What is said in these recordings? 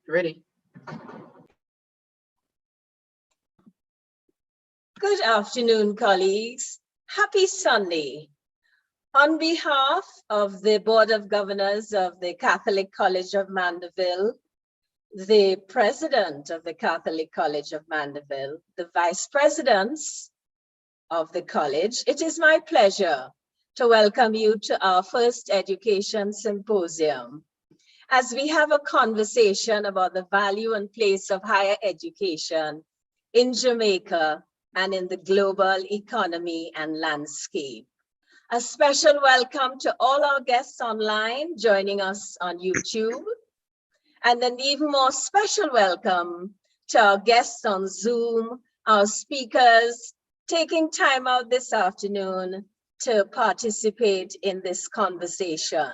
Ready. Good afternoon, colleagues. Happy Sunday. On behalf of the Board of Governors of the Catholic College of Mandeville, the President of the Catholic College of Mandeville, the Vice Presidents of the College, it is my pleasure to welcome you to our first Education Symposium, as we have a conversation about the value and place of higher education in Jamaica and in the global economy and landscape. A special welcome to all our guests online joining us on YouTube, and an even more special welcome to our guests on Zoom, our speakers taking time out this afternoon to participate in this conversation.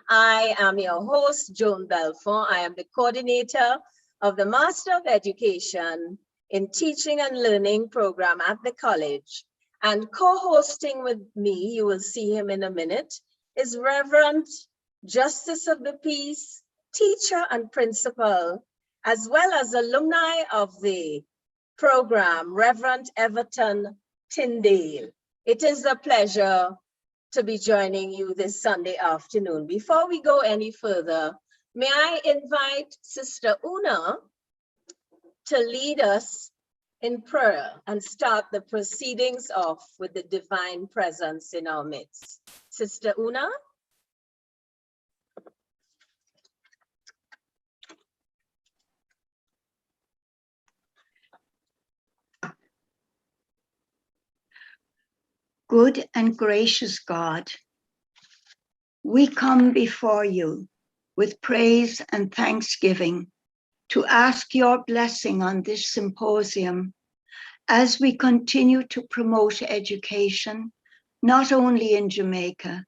I am your host, Joan Belfont. I am the coordinator of the Master of Education in Teaching and Learning program at the college. And co-hosting with me, you will see him in a minute, is Reverend Justice of the Peace, teacher and principal, as well as alumni of the program, Reverend Everton Tyndale. It is a pleasure to be joining you this Sunday afternoon. Before we go any further, may I invite Sister Una to lead us in prayer and start the proceedings off with the divine presence in our midst. Sister Una? Good and gracious God, we come before you with praise and thanksgiving to ask your blessing on this symposium as we continue to promote education, not only in Jamaica,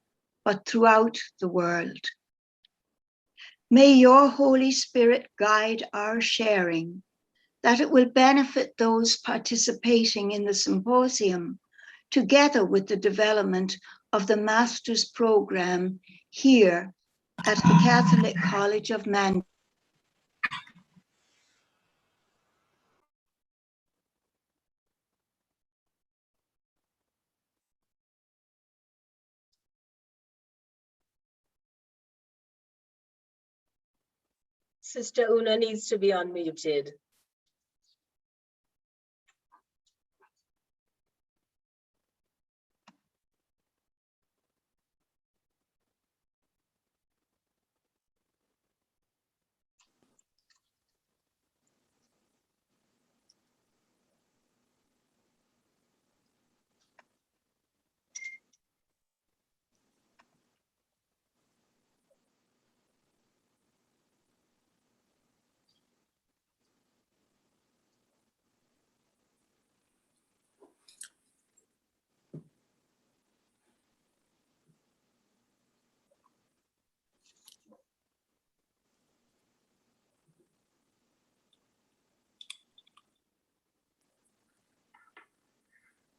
but throughout the world. May your Holy Spirit guide our sharing, that it will benefit those participating in the symposium, together with the development of the master's program here at the Catholic College of Mandeville. Sister Una needs to be unmuted.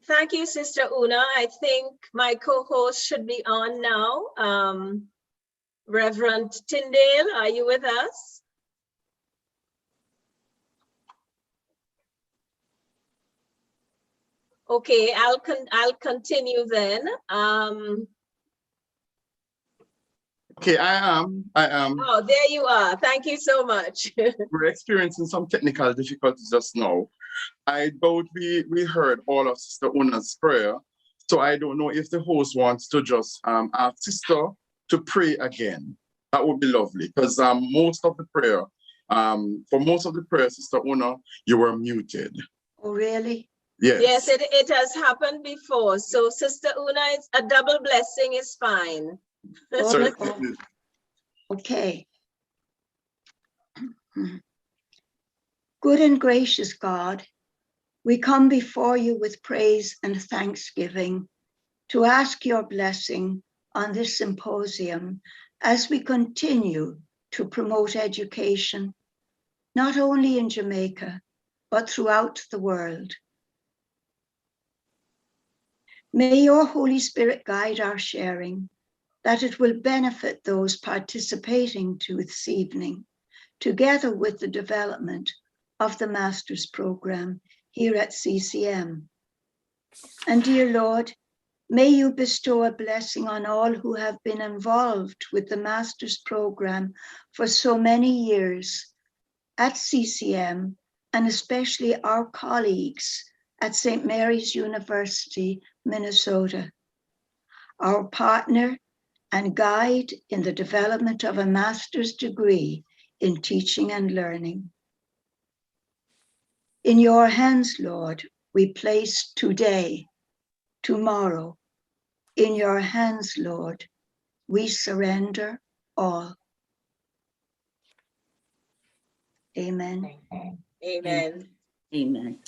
Thank you, Sister Una. I think my co-host should be on now. Reverend Tyndale, are you with us? Okay, I'll continue then. Okay, I am. Oh, there you are. Thank you so much. We're experiencing some technical difficulties just now. I doubt we heard all of Sister Una's prayer, so I don't know if the host wants to just ask Sister to pray again. That would be lovely, because most of the prayer, for most of the prayer, Sister Una, you were muted. Oh, really? Yes. Yes, it has happened before. So Sister Una, a double blessing is fine. Certainly. Okay. Good and gracious God, we come before you with praise and thanksgiving to ask your blessing on this symposium as we continue to promote education, not only in Jamaica, but throughout the world. May your Holy Spirit guide our sharing, that it will benefit those participating to this evening, together with the development of the master's program here at CCM. And dear Lord, may you bestow a blessing on all who have been involved with the master's program for so many years at CCM, and especially our colleagues at St. Mary's University, Minnesota, our partner and guide in the development of a master's degree in teaching and learning. In your hands, Lord, we place today, tomorrow. In your hands, Lord, we surrender all. Amen. Amen. Amen.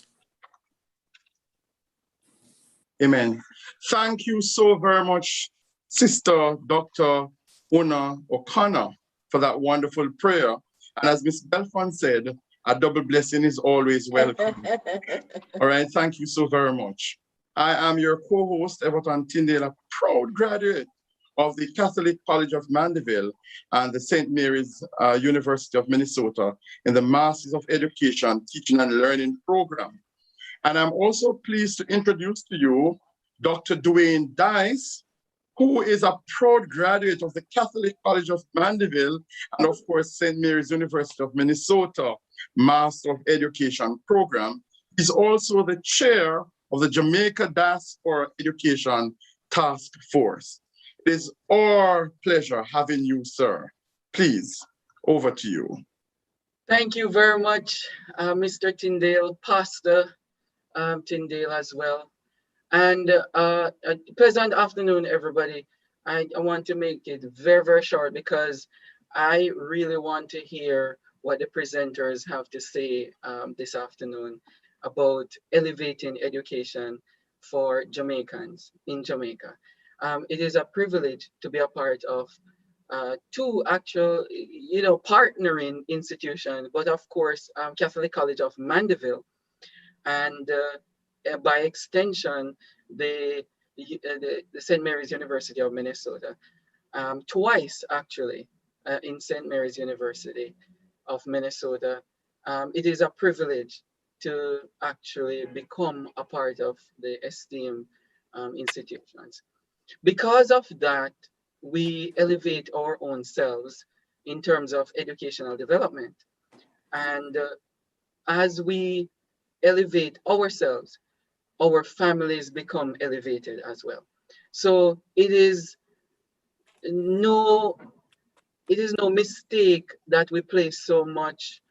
Amen. Thank you so very much, Sister Dr. Una O'Connor, for that wonderful prayer. And as Ms. Belfon said, a double blessing is always welcome. All right, thank you so very much. I am your co-host, Everton Tyndale, a proud graduate of the Catholic College of Mandeville and the St. Mary's University of Minnesota in the Masters of Education, Teaching and Learning program. And I'm also pleased to introduce to you Dr. Dwayne Dice, who is a proud graduate of the Catholic College of Mandeville and of course, St. Mary's University of Minnesota Master of Education program. He's also the chair of the Jamaica Diaspora Education Task Force. It is our pleasure having you, sir. Please, over to you. Thank you very much, Mr. Tyndale, Pastor Tyndale as well. And pleasant afternoon, everybody. I want to make it very, very short because I really want to hear what the presenters have to say this afternoon about elevating education for Jamaicans in Jamaica. It is a privilege to be a part of two actual, partnering institutions, but of course, Catholic College of Mandeville and by extension, the St. Mary's University of Minnesota, twice actually in St. Mary's University of Minnesota. It is a privilege to actually become a part of the esteemed institutions. Because of that, we elevate our own selves in terms of educational development. And as we elevate ourselves, our families become elevated as well. So it is no mistake that we place so much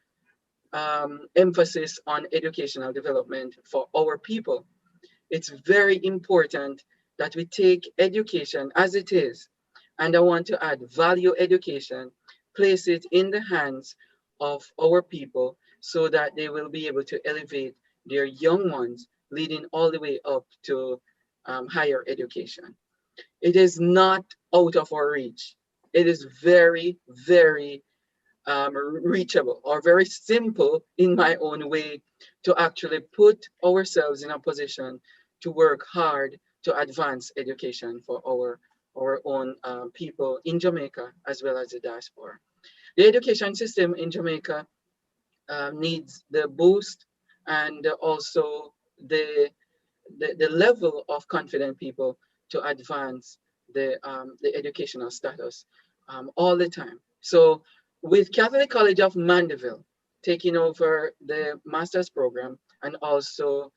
emphasis on educational development for our people. It's very important that we take education as it is, and I want to add value education, place it in the hands of our people so that they will be able to elevate their young ones, leading all the way up to higher education. It is not out of our reach. It is very, very reachable or very simple in my own way to actually put ourselves in a position to work hard to advance education for our own people in Jamaica as well as the diaspora. The education system in Jamaica needs the boost and also the level of confident people to advance the educational status all the time. So with Catholic College of Mandeville taking over the master's program and also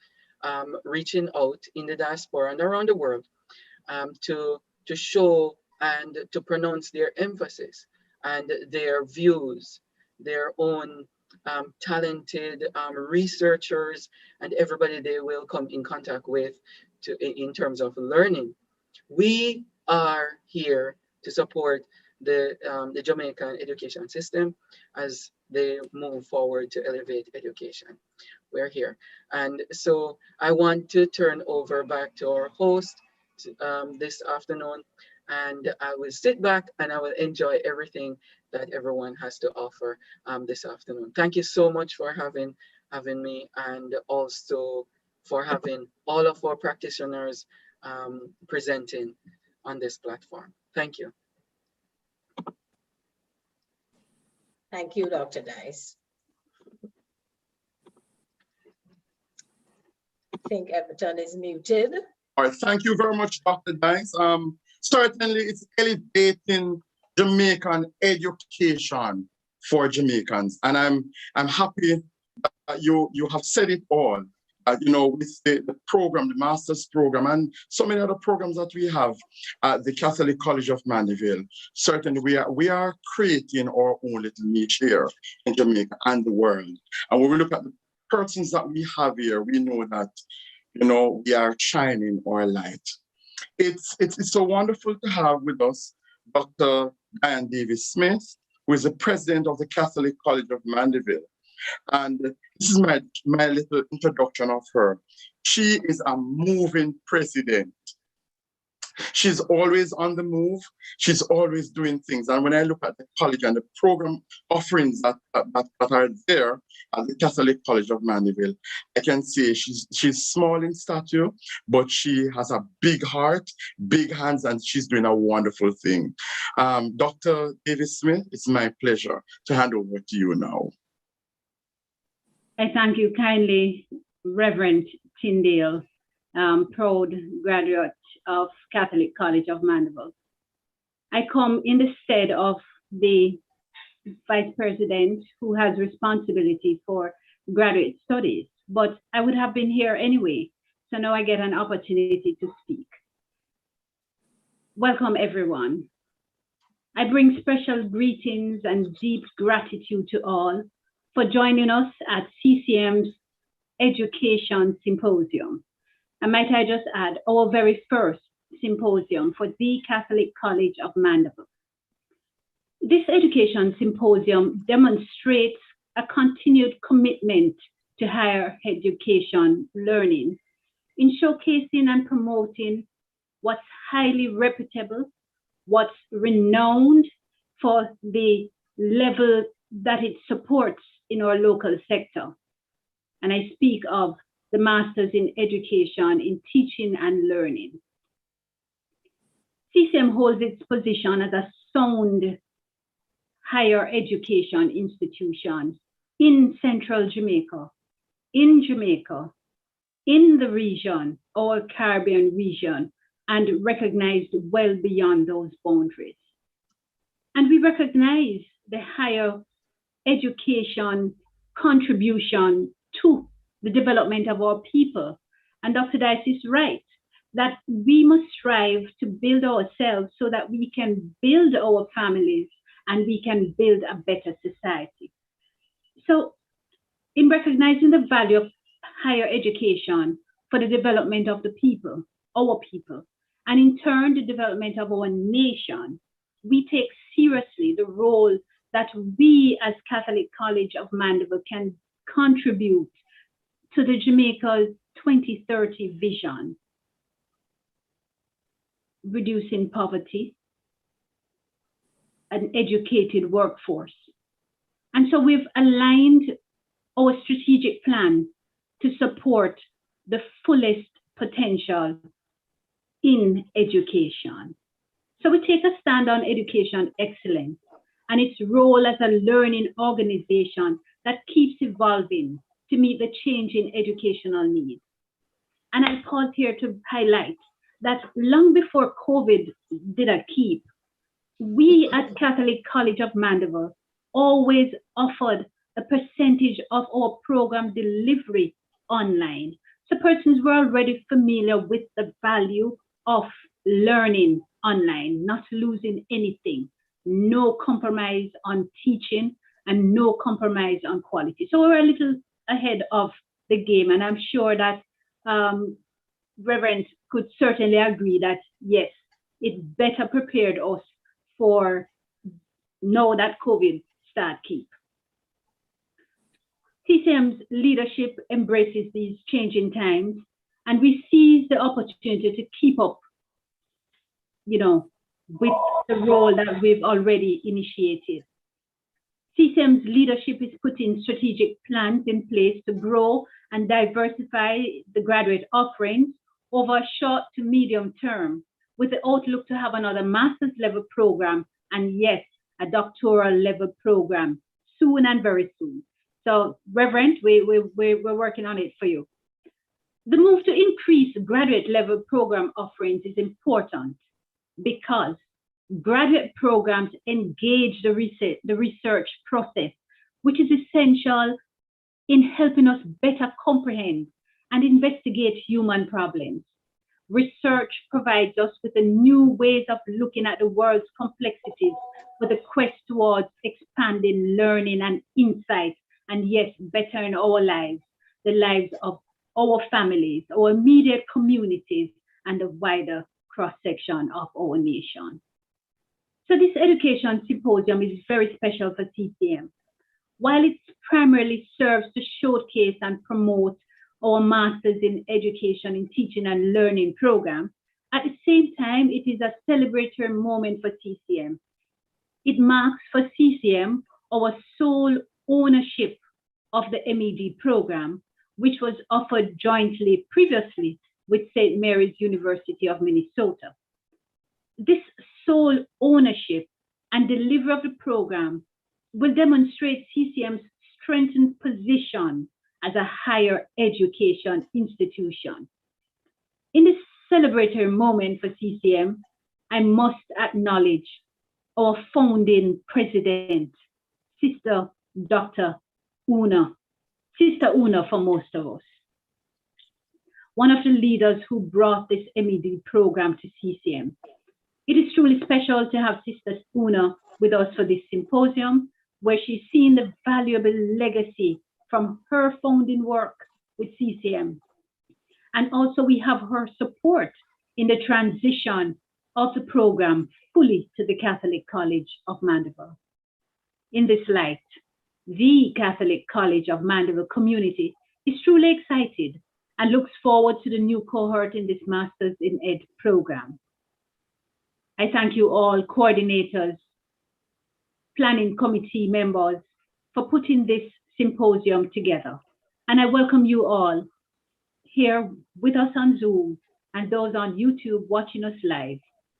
reaching out in the diaspora and around the world to show and to pronounce their emphasis and their views, their own talented researchers and everybody they will come in contact with in terms of learning. We are here to support the Jamaican education system as they move forward to elevate education. We're here. And so I want to turn over back to our host this afternoon, and I will sit back and I will enjoy everything that everyone has to offer this afternoon. Thank you so much for having me, and also for having all of our practitioners presenting on this platform. Thank you. Thank you, Dr. Dice. I think Everton is muted. All right, thank you very much, Dr. Dice. Certainly, it's elevating Jamaican education for Jamaicans, and I'm happy that you have said it all. You know, with the program, the master's program, and so many other programs that we have at the Catholic College of Mandeville. Certainly, we are creating our own little niche here in Jamaica and the world. And when we look at the persons that we have here, we know that, you know, we are shining our light. It's so wonderful to have with us Dr. Diane Davis Smith, who is the president of the Catholic College of Mandeville. And this is my little introduction of her. She is a moving president. She's always on the move. She's always doing things. And when I look at the college and the program offerings that are there at the Catholic College of Mandeville, I can say she's small in stature, but she has a big heart, big hands, and she's doing a wonderful thing. Dr. Davis Smith, it's my pleasure to hand over to you now. I thank you kindly, Reverend Tyndale, proud graduate of Catholic College of Mandeville. I come in the stead of the Vice President who has responsibility for graduate studies, but I would have been here anyway, so now I get an opportunity to speak. Welcome, everyone. I bring special greetings and deep gratitude to all for joining us at CCM's Education Symposium. And might I just add, our very first symposium for the Catholic College of Mandeville. This Education Symposium demonstrates a continued commitment to higher education learning in showcasing and promoting what's highly reputable, what's renowned for the level that it supports in our local sector. And I speak of the Masters in Education in Teaching and Learning. CCM holds its position as a sound higher education institution in Central Jamaica, in the region, or Caribbean region, and recognized well beyond those boundaries. And we recognize the higher education contribution to the development of our people. And Dr. Dice is right, that we must strive to build ourselves so that we can build our families and we can build a better society. So in recognizing the value of higher education for the development of the people, our people, and in turn the development of our nation, we take seriously the role that we as Catholic College of Mandeville can contribute to the Jamaica 2030 vision, reducing poverty, an educated workforce. And so we've aligned our strategic plan to support the fullest potential in education. So we take a stand on education excellence and its role as a learning organization that keeps evolving to meet the changing educational needs. And I pause here to highlight that long before COVID did a keep, we at Catholic College of Mandeville always offered a percentage of our program delivery online. So persons were already familiar with the value of learning online, not losing anything, no compromise on teaching and no compromise on quality. So we're a little ahead of the game, and I'm sure that Reverend could certainly agree that yes, it better prepared us for now that COVID start keep. CCM's leadership embraces these changing times, and we seize the opportunity to keep up, with the role that we've already initiated. CCM's leadership is putting strategic plans in place to grow and diversify the graduate offerings over a short to medium term, with the outlook to have another master's level program and yes, a doctoral level program soon and very soon. So, Reverend, we're working on it for you. The move to increase graduate level program offerings is important because graduate programs engage the research process, which is essential in helping us better comprehend and investigate human problems. Research provides us with a new ways of looking at the world's complexities with a quest towards expanding learning and insight, and yes, bettering our lives, the lives of our families, our immediate communities, and the wider cross-section of our nation. So this education symposium is very special for CCM. While it primarily serves to showcase and promote our Masters in Education in Teaching and Learning program, at the same time, it is a celebratory moment for CCM. It marks for CCM our sole ownership of the MED program, which was offered jointly previously with St. Mary's University of Minnesota. This sole ownership and delivery of the program will demonstrate CCM's strengthened position as a higher education institution. In this celebratory moment for CCM, I must acknowledge our founding president, Sister Dr. Una, Sister Una for most of us, one of the leaders who brought this MED program to CCM. It is truly special to have Sister Una with us for this symposium, where she's seen the valuable legacy from her founding work with CCM. And also we have her support in the transition of the program fully to the Catholic College of Mandeville. In this light, the Catholic College of Mandeville community is truly excited and looks forward to the new cohort in this Masters in Ed program. I thank you all, coordinators, planning committee members, for putting this symposium together. And I welcome you all here with us on Zoom and those on YouTube watching us live.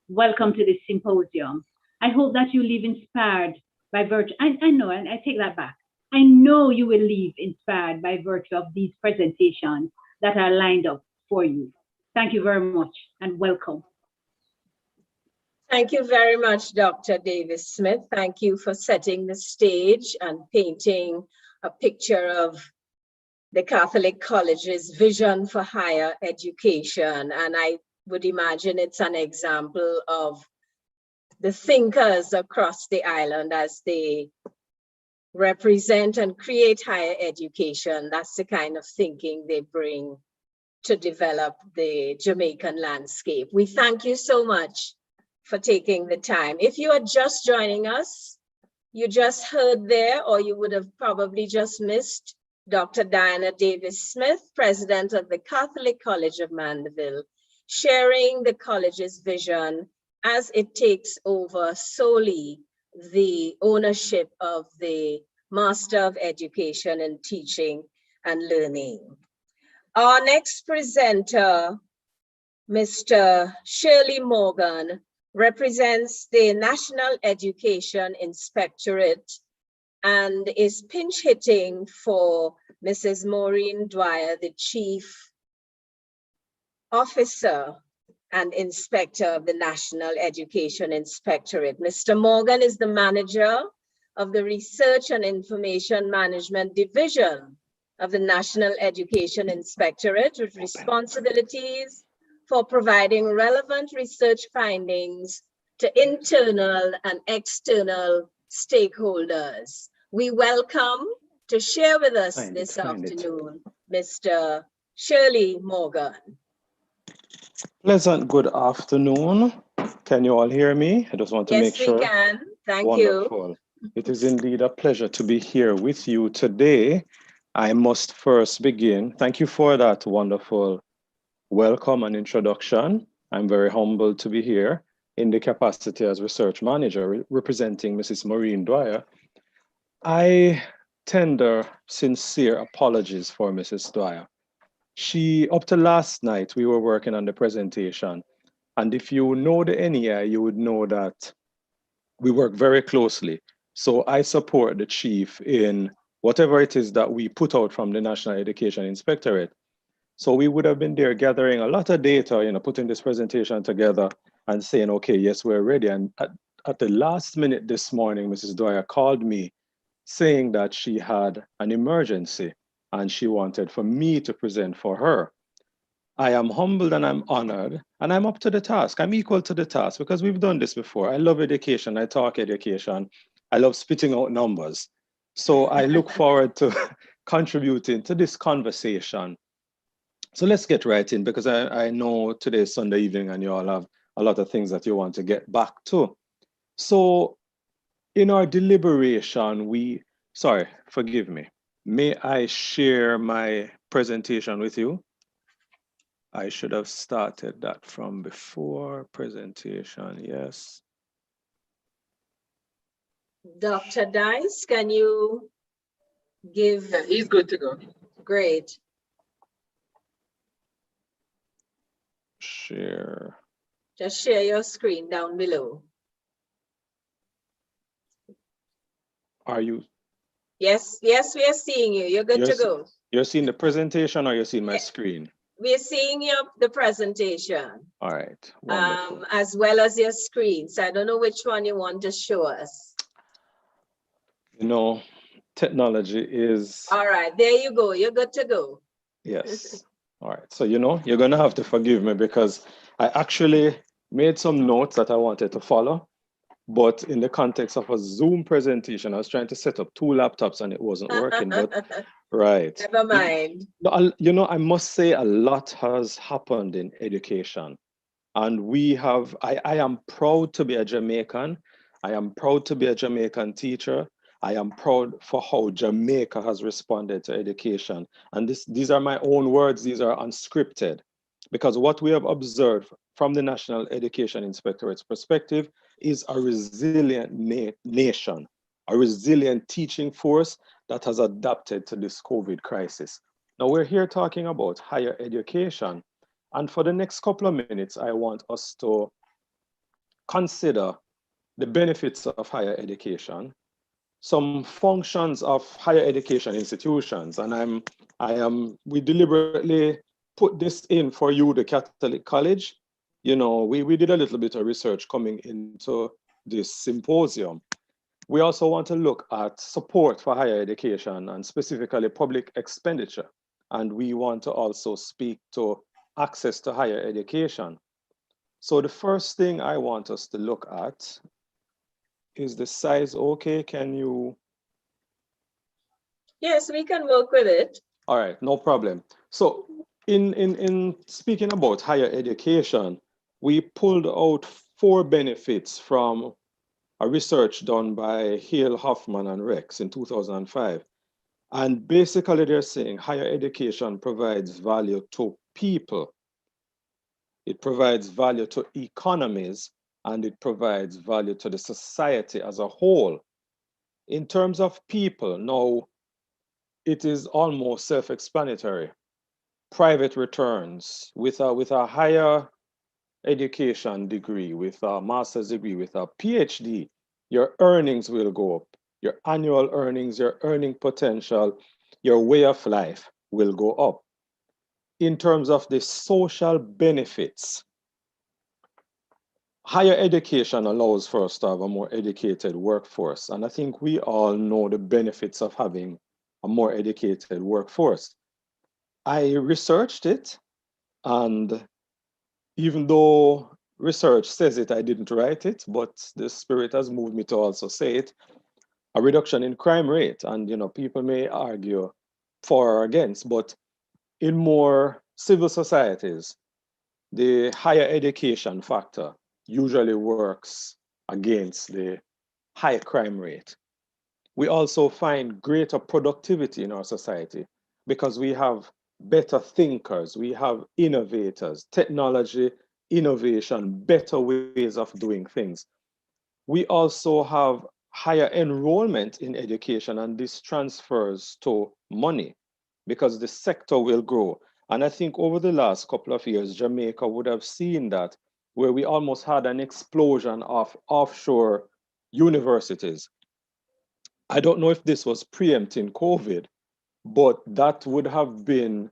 Welcome to this symposium. I hope that you leave inspired by virtue, I know, and I take that back. I know you will leave inspired by virtue of these presentations that are lined up for you. Thank you very much and welcome. Thank you very much, Dr. Davis Smith. Thank you for setting the stage and painting a picture of the Catholic College's vision for higher education. And I would imagine it's an example of the thinkers across the island as they represent and create higher education. That's the kind of thinking they bring to develop the Jamaican landscape. We thank you so much for taking the time. If you are just joining us, you just heard there, or you would have probably just missed Dr. Diana Davis Smith, President of the Catholic College of Mandeville, sharing the college's vision as it takes over solely the ownership of the Master of Education in Teaching and Learning. Our next presenter, Mr. Shirley Morgan, represents the National Education Inspectorate and is pinch hitting for Mrs. Maureen Dwyer, the Chief Officer and Inspector of the National Education Inspectorate. Mr. Morgan is the manager of the Research and Information Management Division of the National Education Inspectorate, with responsibilities for providing relevant research findings to internal and external stakeholders. We welcome to share with us this afternoon, Mr. Shirley Morgan. Pleasant good afternoon. Can you all hear me? I just want to make sure. Yes, we can. Thank Wonderful. you. It is indeed a pleasure to be here with you today. I must first begin. Thank you for that wonderful welcome and introduction. I'm very humbled to be here in the capacity as research manager representing Mrs. Maureen Dwyer. I tender sincere apologies for Mrs. Dwyer. Up to last night, we were working on the presentation. And if you know the NEI, you would know that we work very closely So I support the chief in whatever it is that we put out from the National Education Inspectorate. So we would have been there gathering a lot of data, putting this presentation together and saying, okay, yes, we're ready. And at the last minute this morning, Mrs. Dwyer called me saying that she had an emergency and she wanted for me to present for her. I am humbled and I'm honored and I'm up to the task. I'm equal to the task because we've done this before. I love education. I talk education. I love spitting out numbers. So I look forward to contributing to this conversation. So let's get right in because I know today is Sunday evening and you all have a lot of things that you want to get back to. So in our deliberation, sorry, forgive me. May I share my presentation with you? I should have started that from before presentation, yes. Dr. Dice, can you give? Yeah, he's good to go. Great. Share. Just share your screen down below. Are you? Yes, we are seeing you. You're good to go. You're seeing the presentation or you're seeing my screen? We're seeing the presentation. All right, wonderful. As well as your screen. So I don't know which one you want to show us. Technology is... All right, there you go. You're good to go. Yes. All right. So, you're going to have to forgive me because I actually made some notes that I wanted to follow. But in the context of a Zoom presentation, I was trying to set up 2 laptops and it wasn't working. But right. Never mind. I must say a lot has happened in education. And I am proud to be a Jamaican. I am proud to be a Jamaican teacher. I am proud for how Jamaica has responded to education. And these are my own words, these are unscripted. Because what we have observed from the National Education Inspectorate's perspective is a resilient nation, a resilient teaching force that has adapted to this COVID crisis. Now we're here talking about higher education. And for the next couple of minutes, I want us to consider the benefits of higher education, some functions of higher education institutions. And we deliberately put this in for you, the Catholic College. We did a little bit of research coming into this symposium. We also want to look at support for higher education and specifically public expenditure. And we want to also speak to access to higher education. So the first thing I want us to look at is the size okay? Can you? Yes, we can work with it. All right, no problem. So in speaking about higher education, we pulled out 4 benefits from a research done by Hale, Hoffman, and Rex in 2005. And basically they're saying higher education provides value to people. It provides value to economies, and it provides value to the society as a whole. In terms of people, now, it is almost self-explanatory. Private returns with a higher education degree, with a master's degree, with a PhD, your earnings will go up. Your annual earnings, your earning potential, your way of life will go up. In terms of the social benefits, higher education allows for us to have a more educated workforce. And I think we all know the benefits of having a more educated workforce. I researched it, and even though research says it, I didn't write it, but the spirit has moved me to also say it, a reduction in crime rate. And people may argue for or against, but in more civil societies, the higher education factor usually works against the high crime rate. We also find greater productivity in our society because we have better thinkers, we have innovators, technology, innovation, better ways of doing things. We also have higher enrollment in education, and this transfers to money because the sector will grow. And I think over the last couple of years, Jamaica would have seen that, where we almost had an explosion of offshore universities. I don't know if this was preempting COVID, but that would have been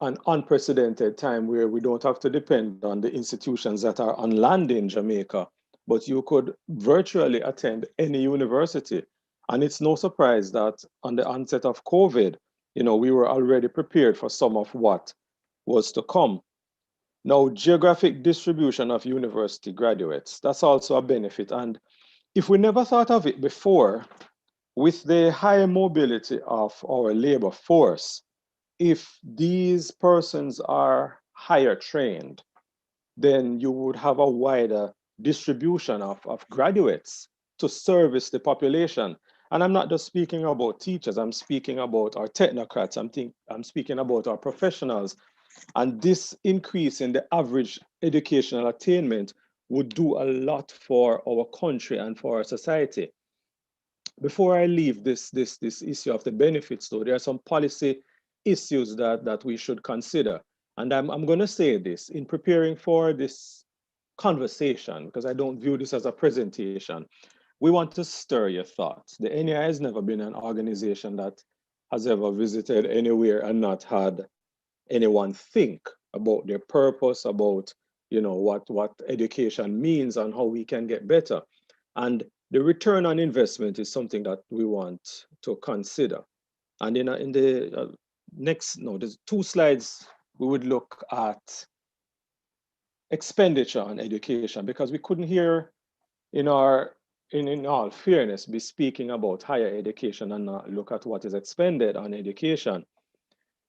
an unprecedented time where we don't have to depend on the institutions that are on land in Jamaica, but you could virtually attend any university. And it's no surprise that on the onset of COVID, we were already prepared for some of what was to come. Now, geographic distribution of university graduates, that's also a benefit. And if we never thought of it before, with the high mobility of our labor force, if these persons are higher trained, then you would have a wider distribution of graduates to service the population. And I'm not just speaking about teachers, I'm speaking about our technocrats, I'm speaking about our professionals. And this increase in the average educational attainment would do a lot for our country and for our society. Before I leave this issue of the benefits, though, there are some policy issues that we should consider. And I'm going to say this in preparing for this conversation, because I don't view this as a presentation. We want to stir your thoughts. The NEI has never been an organization that has ever visited anywhere and not had anyone think about their purpose, about what education means and how we can get better. And the return on investment is something that we want to consider. And in the there's 2 slides, we would look at expenditure on education, because we couldn't hear in all fairness be speaking about higher education and not look at what is expended on education.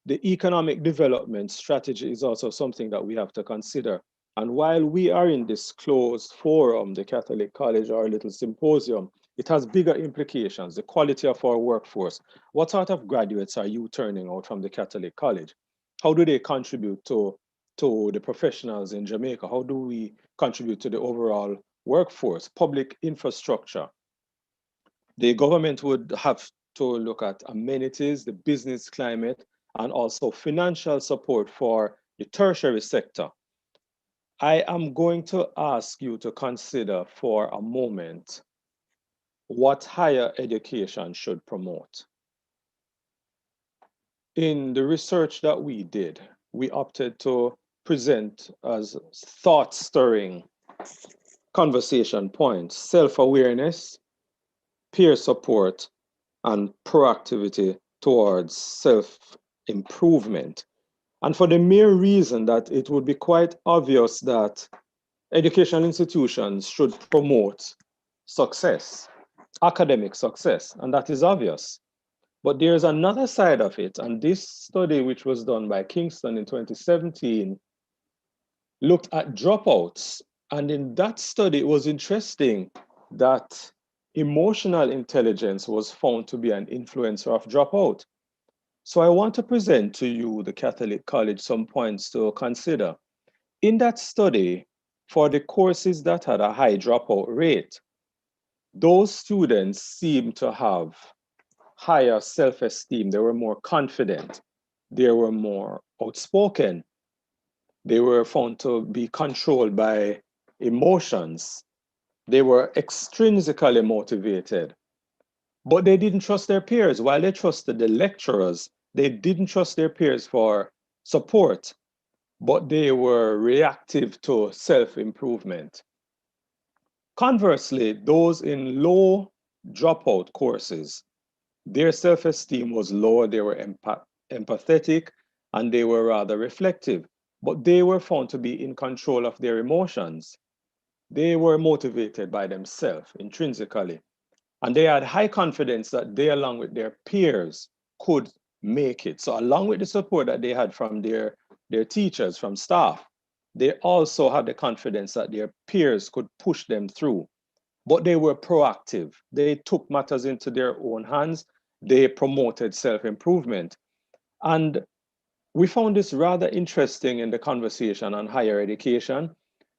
The economic development strategy is also something that we have to consider. And while we are in this closed forum, the Catholic College, our little symposium, it has bigger implications, the quality of our workforce. What sort of graduates are you turning out from the Catholic College? How do they contribute to the professionals in Jamaica? How do we contribute to the overall workforce, public infrastructure? The government would have to look at amenities, the business climate, and also financial support for the tertiary sector. I am going to ask you to consider for a moment what higher education should promote. In the research that we did, we opted to present as thought-stirring conversation points: self-awareness, peer support, and proactivity towards self-improvement. And for the mere reason that it would be quite obvious that educational institutions should promote success, academic success, and that is obvious. But there's another side of it, and this study, which was done by Kingston in 2017, looked at dropouts. And in that study, it was interesting that emotional intelligence was found to be an influencer of dropout. So I want to present to you, the Catholic College, some points to consider. In that study, for the courses that had a high dropout rate, those students seemed to have higher self-esteem. They were more confident. They were more outspoken. They were found to be controlled by emotions. They were extrinsically motivated. But they didn't trust their peers. While they trusted the lecturers, they didn't trust their peers for support, but they were reactive to self-improvement. Conversely, those in low dropout courses, their self-esteem was lower, they were empathetic, and they were rather reflective, but they were found to be in control of their emotions. They were motivated by themselves intrinsically. And they had high confidence that they, along with their peers, could make it. So along with the support that they had from their teachers, from staff, they also had the confidence that their peers could push them through. But they were proactive. They took matters into their own hands. They promoted self-improvement. And we found this rather interesting in the conversation on higher education,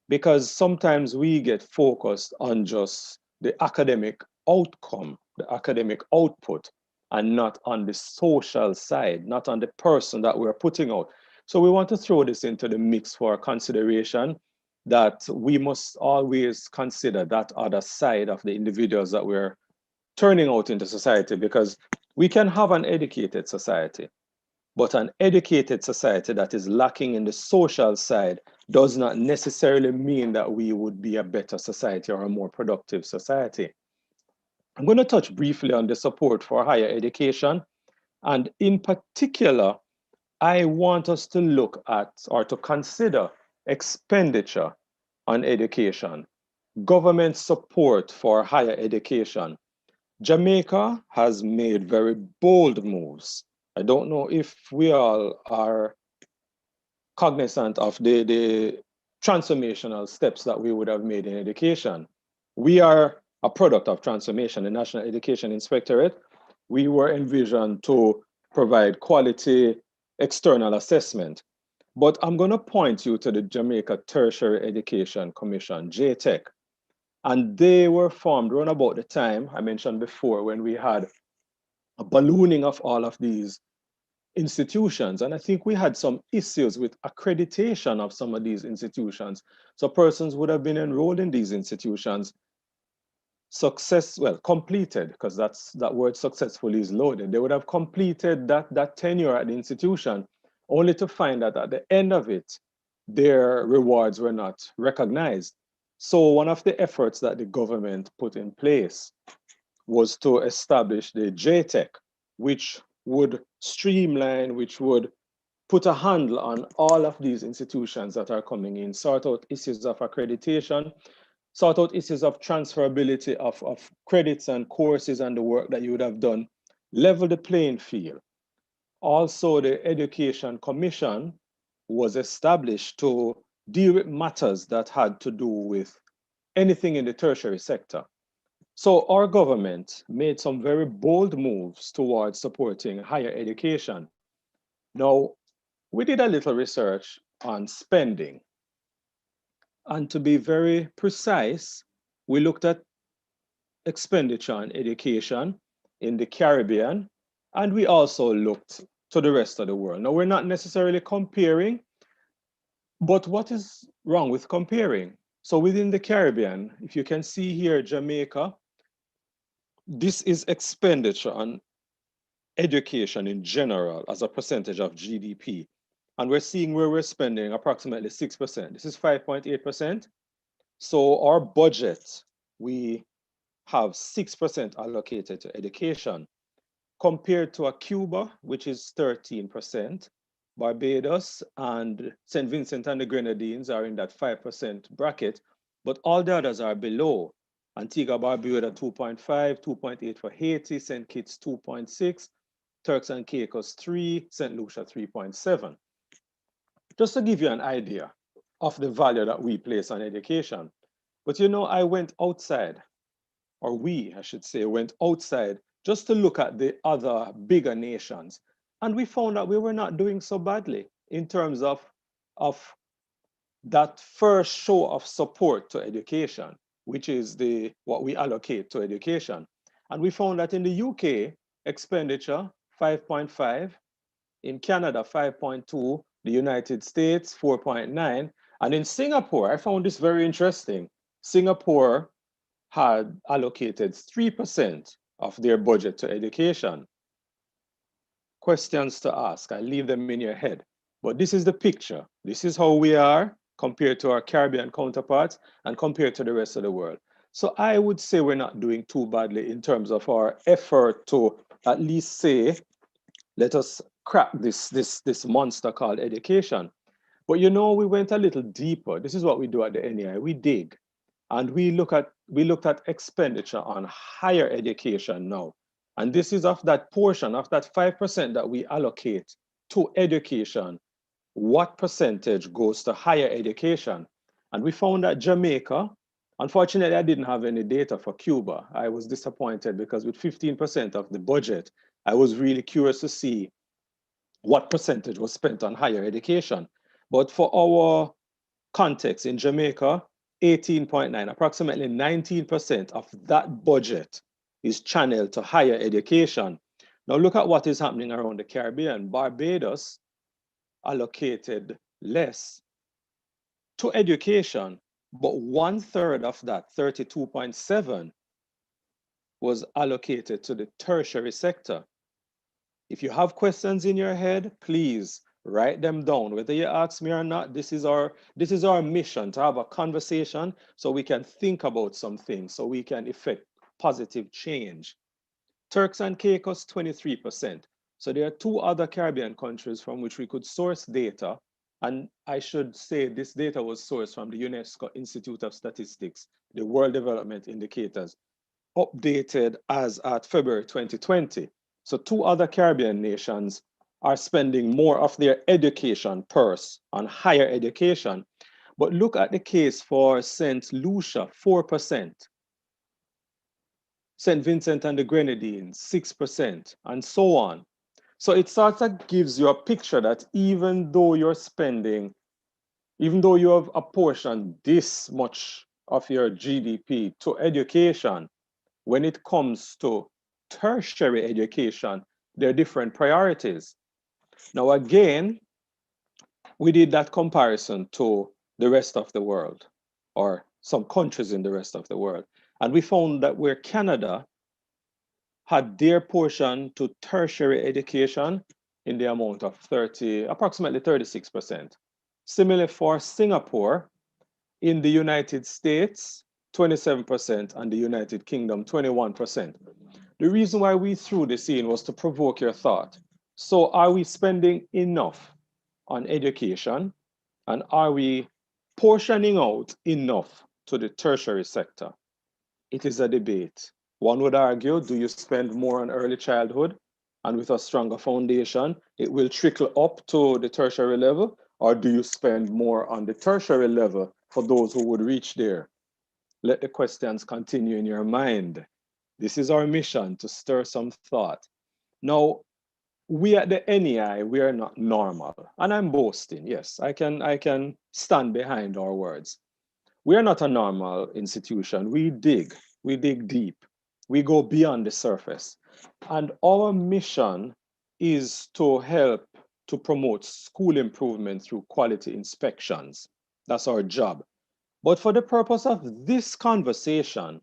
because sometimes we get focused on just the academic outcome, the academic output, and not on the social side, not on the person that we're putting out. So we want to throw this into the mix for consideration, that we must always consider that other side of the individuals that we're turning out into society, because we can have an educated society, but an educated society that is lacking in the social side does not necessarily mean that we would be a better society or a more productive society. I'm going to touch briefly on the support for higher education. And in particular, I want us to look at or to consider expenditure on education, government support for higher education. Jamaica has made very bold moves. I don't know if we all are cognizant of the transformational steps that we would have made in education. We are a product of transformation. The National Education Inspectorate, we were envisioned to provide quality external assessment. But I'm going to point you to the Jamaica Tertiary Education Commission, JTEC. And they were formed around about the time I mentioned before, when we had a ballooning of all of these institutions. And I think we had some issues with accreditation of some of these institutions. So persons would have been enrolled in these institutions, completed, because that word successfully is loaded. They would have completed that tenure at the institution, only to find that at the end of it, their rewards were not recognized. So one of the efforts that the government put in place was to establish the JTEC, which would streamline, which would put a handle on all of these institutions that are coming in, sort out issues of accreditation, sort out issues of transferability of credits and courses and the work that you would have done, level the playing field. Also, the Education Commission was established to deal with matters that had to do with anything in the tertiary sector. So our government made some very bold moves towards supporting higher education. Now, we did a little research on spending. And to be very precise, we looked at expenditure on education in the Caribbean, and we also looked to the rest of the world. Now, we're not necessarily comparing, but what is wrong with comparing? So within the Caribbean, if you can see here, Jamaica, this is expenditure on education in general as a percentage of GDP. And we're seeing where we're spending approximately 6%. This is 5.8%. So our budget, we have 6% allocated to education, compared to a Cuba, which is 13%. Barbados and St. Vincent and the Grenadines are in that 5% bracket, but all the others are below. Antigua Barbuda 2.5, 2.8 for Haiti, St. Kitts 2.6, Turks and Caicos 3, St. Lucia 3.7. Just to give you an idea of the value that we place on education. But you know, I went outside, or we, I should say, went outside just to look at the other bigger nations. And we found that we were not doing so badly in terms of that first show of support to education, which is what we allocate to education. And we found that in the UK, expenditure 5.5, in Canada 5.2, the United States 4.9, and in Singapore, I found this very interesting. Singapore had allocated 3% of their budget to education. Questions to ask, I leave them in your head. But this is the picture. This is how we are compared to our Caribbean counterparts and compared to the rest of the world. So I would say we're not doing too badly in terms of our effort to at least say, let us crack this monster called education. But you know, we went a little deeper. This is what we do at the NEI. We dig. And we looked at expenditure on higher education now. And this is of that portion, of that 5% that we allocate to education, what percentage goes to higher education? And we found that Jamaica, unfortunately, I didn't have any data for Cuba. I was disappointed because with 15% of the budget, I was really curious to see what percentage was spent on higher education. But for our context in Jamaica, 18.9, approximately 19% of that budget is channeled to higher education. Now look at what is happening around the Caribbean. Barbados allocated less to education, but 1/3 of that, 32.7, was allocated to the tertiary sector. If you have questions in your head, please write them down. Whether you ask me or not, this is our mission, to have a conversation so we can think about some things, so we can effect positive change. Turks and Caicos, 23%. So there are two other Caribbean countries from which we could source data. And I should say this data was sourced from the UNESCO Institute of Statistics, the World Development Indicators, updated as at February 2020. So two other Caribbean nations are spending more of their education purse on higher education. But look at the case for St. Lucia, 4%. St. Vincent and the Grenadines, 6%, and so on. So it sort of gives you a picture that even though you have apportioned this much of your GDP to education, when it comes to tertiary education, there are different priorities. Now, again, we did that comparison to the rest of the world, or some countries in the rest of the world. And we found that where Canada had their portion to tertiary education in the amount of approximately 36%. Similarly for Singapore, in the United States, 27%, and the United Kingdom, 21%. The reason why we threw this in was to provoke your thought. So are we spending enough on education, and are we portioning out enough to the tertiary sector? It is a debate. One would argue, do you spend more on early childhood, and with a stronger foundation, it will trickle up to the tertiary level, or do you spend more on the tertiary level for those who would reach there? Let the questions continue in your mind. This is our mission, to stir some thought. Now, we at the NEI, we are not normal. And I'm boasting, yes, I can stand behind our words. We are not a normal institution. We dig deep. We go beyond the surface. And our mission is to help to promote school improvement through quality inspections. That's our job. But for the purpose of this conversation,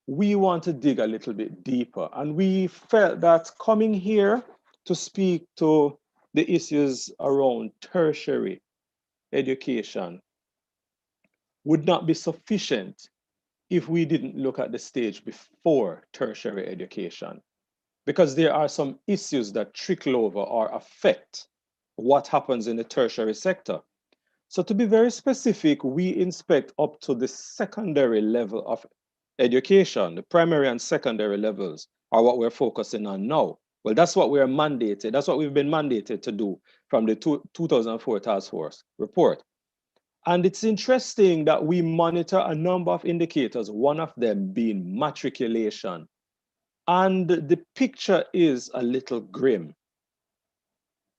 we want to dig a little bit deeper. And we felt that coming here to speak to the issues around tertiary education would not be sufficient if we didn't look at the stage before tertiary education, because there are some issues that trickle over or affect what happens in the tertiary sector. So to be very specific, we inspect up to the secondary level of education. The primary and secondary levels are what we're focusing on now. Well, that's what we're mandated. That's what we've been mandated to do from the 2004 Task Force report. And it's interesting that we monitor a number of indicators, one of them being matriculation. And the picture is a little grim.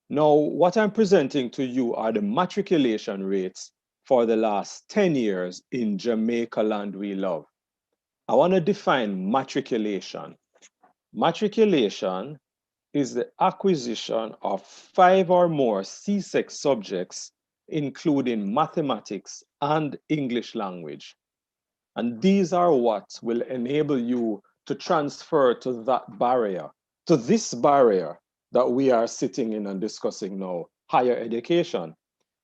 Now, what I'm presenting to you are the matriculation rates for the last 10 years in Jamaica land we love. I want to define matriculation. Matriculation is the acquisition of 5 or more CSEC subjects, including mathematics and English language. And these are what will enable you to transfer to that barrier, to this barrier that we are sitting in and discussing now, higher education.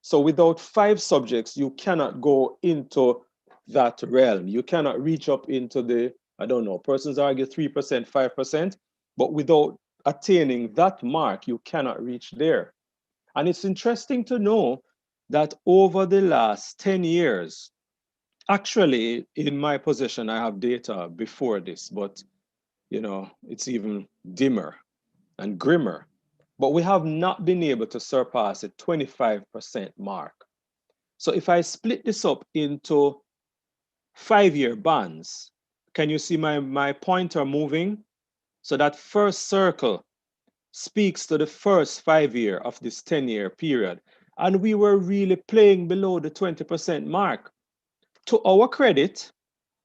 So without 5 subjects, you cannot go into that realm. You cannot reach up into the, I don't know, persons argue 3%, 5%, but without attaining that mark, you cannot reach there. And it's interesting to know that over the last 10 years, actually in my possession, I have data before this, but you know, it's even dimmer and grimmer. But we have not been able to surpass the 25% mark. So if I split this up into 5-year bands, can you see my pointer moving? So that first circle speaks to the first 5-year of this 10-year period. And we were really playing below the 20% mark. To our credit,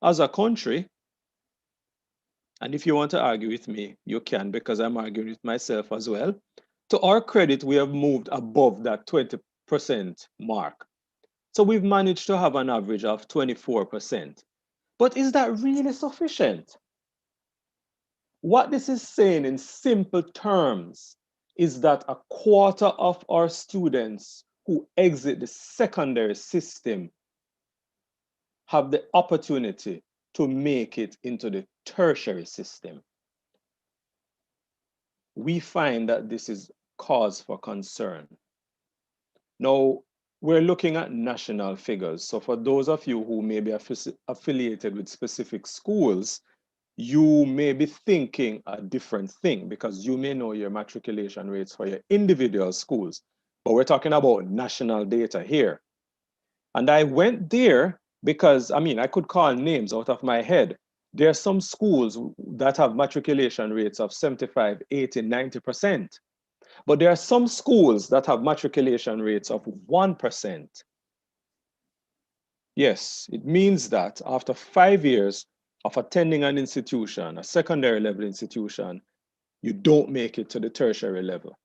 as a country, and if you want to argue with me, you can, because I'm arguing with myself as well. To our credit, we have moved above that 20% mark. So we've managed to have an average of 24%. But is that really sufficient? What this is saying in simple terms is that a quarter of our students who exit the secondary system have the opportunity to make it into the tertiary system. We find that this is cause for concern. Now, we're looking at national figures. So for those of you who may be affiliated with specific schools, you may be thinking a different thing because you may know your matriculation rates for your individual schools, but we're talking about national data here. And I went there because, I mean, I could call names out of my head. There are some schools that have matriculation rates of 75, 80, 90%. But there are some schools that have matriculation rates of 1%. Yes, it means that after 5 years of attending an institution, a secondary level institution, you don't make it to the tertiary level.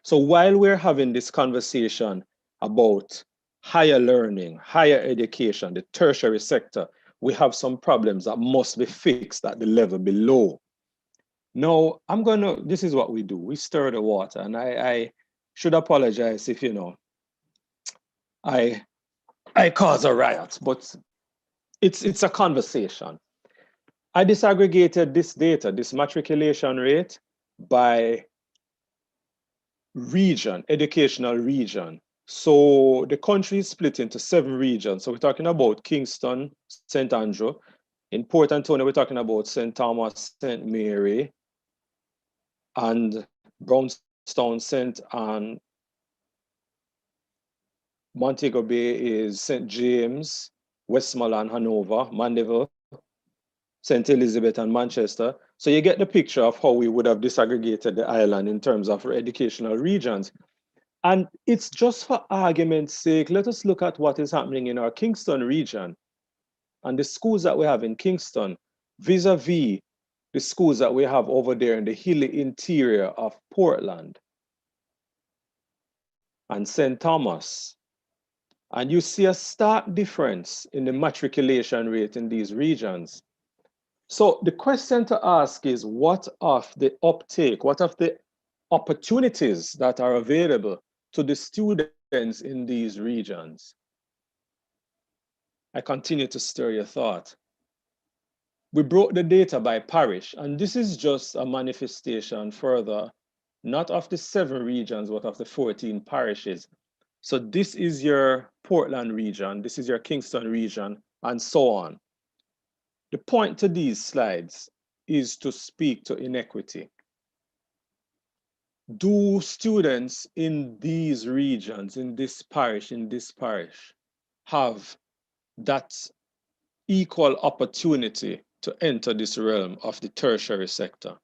So while we're having this conversation about higher learning, higher education, the tertiary sector, we have some problems that must be fixed at the level below. Now, this is what we do. We stir the water, and I should apologize if, I cause a riot, but it's a conversation. I disaggregated this data, this matriculation rate by region, educational region. So the country is split into 7 regions. So we're talking about Kingston, St. Andrew. In Port Antonio, we're talking about St. Thomas, St. Mary, and Brownstown, St. Anne. Montego Bay is St. James, Westmoreland, Hanover, Mandeville, St. Elizabeth, and Manchester. So you get the picture of how we would have disaggregated the island in terms of our educational regions. And it's just for argument's sake, let us look at what is happening in our Kingston region and the schools that we have in Kingston vis-a-vis the schools that we have over there in the hilly interior of Portland and St. Thomas. And you see a stark difference in the matriculation rate in these regions. So the question to ask is, what of the uptake, what of the opportunities that are available to the students in these regions? I continue to stir your thought. We broke the data by parish, and this is just a manifestation further, not of the 7 regions, but of the 14 parishes. So this is your Portland region, this is your Kingston region, and so on. The point to these slides is to speak to inequity. Do students in these regions, in this parish, have that equal opportunity to enter this realm of the tertiary sector?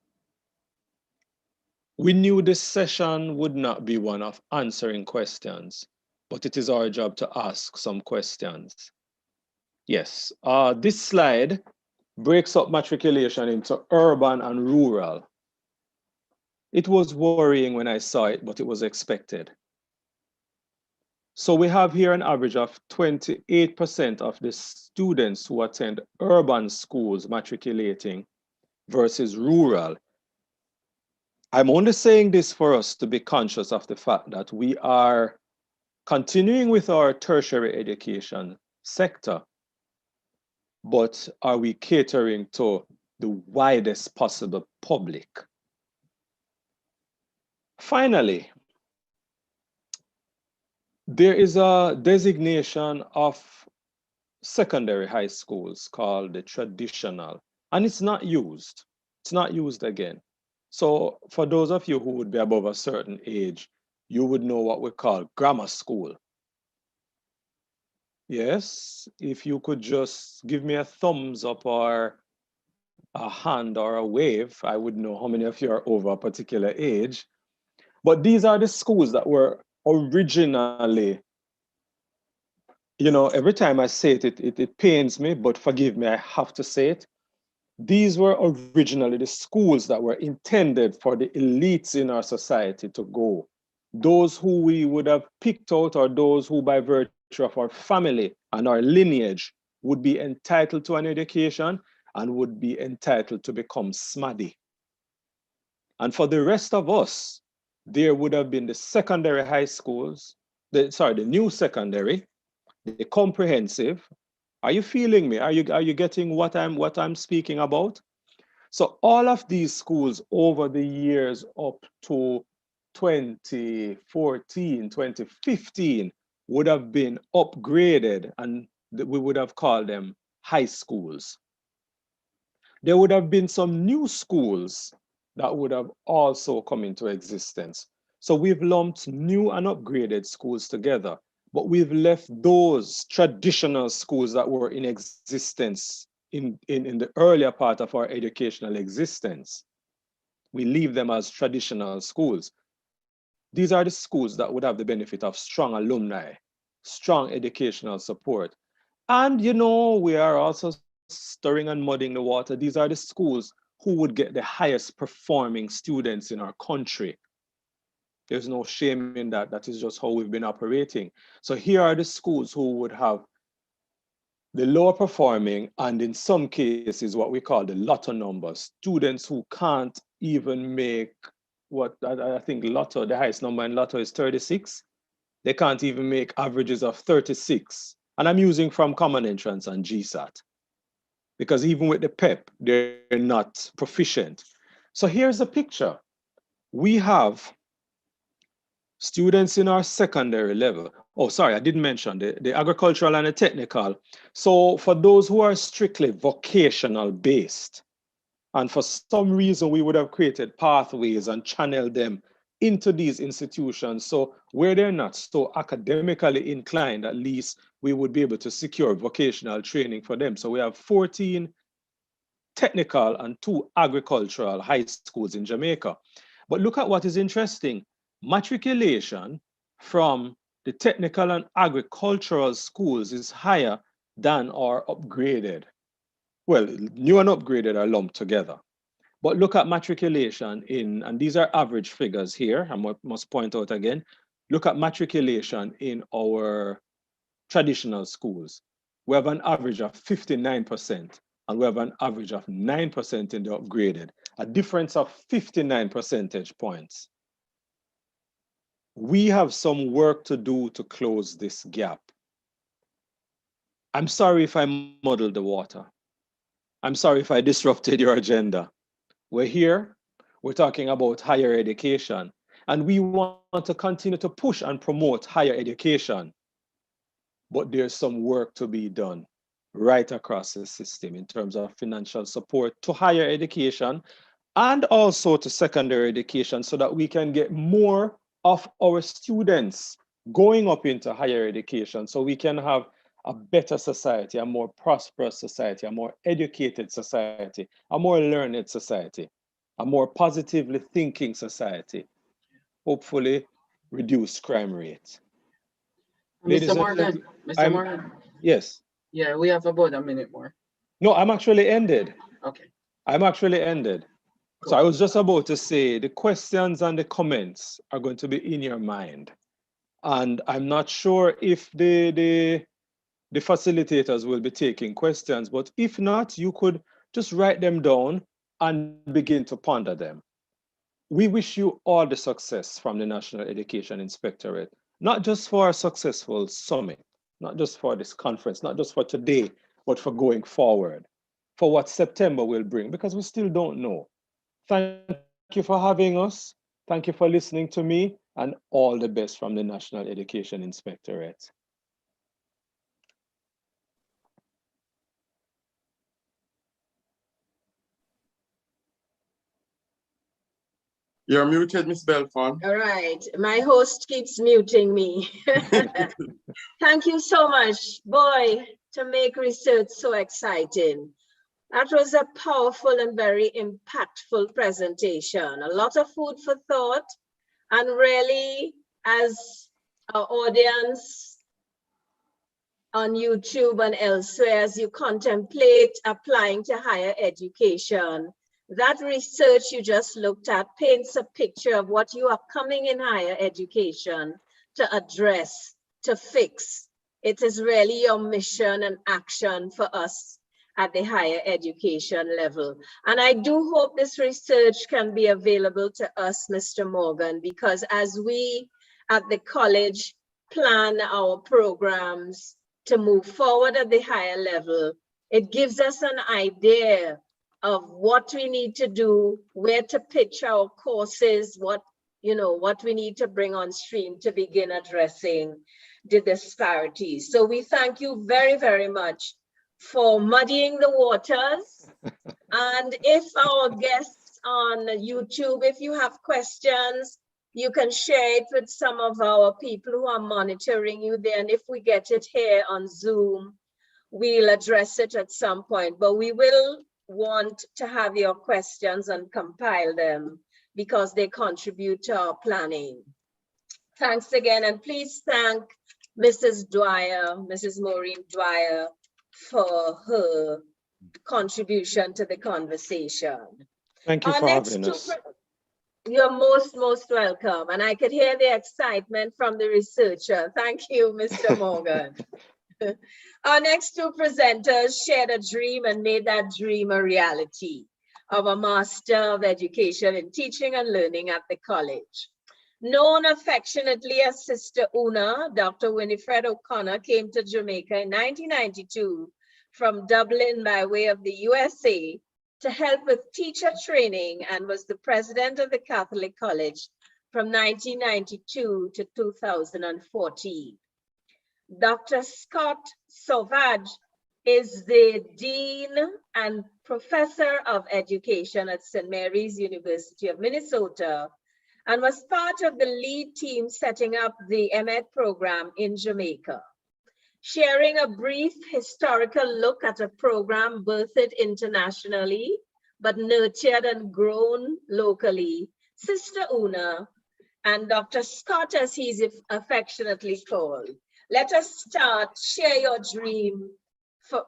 We knew this session would not be one of answering questions, but it is our job to ask some questions. Yes, this slide breaks up matriculation into urban and rural. It was worrying when I saw it, but it was expected. So we have here an average of 28% of the students who attend urban schools matriculating versus rural. I'm only saying this for us to be conscious of the fact that we are continuing with our tertiary education sector, but are we catering to the widest possible public? Finally, there is a designation of secondary high schools called the traditional, and it's not used. It's not used again. So for those of you who would be above a certain age, you would know what we call grammar school. Yes, if you could just give me a thumbs up or a hand or a wave, I would know how many of you are over a particular age. But these are the schools that were originally, every time I say it, it pains me, but forgive me, I have to say it. These were originally the schools that were intended for the elites in our society to go. Those who we would have picked out, or those who by virtue of our family and our lineage would be entitled to an education and would be entitled to become smaddy. And for the rest of us, there would have been the secondary high schools, the new secondary, the comprehensive. Are you feeling me? Are you getting what I'm speaking about? So all of these schools over the years up to 2014, 2015 would have been upgraded, and we would have called them high schools. There would have been some new schools that would have also come into existence. So we've lumped new and upgraded schools together, but we've left those traditional schools that were in existence in the earlier part of our educational existence. We leave them as traditional schools. These are the schools that would have the benefit of strong alumni, strong educational support. And we are also stirring and mudding the water. These are the schools who would get the highest performing students in our country. There's no shame in that. That is just how we've been operating. So here are the schools who would have the lower performing, and in some cases, what we call the lotto numbers, students who can't even make what I think lotto, the highest number in lotto is 36. They can't even make averages of 36. And I'm using from common entrance and GSAT, because even with the PEP, they're not proficient. So here's a picture. We have students in our secondary level. Oh, sorry, I didn't mention the agricultural and the technical. So for those who are strictly vocational based, and for some reason we would have created pathways and channeled them into these institutions. So where they're not so academically inclined, at least we would be able to secure vocational training for them. So we have 14 technical and 2 agricultural high schools in Jamaica. But look at what is interesting. Matriculation from the technical and agricultural schools is higher than our upgraded. Well, new and upgraded are lumped together. But look at matriculation and these are average figures here, I must point out again. Look at matriculation in our traditional schools. We have an average of 59%, and we have an average of 9% in the upgraded, a difference of 59 percentage points. We have some work to do to close this gap. I'm sorry if I muddled the water. I'm sorry if I disrupted your agenda. We're here, we're talking about higher education, and we want to continue to push and promote higher education. But there's some work to be done right across the system in terms of financial support to higher education and also to secondary education, so that we can get more of our students going up into higher education, so we can have a better society, a more prosperous society, a more educated society, a more learned society, a more positively thinking society, hopefully reduce crime rate. Ladies Mr. and Morgan, Mr. Morgan. Yes. Yeah, we have about a minute more. No, I'm actually ended. Okay. I'm actually ended. Cool. So I was just about to say the questions and the comments are going to be in your mind. And I'm not sure if the facilitators will be taking questions, but if not, you could just write them down and begin to ponder them. We wish you all the success from the National Education Inspectorate, not just for a successful summit, not just for this conference, not just for today, but for going forward, for what September will bring, because we still don't know. Thank you for having us. Thank you for listening to me, and all the best from the National Education Inspectorate. You're muted, Miss Belfon. All right, my host keeps muting me. Thank you so much, boy, to make research so exciting. That was a powerful and very impactful presentation. A lot of food for thought, and really, as our audience on YouTube and elsewhere, as you contemplate applying to higher education, that research you just looked at paints a picture of what you are coming in higher education to address, to fix. It is really your mission and action for us at the higher education level. And I do hope this research can be available to us, Mr. Morgan, because as we at the college plan our programs to move forward at the higher level, it gives us an idea of what we need to do, where to pitch our courses, what we need to bring on stream to begin addressing the disparities. So we thank you very, very much for muddying the waters. And if our guests on YouTube, if you have questions, you can share it with some of our people who are monitoring you there. And if we get it here on Zoom, we'll address it at some point. But we will want to have your questions and compile them because they contribute to our planning. Thanks again. And please thank Mrs. Dwyer, Mrs. Maureen Dwyer, for her contribution to the conversation. Thank you for having us. You're most welcome. And I could hear the excitement from the researcher. Thank you, Mr. Morgan. Our next two presenters shared a dream and made that dream a reality of a Master of Education in Teaching and Learning at the college. Known affectionately as Sister Una, Dr. Winifred O'Connor came to Jamaica in 1992 from Dublin by way of the USA to help with teacher training and was the president of the Catholic College from 1992 to 2014. Dr. Scott Sauvage is the Dean and Professor of Education at St. Mary's University of Minnesota and was part of the lead team setting up the MEd program in Jamaica. Sharing a brief historical look at a program birthed internationally, but nurtured and grown locally, Sister Una and Dr. Scott, as he's affectionately called. Let us start. Share your dream for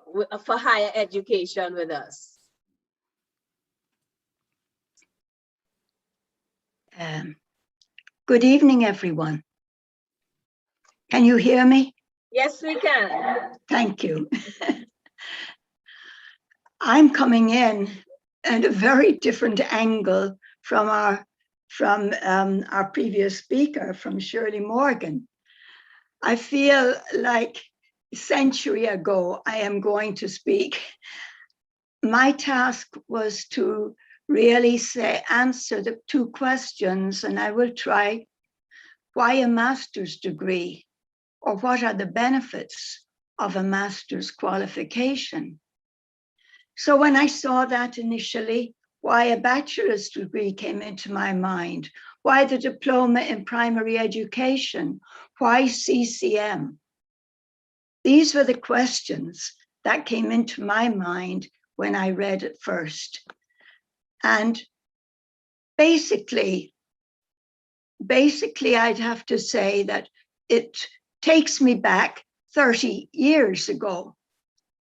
higher education with us. Good evening, everyone. Can you hear me? Yes, we can. Thank you. I'm coming in at a very different angle from our previous speaker, from Shirley Morgan. I feel like a century ago I am going to speak. My task was to really answer the two questions, and I will try. Why a master's degree? Or what are the benefits of a master's qualification? So when I saw that initially, why a bachelor's degree came into my mind, why the diploma in primary education, why CCM? These were the questions that came into my mind when I read it first. And basically, I'd have to say that it takes me back 30 years ago.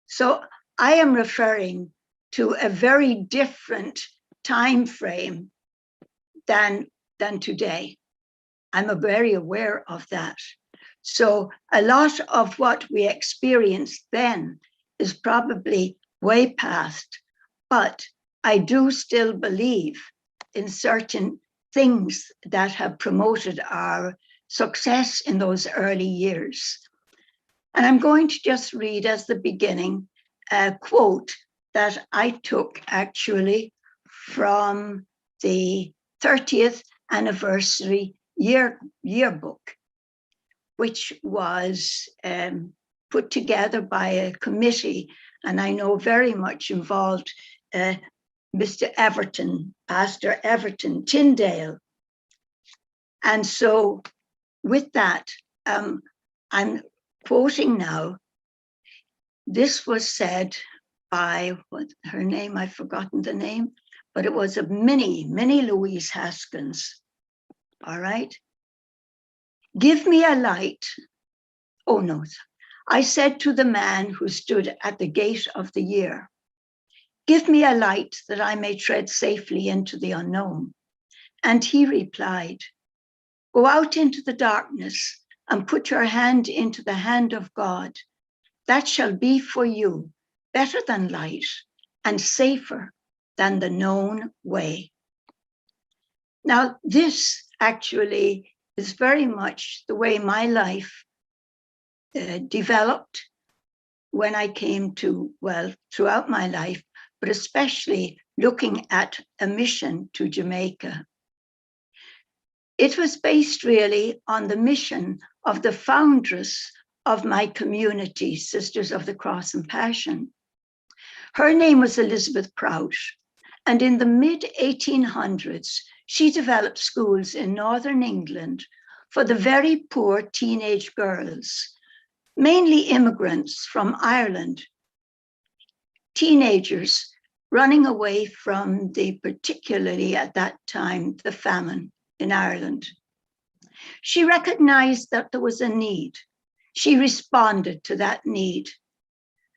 So I am referring to a very different time frame than today. I'm very aware of that. So a lot of what we experienced then is probably way past, but I do still believe in certain things that have promoted our success in those early years. And I'm going to just read as the beginning a quote that I took actually from the 30th anniversary yearbook, which was put together by a committee, and I know very much involved Mr. Everton, Pastor Everton Tyndale. And so with that, I'm quoting now. This was said by, what her name, I've forgotten the name, but it was a Minnie Louise Haskins. All right. Give me a light. Oh no, I said to the man who stood at the gate of the year, give me a light that I may tread safely into the unknown. And he replied, go out into the darkness and put your hand into the hand of God. That shall be for you better than light, and safer than the known way. Now, this actually is very much the way my life developed when I came to, well, throughout my life, but especially looking at a mission to Jamaica. It was based really on the mission of the foundress of my community, Sisters of the Cross and Passion. Her name was Elizabeth Prout, and in the mid-1800s, she developed schools in Northern England for the very poor teenage girls, mainly immigrants from Ireland, teenagers running away from particularly at that time, the famine in Ireland. She recognized that there was a need. She responded to that need.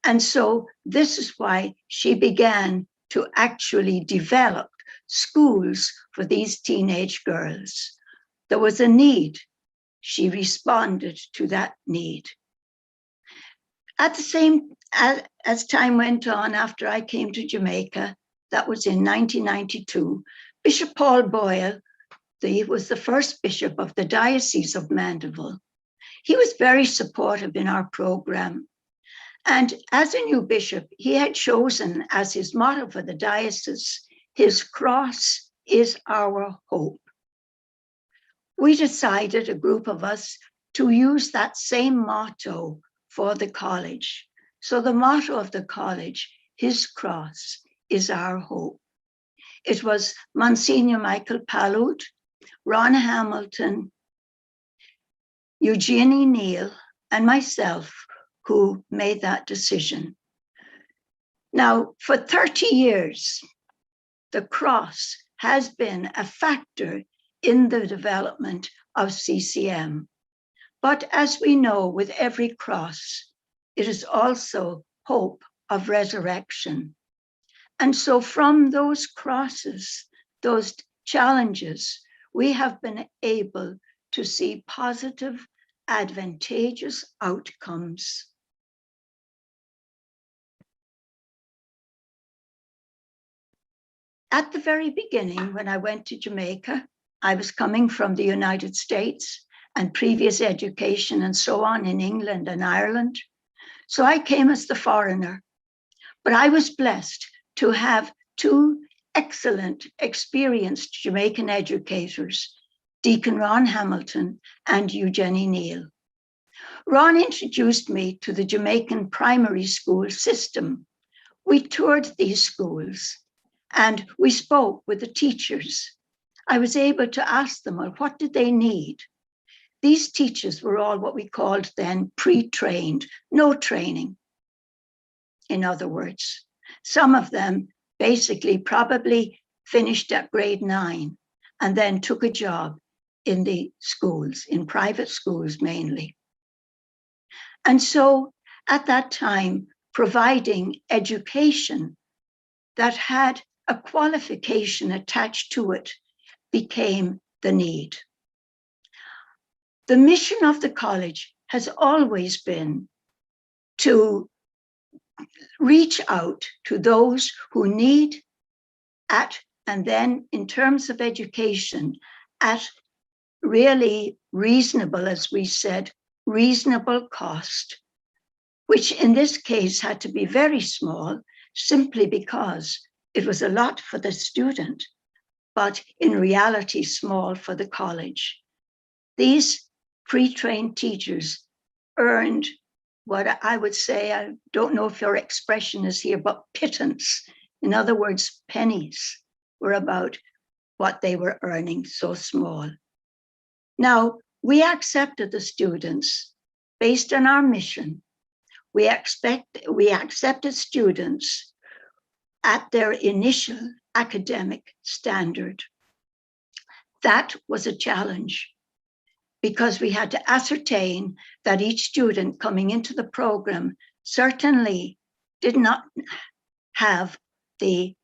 And so this is why she began to actually develop schools for these teenage girls. There was a need. She responded to that need. At the same, as time went on, after I came to Jamaica, that was in 1992, Bishop Paul Boyle, he was the first bishop of the Diocese of Mandeville. He was very supportive in our program. And as a new bishop, he had chosen as his motto for the diocese, his cross is our hope. We decided, a group of us, to use that same motto for the college. So the motto of the college, his cross is our hope. It was Monsignor Michael Palud, Ron Hamilton, Eugenie Neal, and myself who made that decision. Now, for 30 years, the cross has been a factor in the development of CCM. But as we know, with every cross, it is also hope of resurrection. And so from those crosses, those challenges, we have been able to see positive, advantageous outcomes. At the very beginning, when I went to Jamaica, I was coming from the United States and previous education and so on in England and Ireland. So I came as the foreigner, but I was blessed to have two excellent, experienced Jamaican educators, Deacon Ron Hamilton and Eugenie Neal. Ron introduced me to the Jamaican primary school system. We toured these schools and we spoke with the teachers. I was able to ask them, well, what did they need? These teachers were all what we called then pre-trained, no training. In other words, some of them basically probably finished at grade 9 and then took a job in the schools, in private schools mainly. And so at that time, providing education that had a qualification attached to it became the need. The mission of the college has always been to reach out to those who need and then in terms of education, at really reasonable, as we said, reasonable cost, which in this case had to be very small, simply because it was a lot for the student, but in reality small for the college. These pre-trained teachers earned what I would say, I don't know if your expression is here, but pittance. In other words, pennies were about what they were earning, so small. Now, we accepted the students based on our mission. We accepted students at their initial academic standard. That was a challenge because we had to ascertain that each student coming into the program certainly did not have the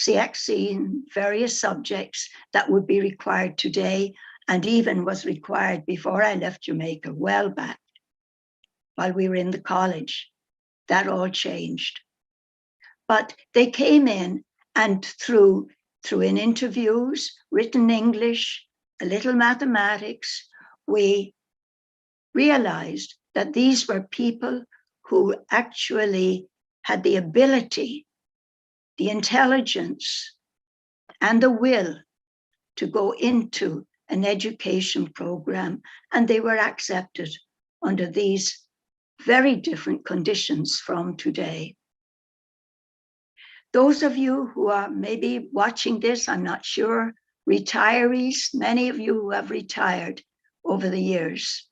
CXC in various subjects that would be required today and even was required before I left Jamaica, well back while we were in the college. That all changed. But they came in, and through in interviews, written English, a little mathematics, we realized that these were people who actually had the ability, the intelligence, and the will to go into an education program, and they were accepted under these very different conditions from today. Those of you who are maybe watching this, I'm not sure, retirees, many of you who have retired over the years,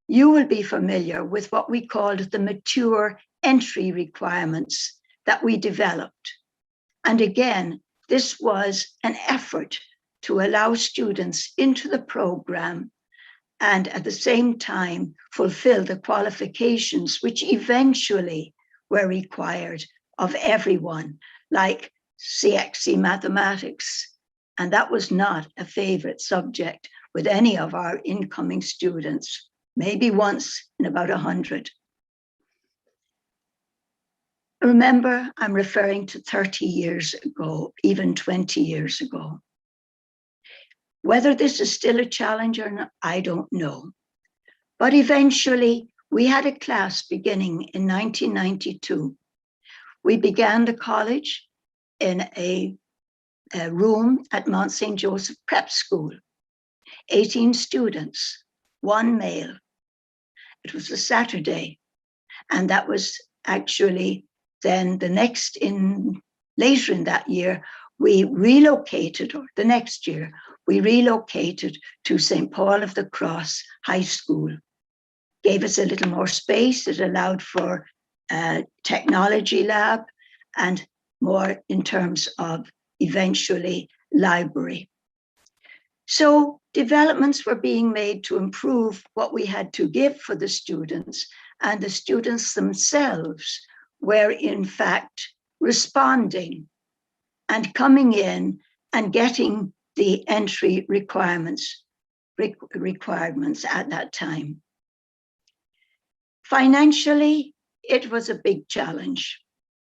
you will be familiar with what we called the mature entry requirements that we developed. And again, this was an effort to allow students into the program and at the same time fulfill the qualifications which eventually were required of everyone, like CXC mathematics. And that was not a favorite subject with any of our incoming students, maybe once in about 100. Remember, I'm referring to 30 years ago, even 20 years ago. Whether this is still a challenge or not, I don't know. But eventually, we had a class beginning in 1992. We began the college in a room at Mount St. Joseph Prep School, 18 students, 1 male. It was a Saturday, and that was actually then later in that year, we relocated, or the next year, we relocated to St. Paul of the Cross High School. Gave us a little more space. It allowed for a technology lab and more in terms of eventually library. So developments were being made to improve what we had to give for the students, and the students themselves were in fact responding and coming in and getting the entry requirements at that time. Financially, it was a big challenge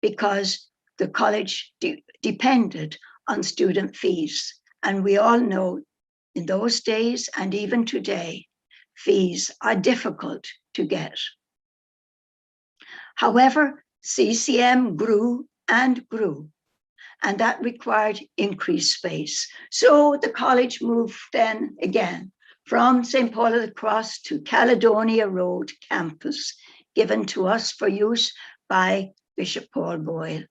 because the college depended on student fees. And we all know in those days and even today, fees are difficult to get. However, CCM grew and grew, and that required increased space. So the college moved then again from St. Paul of the Cross to Caledonia Road campus, given to us for use by Bishop Paul Boyle.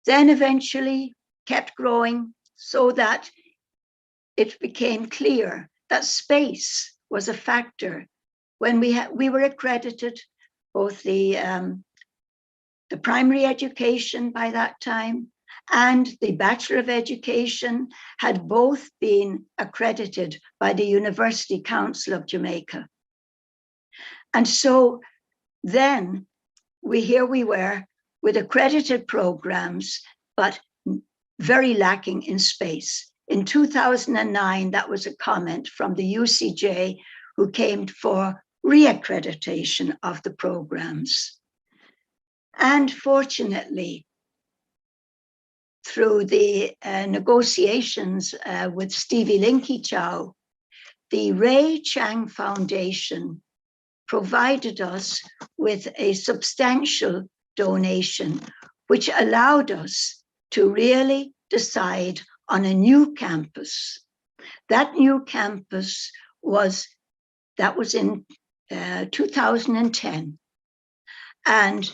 Then eventually kept growing so that it became clear that space was a factor. When we were accredited, both the primary education by that time and the Bachelor of Education had both been accredited by the University Council of Jamaica. And so then here we were with accredited programs, but very lacking in space. In 2009, that was a comment from the UCJ, who came for reaccreditation of the programs. And fortunately, through the negotiations with Stevie Linky Chow, the Ray Chang Foundation provided us with a substantial donation, which allowed us to really decide on a new campus. That new campus was in 2010. And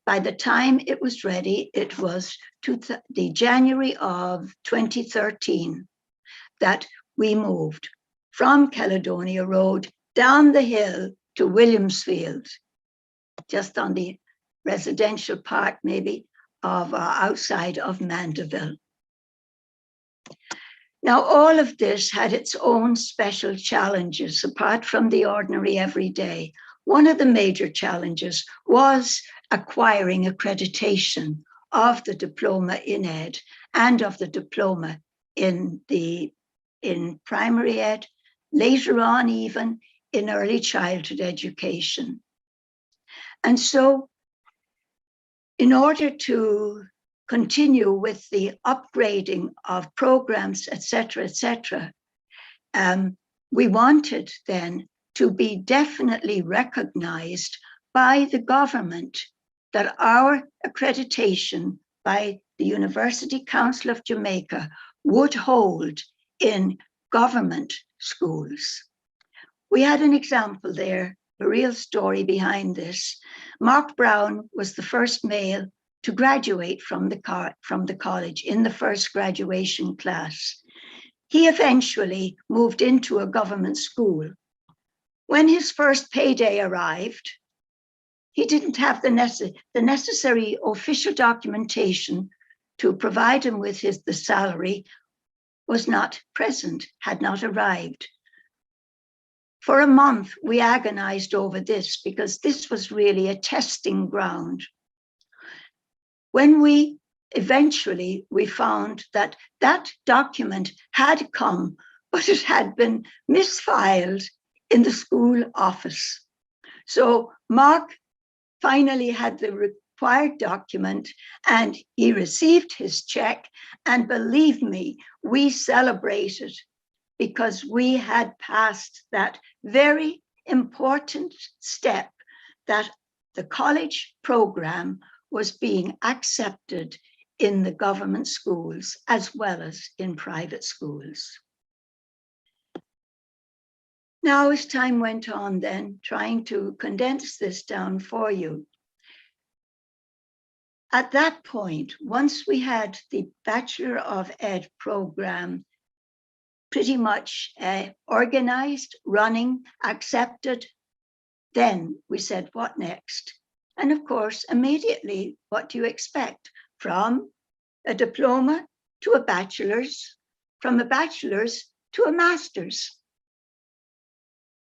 by the time it was ready, it was the January of 2013 that we moved from Caledonia Road down the hill to Williamsfield, just on the residential part maybe of outside of Mandeville. Now, all of this had its own special challenges apart from the ordinary everyday. One of the major challenges was acquiring accreditation of the diploma in ed and of the diploma in primary ed, later on even in early childhood education. And so in order to continue with the upgrading of programs, etc., etc., we wanted then to be definitely recognized by the government that our accreditation by the University Council of Jamaica would hold in government schools. We had an example there, a real story behind this. Mark Brown was the first male to graduate from the college in the first graduation class. He eventually moved into a government school. When his first payday arrived, he didn't have the necessary official documentation to provide him with the salary, was not present, had not arrived. For a month, we agonized over this because this was really a testing ground. When we found that that document had come, but it had been misfiled in the school office. So Mark finally had the required document and he received his check. And believe me, we celebrated because we had passed that very important step that the college program was being accepted in the government schools as well as in private schools. Now, as time went on then, trying to condense this down for you. At that point, once we had the Bachelor of Ed program pretty much organized, running, accepted, then we said, what next? And of course, immediately, what do you expect? From a diploma to a bachelor's, from a bachelor's to a master's.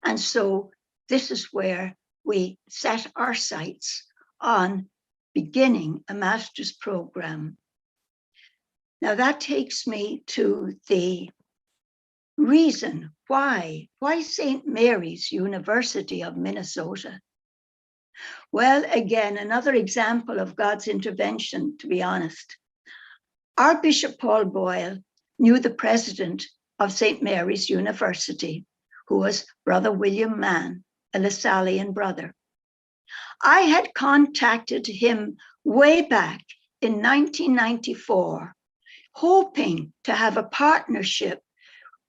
And so this is where we set our sights on beginning a master's program. Now that takes me to the reason why St. Mary's University of Minnesota? Well, again, another example of God's intervention, to be honest. Our Bishop Paul Boyle knew the president of St. Mary's University, who was Brother William Mann, a Lasallian brother. I had contacted him way back in 1994, hoping to have a partnership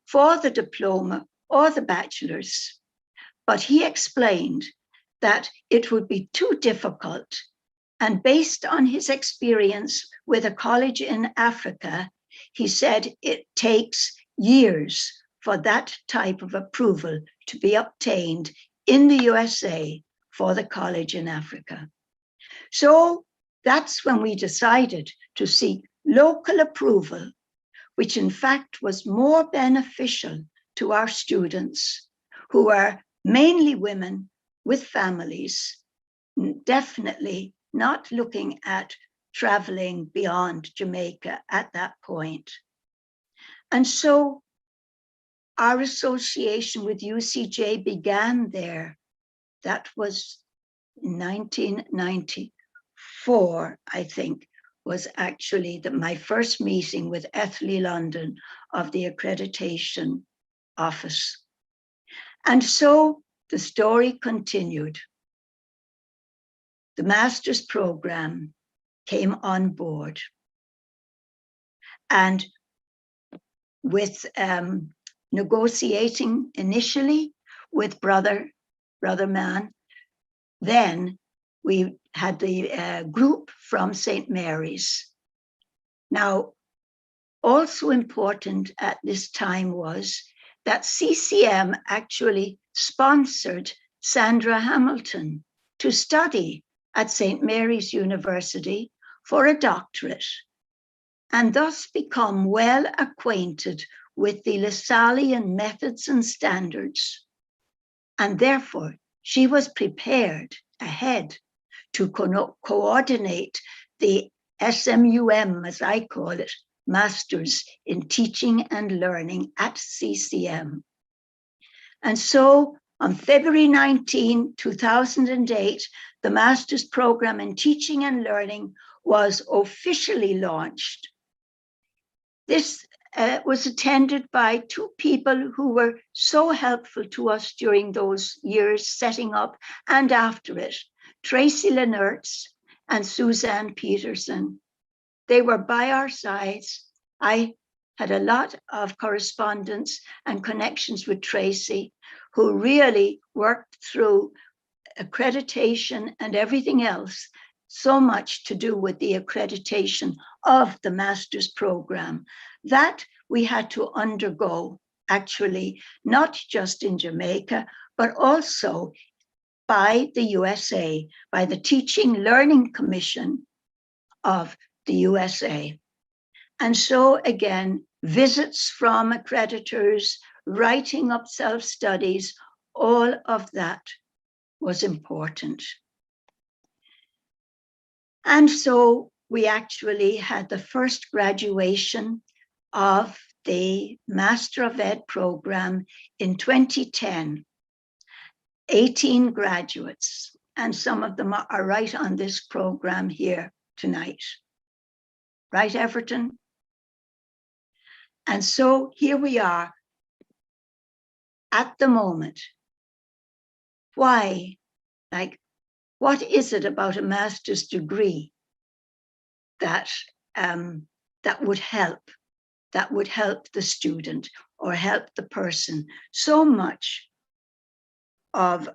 for the diploma or the bachelor's, but he explained that it would be too difficult. And based on his experience with a college in Africa, he said it takes years for that type of approval to be obtained in the USA for the college in Africa. So that's when we decided to seek local approval, which in fact was more beneficial to our students, who are mainly women with families, definitely not looking at traveling beyond Jamaica at that point. And so our association with UCJ began there. That was 1994, I think, was actually my first meeting with Ethlie London of the accreditation office. And so the story continued. The master's program came on board. And with negotiating initially with Brother Mann, then we had the group from St. Mary's. Now, also important at this time was that CCM actually sponsored Sandra Hamilton to study at St. Mary's University for a doctorate, and thus become well acquainted with the Lasallian methods and standards. And therefore, she was prepared ahead to coordinate the SMUM, as I call it, Masters in Teaching and Learning at CCM. And so On February 19, 2008, the Master's Program in Teaching and Learning was officially launched. This was attended by two people who were so helpful to us during those years setting up and after it, Tracy Lenertz and Suzanne Peterson. They were by our sides. I had a lot of correspondence and connections with Tracy, who really worked through accreditation and everything else, so much to do with the accreditation of the master's program. That we had to undergo, actually, not just in Jamaica, but also by the USA, by the Teaching Learning Commission of the USA. And so again, visits from accreditors, writing up self-studies, all of that was important. And so we actually had the first graduation of the Master of Ed program in 2010, 18 graduates, and some of them are right on this program here tonight. Right, Everton? And so here we are at the moment. Why? Like, what is it about a master's degree that would help the student or help the person? So much of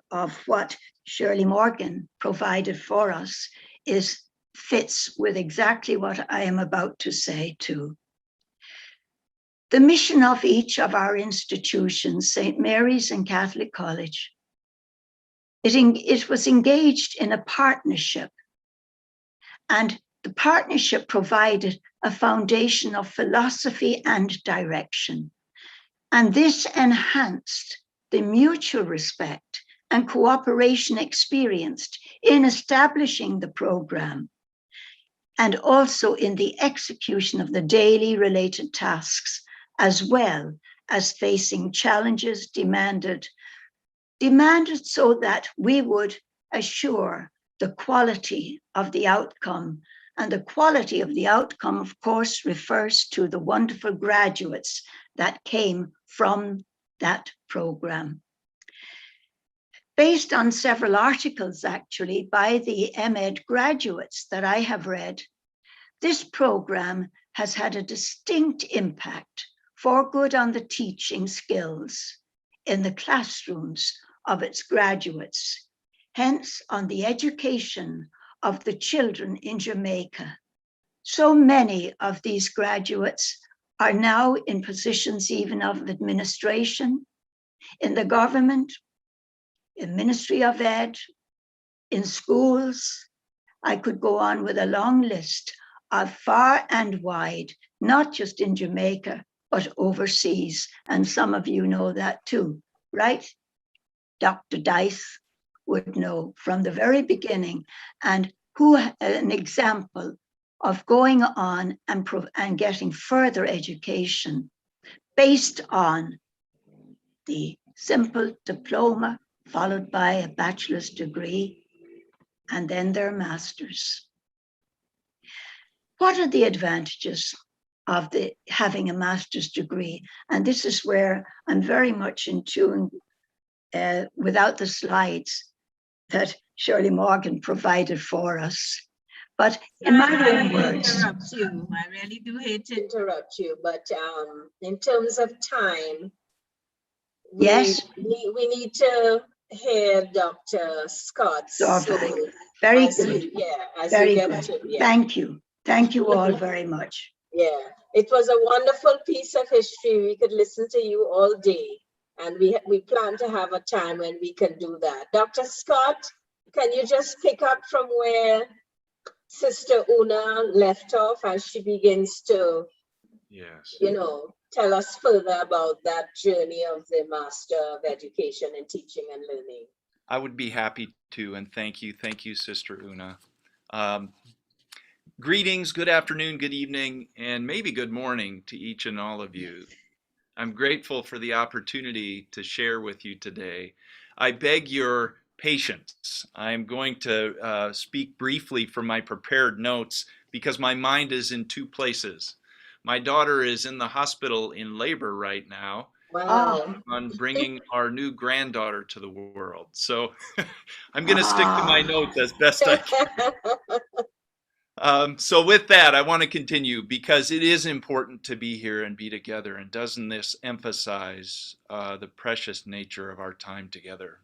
what Shirley Morgan provided for us fits with exactly what I am about to say too. The mission of each of our institutions, St. Mary's and Catholic College, it was engaged in a partnership, and the partnership provided a foundation of philosophy and direction. And this enhanced the mutual respect and cooperation experienced in establishing the program, and also in the execution of the daily related tasks, as well as facing challenges demanded so that we would assure the quality of the outcome. And the quality of the outcome, of course, refers to the wonderful graduates that came from that program. Based on several articles, actually, by the MEd graduates that I have read, this program has had a distinct impact for good on the teaching skills in the classrooms of its graduates, hence on the education of the children in Jamaica. So many of these graduates are now in positions even of administration, in the government, in Ministry of Ed, in schools. I could go on with a long list of far and wide, not just in Jamaica, but overseas. And some of you know that too, right? Dr. Dice would know from the very beginning, and who an example of going on and getting further education based on the simple diploma followed by a bachelor's degree and then their master's. What are the advantages of having a master's degree? And this is where I'm very much in tune without the slides that Shirley Morgan provided for us. But in my own words. Interrupt you. I really do hate to interrupt you, but in terms of time, Yes. we need to hear Dr. Scott. So very good. Very good. Thank you. Thank you all very much. Yeah, it was a wonderful piece of history. We could listen to you all day, and we plan to have a time when we can do that. Dr. Scott, can you just pick up from where Sister Una left off as she begins to, tell us further about that journey of the Master of Education in Teaching and Learning? I would be happy to, and thank you, Sister Una. Greetings, good afternoon, good evening, and maybe good morning to each and all of you. I'm grateful for the opportunity to share with you today. I beg your patience. I'm going to speak briefly from my prepared notes because my mind is in two places. My daughter is in the hospital in labor right now Wow. on bringing our new granddaughter to the world. So I'm going to stick to my notes as best I can. So with that, I want to continue because it is important to be here and be together. And doesn't this emphasize the precious nature of our time together?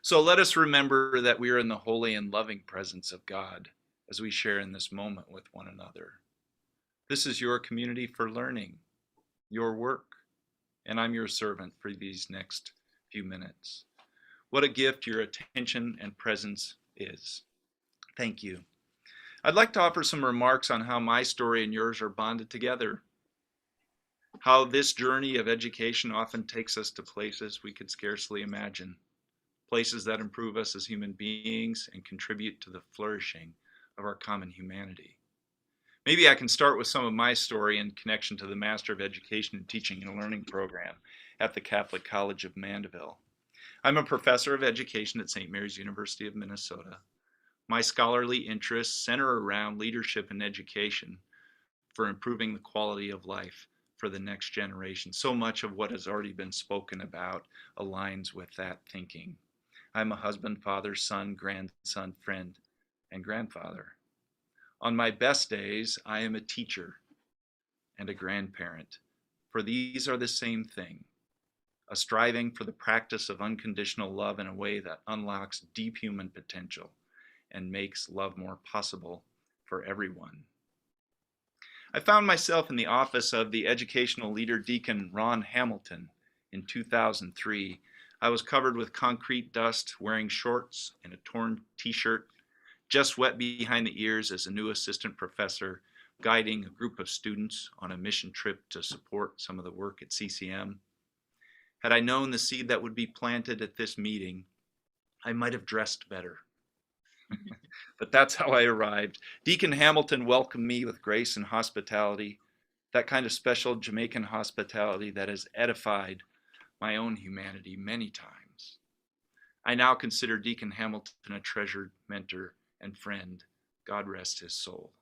So let us remember that we are in the holy and loving presence of God as we share in this moment with one another. This is your community for learning, your work, and I'm your servant for these next few minutes. What a gift your attention and presence is. Thank you. I'd like to offer some remarks on how my story and yours are bonded together. How this journey of education often takes us to places we could scarcely imagine. Places that improve us as human beings and contribute to the flourishing of our common humanity. Maybe I can start with some of my story in connection to the Master of Education and Teaching and Learning program at the Catholic College of Mandeville. I'm a professor of education at St. Mary's University of Minnesota. My scholarly interests center around leadership and education for improving the quality of life for the next generation. So much of what has already been spoken about aligns with that thinking. I'm a husband, father, son, grandson, friend, and grandfather. On my best days, I am a teacher and a grandparent, for these are the same thing, a striving for the practice of unconditional love in a way that unlocks deep human potential and makes love more possible for everyone. I found myself in the office of the educational leader Deacon Ron Hamilton in 2003. I was covered with concrete dust, wearing shorts and a torn t-shirt, just wet behind the ears as a new assistant professor guiding a group of students on a mission trip to support some of the work at CCM. Had I known the seed that would be planted at this meeting, I might have dressed better. But that's how I arrived. Deacon Hamilton welcomed me with grace and hospitality, that kind of special Jamaican hospitality that has edified my own humanity many times. I now consider Deacon Hamilton a treasured mentor and friend. God rest his soul.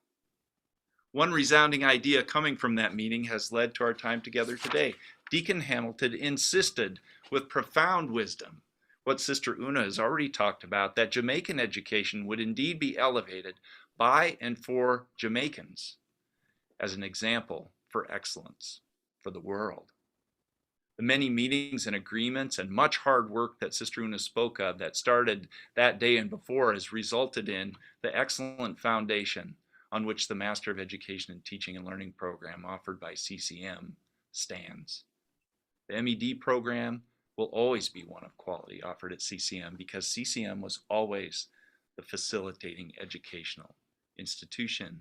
One resounding idea coming from that meeting has led to our time together today. Deacon Hamilton insisted with profound wisdom what Sister Una has already talked about, that Jamaican education would indeed be elevated by and for Jamaicans as an example for excellence for the world. The many meetings and agreements and much hard work that Sister Una spoke of that started that day and before has resulted in the excellent foundation on which the Master of Education and Teaching and Learning program offered by CCM stands. The MED program will always be one of quality offered at CCM because CCM was always the facilitating educational institution.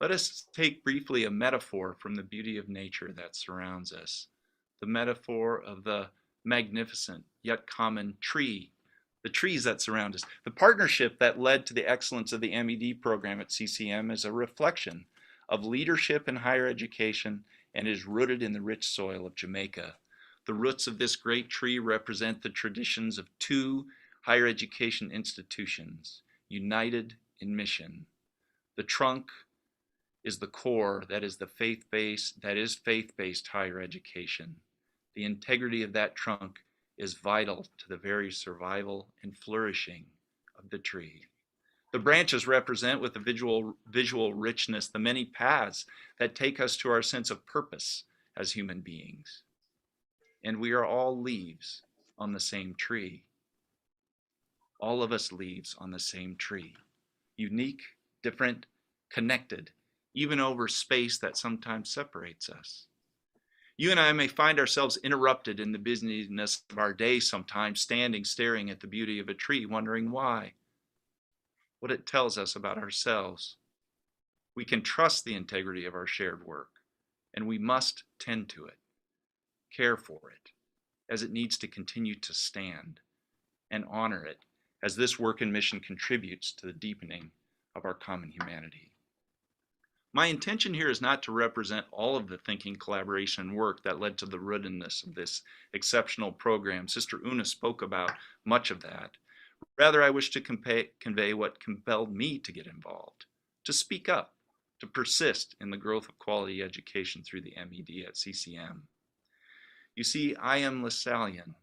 Let us take briefly a metaphor from the beauty of nature that surrounds us, the metaphor of the magnificent yet common tree, the trees that surround us. The partnership that led to the excellence of the MED program at CCM is a reflection of leadership in higher education and is rooted in the rich soil of Jamaica. The roots of this great tree represent the traditions of two higher education institutions, united in mission. The trunk is the core that is faith-based higher education. The integrity of that trunk is vital to the very survival and flourishing of the tree. The branches represent with the visual richness the many paths that take us to our sense of purpose as human beings. And we are all leaves on the same tree. All of us leaves on the same tree. Unique, different, connected, even over space that sometimes separates us. You and I may find ourselves interrupted in the busyness of our day sometimes, standing, staring at the beauty of a tree, wondering why, what it tells us about ourselves. We can trust the integrity of our shared work, and we must tend to it, care for it, as it needs to continue to stand, and honor it as this work and mission contributes to the deepening of our common humanity. My intention here is not to represent all of the thinking, collaboration, and work that led to the rootedness of this exceptional program. Sister Una spoke about much of that. Rather, I wish to convey what compelled me to get involved, to speak up, to persist in the growth of quality education through the MED at CCM. You see, I am Lasallian.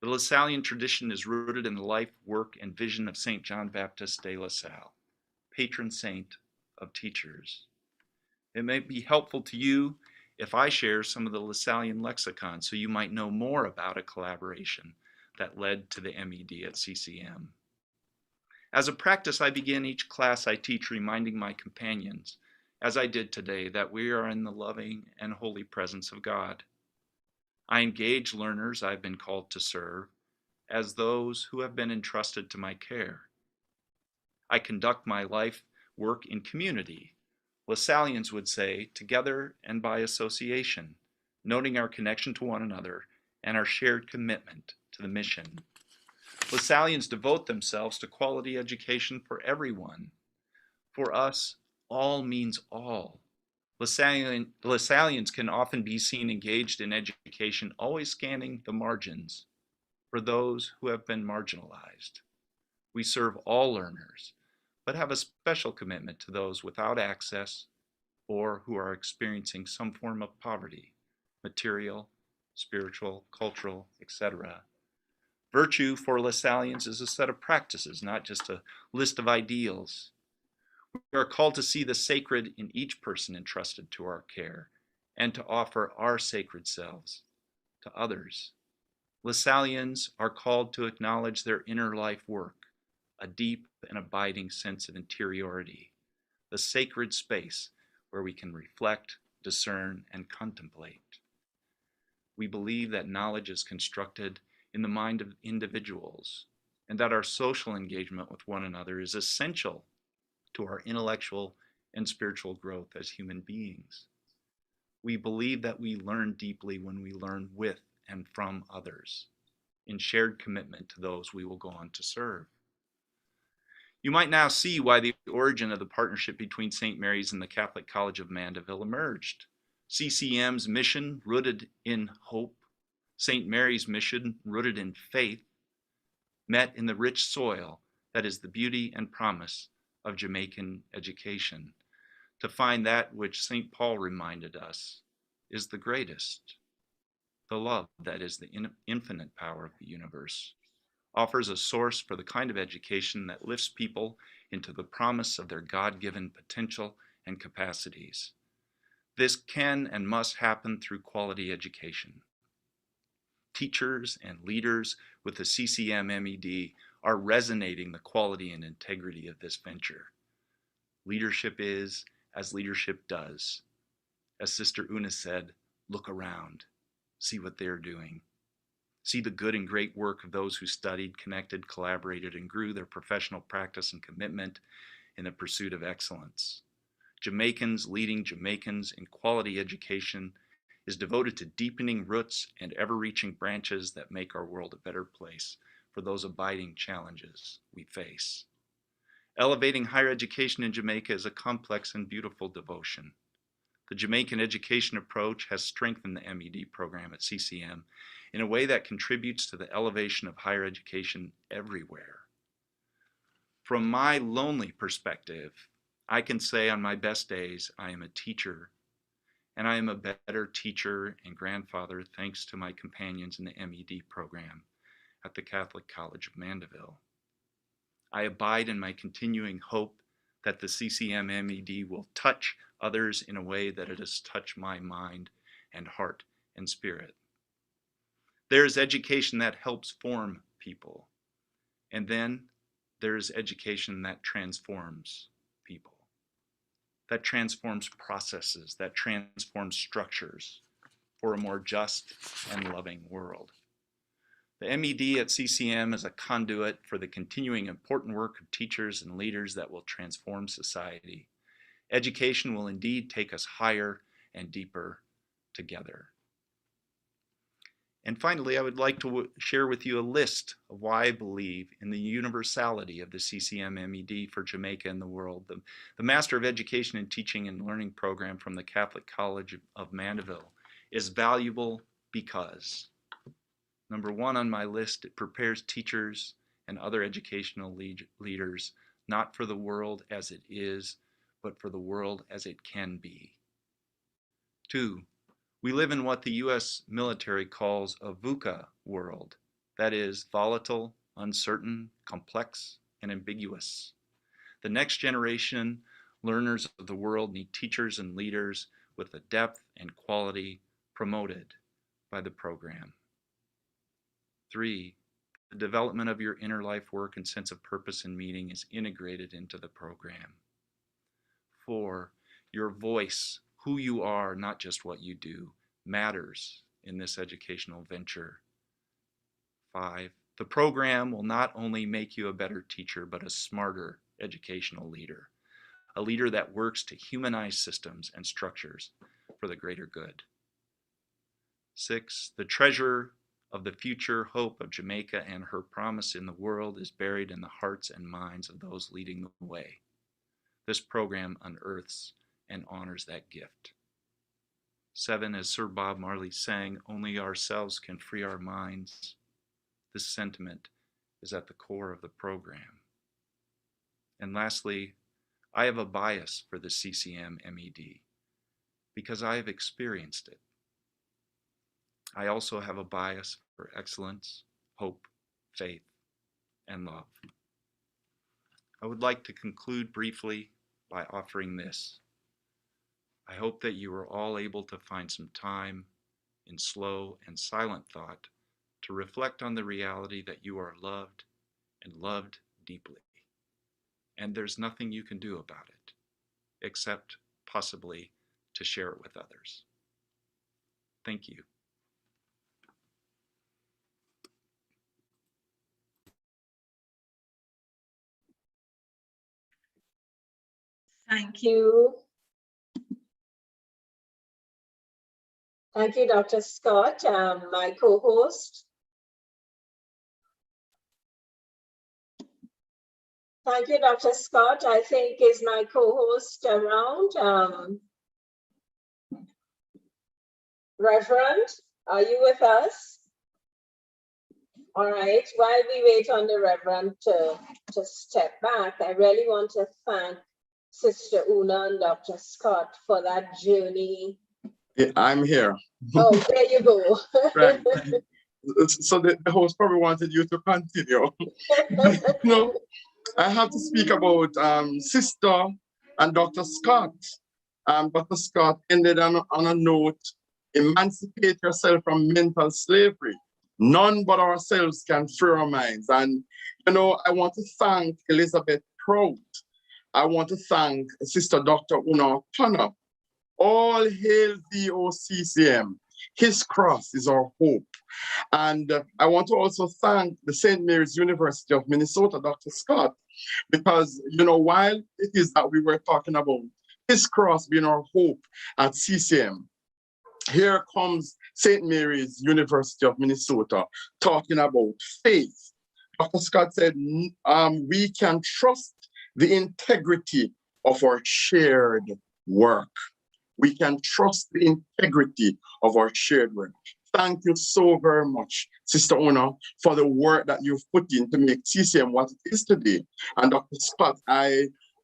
The Lasallian tradition is rooted in the life, work, and vision of St. John Baptist de La Salle, patron saint of teachers. It may be helpful to you if I share some of the Lasallian lexicon so you might know more about a collaboration that led to the MED at CCM. As a practice, I begin each class I teach reminding my companions, as I did today, that we are in the loving and holy presence of God. I engage learners I've been called to serve as those who have been entrusted to my care. I conduct my life work in community. Lasallians would say, together and by association, noting our connection to one another and our shared commitment to the mission. Lasallians devote themselves to quality education for everyone. For us, all means all. Lasallians can often be seen engaged in education, always scanning the margins for those who have been marginalized. We serve all learners, but have a special commitment to those without access or who are experiencing some form of poverty, material, spiritual, cultural, etc. Virtue for Lasallians is a set of practices, not just a list of ideals. We are called to see the sacred in each person entrusted to our care and to offer our sacred selves to others. Lasallians are called to acknowledge their inner life work, a deep and abiding sense of interiority, the sacred space where we can reflect, discern, and contemplate. We believe that knowledge is constructed in the mind of individuals, and that our social engagement with one another is essential to our intellectual and spiritual growth as human beings. We believe that we learn deeply when we learn with and from others, in shared commitment to those we will go on to serve. You might now see why the origin of the partnership between St. Mary's and the Catholic College of Mandeville emerged. CCM's mission, rooted in hope, St. Mary's mission, rooted in faith, met in the rich soil that is the beauty and promise of Jamaican education, to find that which St. Paul reminded us is the greatest, the love that is the infinite power of the universe, offers a source for the kind of education that lifts people into the promise of their God-given potential and capacities. This can and must happen through quality education. Teachers and leaders with the CCM MED are resonating the quality and integrity of this venture. Leadership is as leadership does. As Sister Una said, look around, see what they're doing. See the good and great work of those who studied, connected, collaborated, and grew their professional practice and commitment in the pursuit of excellence. Jamaicans leading Jamaicans in quality education is devoted to deepening roots and ever-reaching branches that make our world a better place for those abiding challenges we face. Elevating higher education in Jamaica is a complex and beautiful devotion. The Jamaican education approach has strengthened the MED program at CCM in a way that contributes to the elevation of higher education everywhere. From my lonely perspective, I can say on my best days, I am a teacher, and I am a better teacher and grandfather thanks to my companions in the MED program at the Catholic College of Mandeville. I abide in my continuing hope that the CCM MED will touch others in a way that it has touched my mind and heart and spirit. There is education that helps form people, and then there is education that transforms people, that transforms processes, that transforms structures for a more just and loving world. The MED at CCM is a conduit for the continuing important work of teachers and leaders that will transform society. Education will indeed take us higher and deeper together. And finally, I would like to share with you a list of why I believe in the universality of the CCM MED for Jamaica and the world. The Master of Education in Teaching and Learning program from the Catholic College of Mandeville is valuable because, number one on my list, it prepares teachers and other educational leaders not for the world as it is, but for the world as it can be. Two, we live in what the US military calls a VUCA world, that is, volatile, uncertain, complex, and ambiguous. The next generation learners of the world need teachers and leaders with the depth and quality promoted by the program. Three, the development of your inner life work and sense of purpose and meaning is integrated into the program. Four, your voice, who you are, not just what you do, matters in this educational venture. Five, the program will not only make you a better teacher, but a smarter educational leader, a leader that works to humanize systems and structures for the greater good. Six, the treasure of the future hope of Jamaica and her promise in the world is buried in the hearts and minds of those leading the way. This program unearths and honors that gift. Seven, as Sir Bob Marley sang, only ourselves can free our minds. This sentiment is at the core of the program. And lastly, I have a bias for the CCM MED because I have experienced it. I also have a bias for excellence, hope, faith, and love. I would like to conclude briefly by offering this. I hope that you are all able to find some time in slow and silent thought to reflect on the reality that you are loved and loved deeply. And there's nothing you can do about it, except possibly to share it with others. Thank you. Thank you. Thank you, Dr. Scott, my co-host. Thank you, Dr. Scott. I think is my co-host around. Reverend, are you with us? All right, while we wait on the Reverend to step back, I really want to thank Sister Una and Dr. Scott for that journey. Yeah, I'm here. Oh, there you go. Right. So the host probably wanted you to continue. No, I have to speak about Sister and Dr. Scott. Dr. Scott ended on a note, emancipate yourself from mental slavery. None but ourselves can free our minds. And, you know, I want to thank Elizabeth Prout. I want to thank Sister Dr. Una Connor. All hail thee, O CCM. His cross is our hope. And I want to also thank the St. Mary's University of Minnesota, Dr. Scott, because, you know, while it is that we were talking about his cross being our hope at CCM, here comes St. Mary's University of Minnesota talking about faith. Dr. Scott said, we can trust the integrity of our shared work. We can trust the integrity of our shared work. Thank you so very much, Sister Una, for the work that you've put in to make CCM what it is today. And Dr. Scott,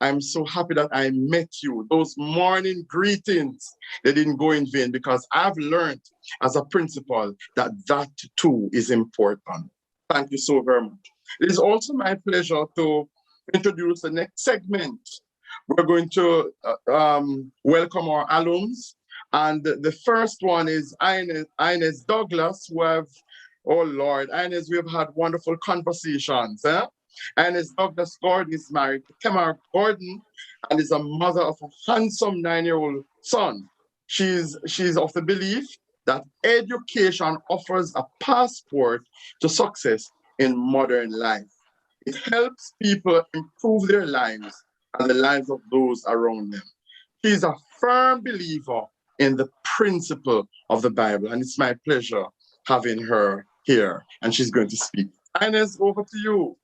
I'm so happy that I met you. Those morning greetings, they didn't go in vain, because I've learned as a principal that that too is important. Thank you so very much. It is also my pleasure to introduce the next segment. We're going to welcome our alums. And the first one is Inez Douglas, who have, oh Lord, Inez, we have had wonderful conversations. Inez Douglas Gordon is married to Kemar Gordon and is a mother of a handsome 9-year-old son. She's of the belief that education offers a passport to success in modern life. It helps people improve their lives and the lives of those around them. She is a firm believer in the principle of the Bible, and it's my pleasure having her here, and she's going to speak. Ines, over to you.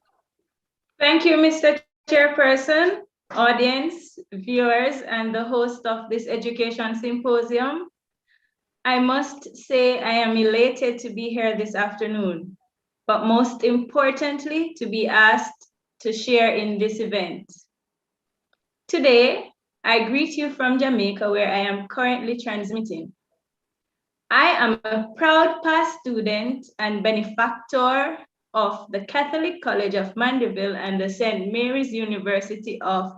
Thank you, Mr. Chairperson, audience, viewers, and the host of this education symposium. I must say I am elated to be here this afternoon, but most importantly, to be asked to share in this event. Today, I greet you from Jamaica, where I am currently transmitting. I am a proud past student and benefactor of the Catholic College of Mandeville and the St. Mary's University of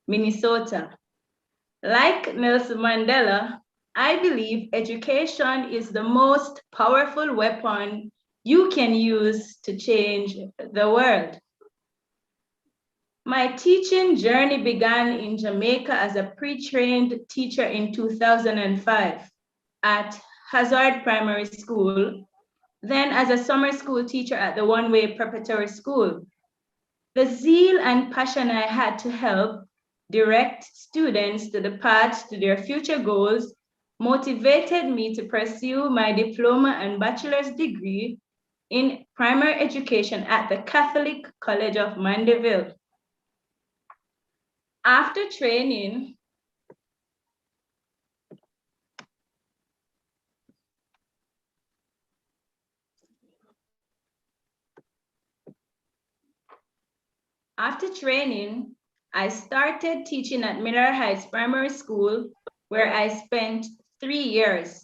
Minnesota. Like Nelson Mandela, I believe education is the most powerful weapon you can use to change the world. My teaching journey began in Jamaica as a pre-trained teacher in 2005 at Hazard Primary School, then as a summer school teacher at the One-Way Preparatory School. The zeal and passion I had to help direct students to the path to their future goals motivated me to pursue my diploma and bachelor's degree in primary education at the Catholic College of Mandeville. After training, I started teaching at Miller Heights Primary School, where I spent 3 years.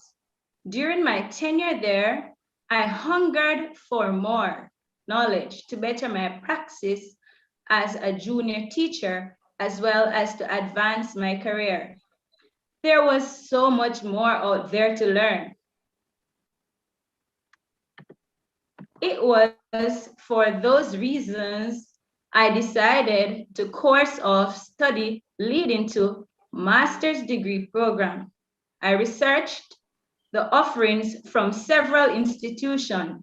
During my tenure there, I hungered for more knowledge to better my praxis as a junior teacher, as well as to advance my career. There was so much more out there to learn. It was for those reasons I decided to course of study leading to master's degree program. I researched the offerings from several institutions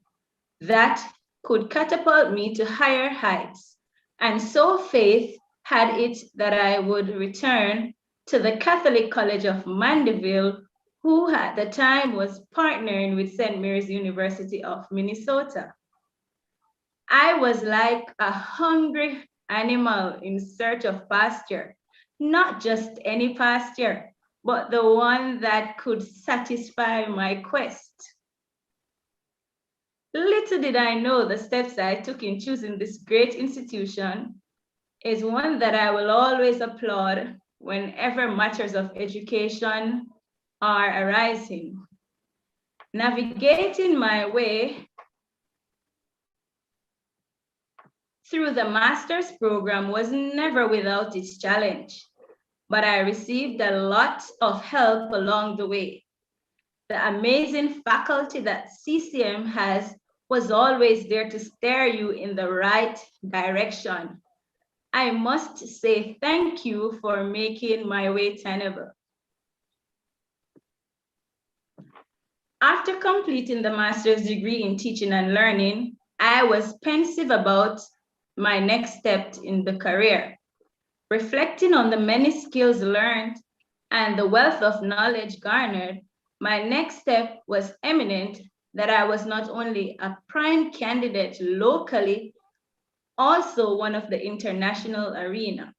that could catapult me to higher heights. And so faith had it that I would return to the Catholic College of Mandeville, who at the time was partnering with St. Mary's University of Minnesota. I was like a hungry animal in search of pasture, not just any pasture, but the one that could satisfy my quest. Little did I know the steps I took in choosing this great institution is one that I will always applaud whenever matters of education are arising. Navigating my way through the master's program was never without its challenge, but I received a lot of help along the way. The amazing faculty that CCM has was always there to steer you in the right direction. I must say thank you for making my way tenable. After completing the master's degree in teaching and learning, I was pensive about my next step in the career. Reflecting on the many skills learned and the wealth of knowledge garnered, my next step was eminent that I was not only a prime candidate locally, also one of the international arena.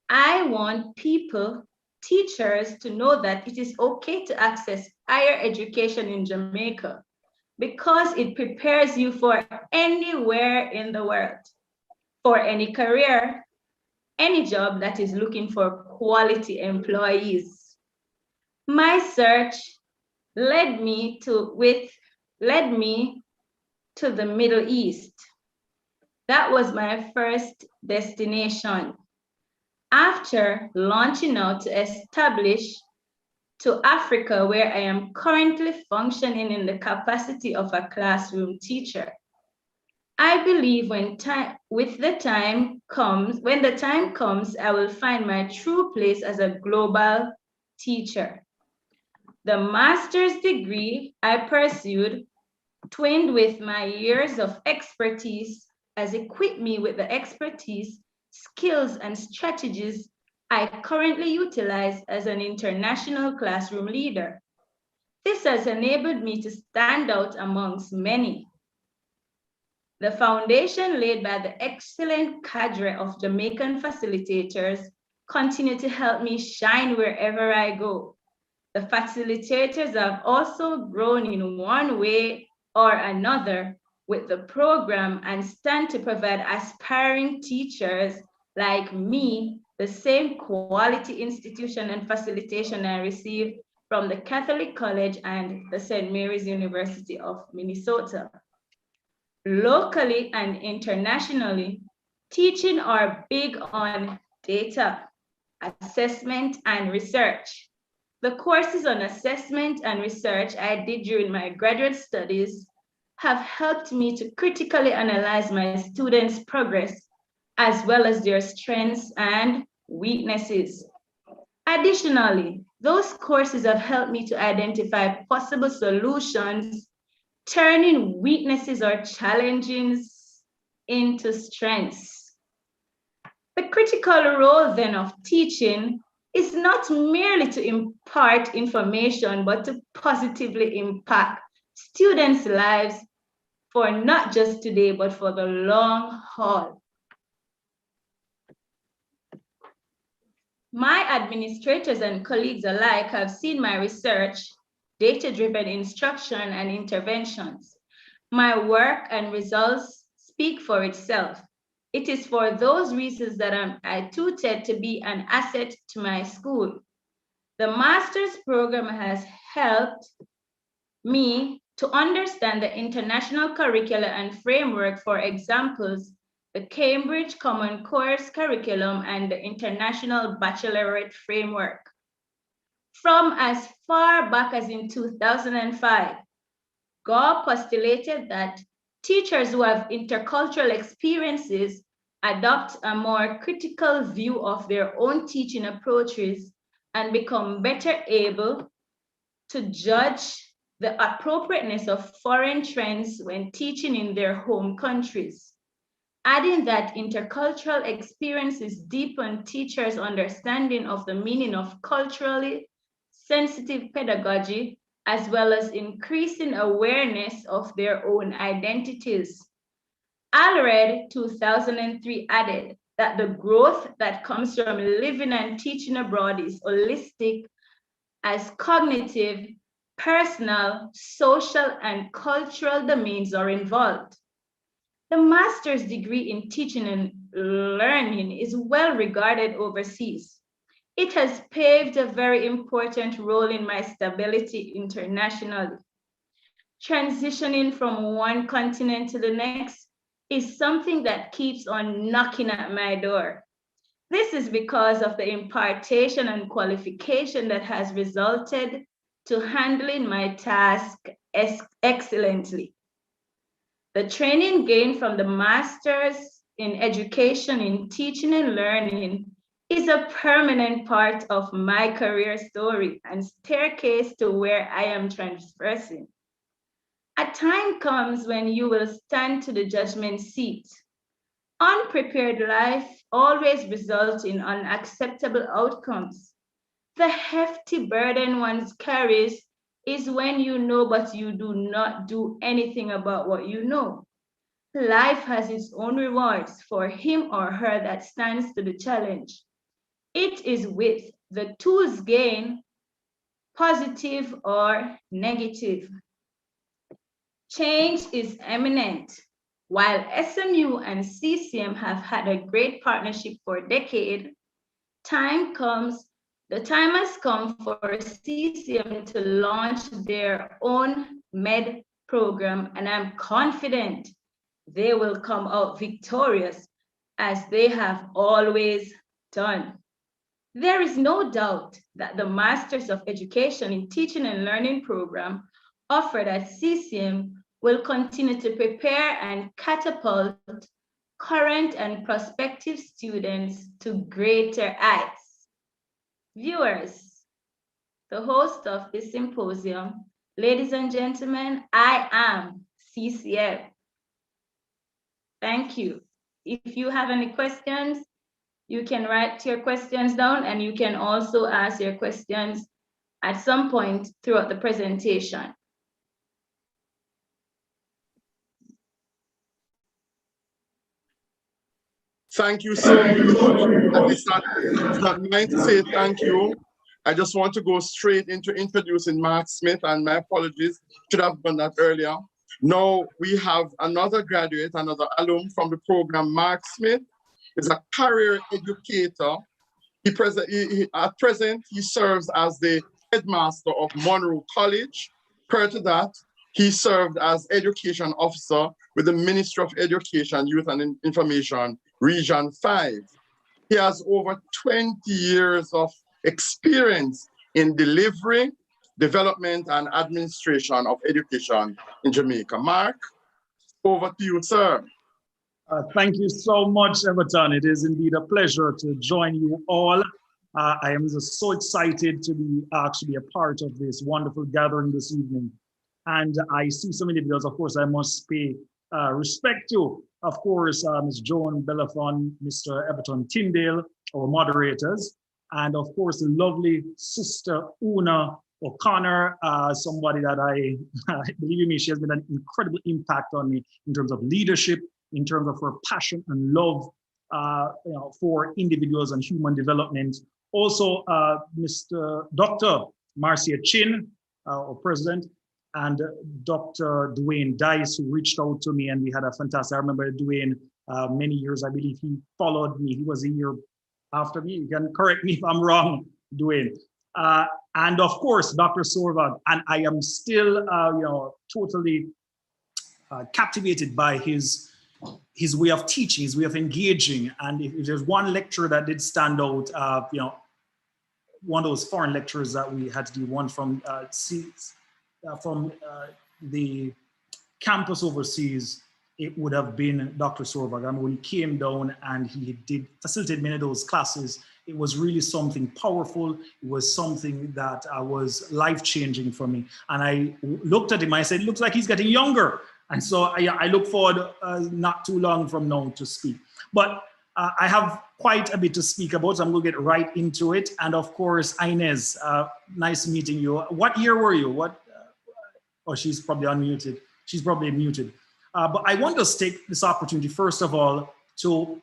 I want people, teachers, to know that it is okay to access higher education in Jamaica because it prepares you for anywhere in the world, for any career, any job that is looking for quality employees. My search led me to the Middle East. That was my first destination. After launching out to establish to Africa, where I am currently functioning in the capacity of a classroom teacher. I believe when the time comes, I will find my true place as a global teacher. The master's degree I pursued, twinned with my years of expertise, has equipped me with the expertise, skills, and strategies I currently utilize as an international classroom leader. This has enabled me to stand out amongst many. The foundation laid by the excellent cadre of Jamaican facilitators continue to help me shine wherever I go. The facilitators have also grown in one way or another with the program and stand to provide aspiring teachers like me the same quality institution and facilitation I received from the Catholic College and the St. Mary's University of Minnesota. Locally and internationally, teaching are big on data, assessment, and research. The courses on assessment and research I did during my graduate studies have helped me to critically analyze my students' progress as well as their strengths and weaknesses. Additionally, those courses have helped me to identify possible solutions, turning weaknesses or challenges into strengths. The critical role then of teaching is not merely to impart information, but to positively impact students' lives for not just today, but for the long haul. My administrators and colleagues alike have seen my research, data-driven instruction and interventions. My work and results speak for itself. It is for those reasons that I tutored to be an asset to my school. The master's program has helped me to understand the international curricula and framework, for examples, the Cambridge Common Course curriculum and the International Baccalaureate framework. From as far back as in 2005, Gore postulated that teachers who have intercultural experiences adopt a more critical view of their own teaching approaches and become better able to judge the appropriateness of foreign trends when teaching in their home countries. Adding that intercultural experiences deepen teachers' understanding of the meaning of culturally sensitive pedagogy, as well as increasing awareness of their own identities. Alred 2003 added that the growth that comes from living and teaching abroad is holistic as cognitive, personal, social, and cultural domains are involved. The master's degree in teaching and learning is well regarded overseas. It has paved a very important role in my stability internationally. Transitioning from one continent to the next is something that keeps on knocking at my door. This is because of the impartation and qualification that has resulted to handling my task excellently. The training gained from the Masters in Education in Teaching and Learning is a permanent part of my career story and staircase to where I am transversing. A time comes when you will stand to the judgment seat. Unprepared life always results in unacceptable outcomes. The hefty burden one carries is when you know but you do not do anything about what you know. Life has its own rewards for him or her that stands to the challenge. It is with the tools gained, positive or negative. Change is imminent. While SMU and CCM have had a great partnership for a decade, the time has come for CCM to launch their own MED program, and I'm confident they will come out victorious as they have always done. There is no doubt that the Masters of Education in Teaching and Learning program offered at CCM will continue to prepare and catapult current and prospective students to greater heights. Viewers, the host of this symposium, ladies and gentlemen, I am CCM. Thank you. If you have any questions, you can write your questions down and you can also ask your questions at some point throughout the presentation. Thank you so very much. It's not mine to say thank you. I just want to go straight into introducing Mark Smith, and my apologies, should have done that earlier. Now we have another graduate, another alum from the program. Mark Smith is a career educator. At present, he serves as the headmaster of Monroe College. Prior to that, he served as education officer with the Ministry of Education, Youth and Information, Region 5. He has over 20 years of experience in delivery, development, and administration of education in Jamaica. Mark, over to you, sir. Thank you so much, Everton. It is indeed a pleasure to join you all. I am just so excited to be actually a part of this wonderful gathering this evening. And I see so many videos, of course, I must pay respect to, of course, Ms. Joan Belafonte, Mr. Everton Tyndale, our moderators, and of course, the lovely Sister Una O'Connor, somebody that believe me, she has made an incredible impact on me in terms of leadership, in terms of her passion and love for individuals and human development. Also, Dr. Marcia Chin, our president, and Dr. Dwayne Dice, who reached out to me, and we had a fantastic, I remember Dwayne many years, I believe he followed me. He was a year after me. You can correct me if I'm wrong, Dwayne. And of course, Dr. Sorvag, and I am still, totally captivated by his way of teaching, his way of engaging. And if there's one lecture that did stand out, one of those foreign lecturers that we had to do, one from the campus overseas, it would have been Dr. Sorvag. I mean, when he came down and he did facilitate many of those classes, it was really something powerful. It was something that was life-changing for me. And I looked at him, I said, it looks like he's getting younger. And so I look forward not too long from now to speak. But I have quite a bit to speak about, so I'm going to get right into it. And of course, Inez, nice meeting you. What year were you? Oh, she's probably unmuted. She's probably muted. But I want to take this opportunity, first of all, to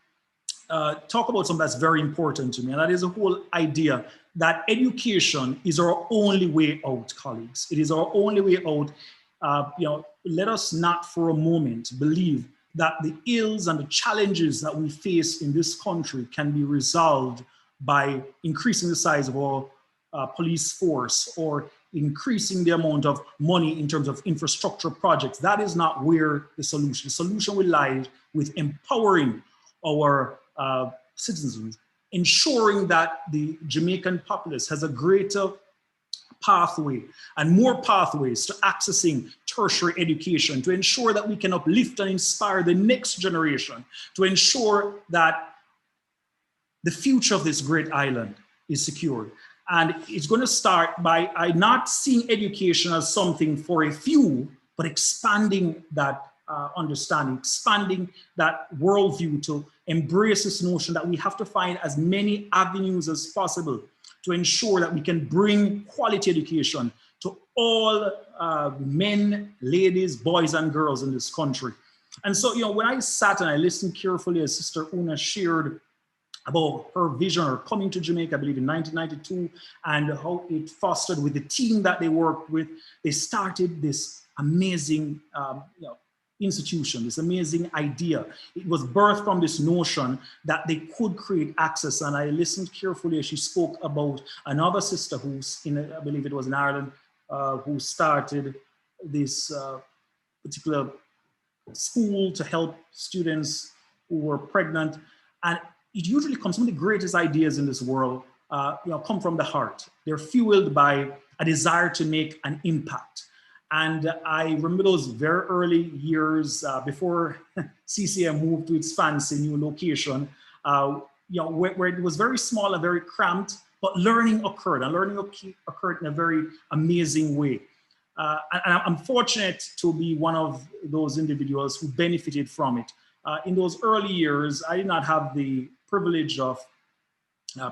talk about something that's very important to me, and that is the whole idea that education is our only way out, colleagues. It is our only way out. Let us not for a moment believe that the ills and the challenges that we face in this country can be resolved by increasing the size of our police force or increasing the amount of money in terms of infrastructure projects. That is not where the solution will lie with empowering our citizens, ensuring that the Jamaican populace has a greater pathway and more pathways to accessing tertiary education, to ensure that we can uplift and inspire the next generation, to ensure that the future of this great island is secured. And it's going to start by not seeing education as something for a few, but expanding that understanding, expanding that worldview to embrace this notion that we have to find as many avenues as possible to ensure that we can bring quality education to all men, ladies, boys, and girls in this country. And so, when I sat and I listened carefully as Sister Una shared about her vision, her coming to Jamaica, I believe in 1992, and how it fostered with the team that they worked with, they started this amazing institution, this amazing idea. It was birthed from this notion that they could create access. And I listened carefully as she spoke about another sister who's I believe it was in Ireland, who started this particular school to help students who were pregnant. And it usually comes, some of the greatest ideas in this world come from the heart. They're fueled by a desire to make an impact. And I remember those very early years before CCM moved to its fancy new location, where it was very small and very cramped, but learning occurred, and learning occurred in a very amazing way. And I'm fortunate to be one of those individuals who benefited from it. In those early years, I did not have the privilege of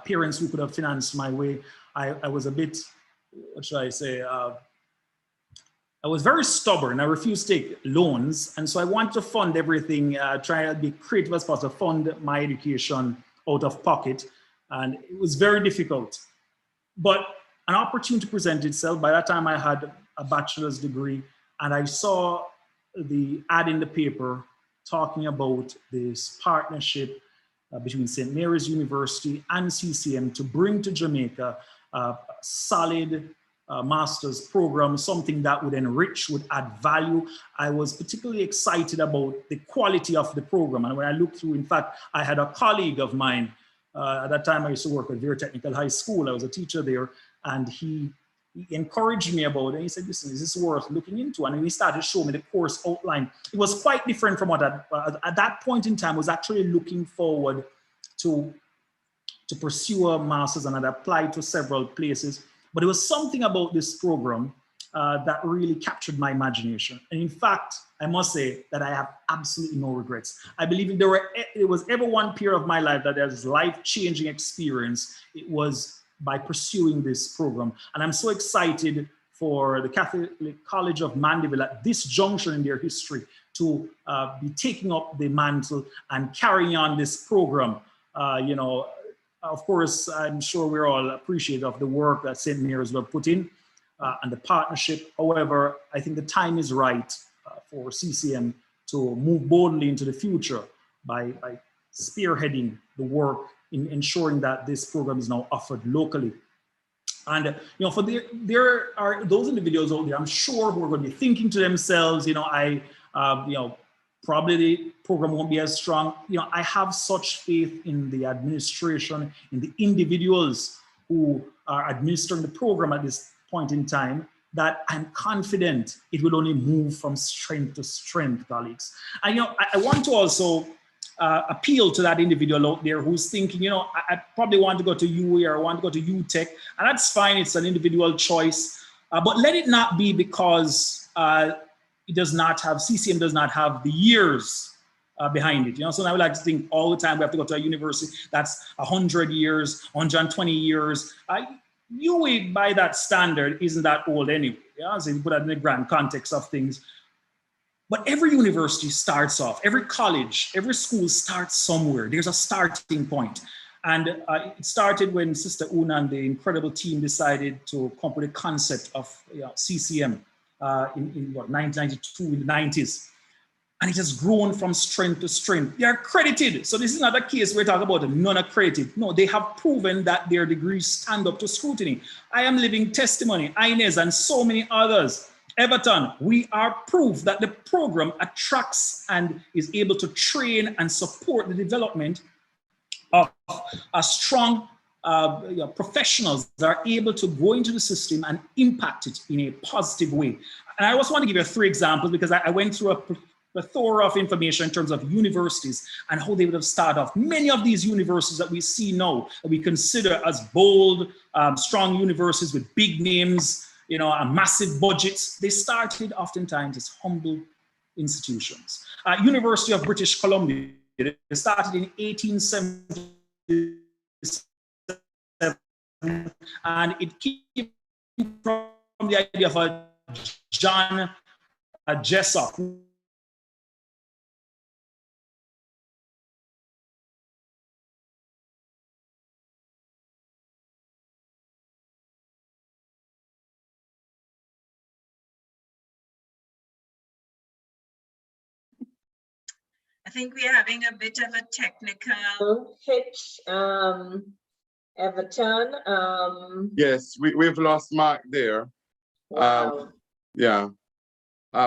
parents who could have financed my way. I was a bit what should I say? I was very stubborn. I refused to take loans. And so I wanted to fund everything, try to be creative as possible, fund my education out of pocket. And it was very difficult. But an opportunity presented itself. By that time, I had a bachelor's degree, and I saw the ad in the paper talking about this partnership between St. Mary's University and CCM to bring to Jamaica a solid master's program, something that would enrich, would add value. I was particularly excited about the quality of the program. And when I looked through, in fact, I had a colleague of mine, at that time I used to work at Vera Technical High School. I was a teacher there, and he encouraged me about it. He said, listen, is this worth looking into? And he started showing me the course outline. It was quite different from what at that point in time I was actually looking forward to pursue a master's, and I'd applied to several places. But there was something about this program that really captured my imagination. And in fact, I must say that I have absolutely no regrets. I believe if there was ever one period of my life that has life-changing experience, it was by pursuing this program. And I'm so excited for the Catholic College of Mandeville at this junction in their history to be taking up the mantle and carrying on this program. You know, of course, I'm sure we're all appreciative of the work that St. Mary's will put in and the partnership. However, I think the time is right for CCM to move boldly into the future by spearheading the work in ensuring that this program is now offered locally. And you know, for there are those individuals out there, I'm sure, who are going to be thinking to themselves, you know, probably the program won't be as strong. You know, I have such faith in the administration, in the individuals who are administering the program at this point in time, that I'm confident it will only move from strength to strength, colleagues. And you know, I want to also appeal to that individual out there who's thinking, you know, I probably want to go to UWI or I want to go to UTech, and that's fine. It's an individual choice, but let it not be because it does not have, CCM does not have the years behind it. You know, so I would like to think all the time we have to go to a university that's 100 years, 120 years. UWI, by that standard, isn't that old anyway. Yeah, so you put that in the grand context of things. But every university starts off, every college, every school starts somewhere. There's a starting point. And it started when Sister Una and the incredible team decided to come up with a concept of CCM in what, 1992, in the 90s. And it has grown from strength to strength. They are accredited. So this is not a case where we talk about non-accredited. No, they have proven that their degrees stand up to scrutiny. I am living testimony, Inez and so many others. Everton, we are proof that the program attracts and is able to train and support the development of a strong professionals that are able to go into the system and impact it in a positive way. And I also want to give you 3 examples because I went through a plethora of information in terms of universities and how they would have started off. Many of these universities that we see now, that we consider as bold, strong universities with big names, you know, massive budgets, they started oftentimes as humble institutions. University of British Columbia, they started in 1877, and it came from the idea of a John Jessop. I think we are having a bit of a technical hitch, Everton. Yes, we've lost Mark there. Wow. Yeah.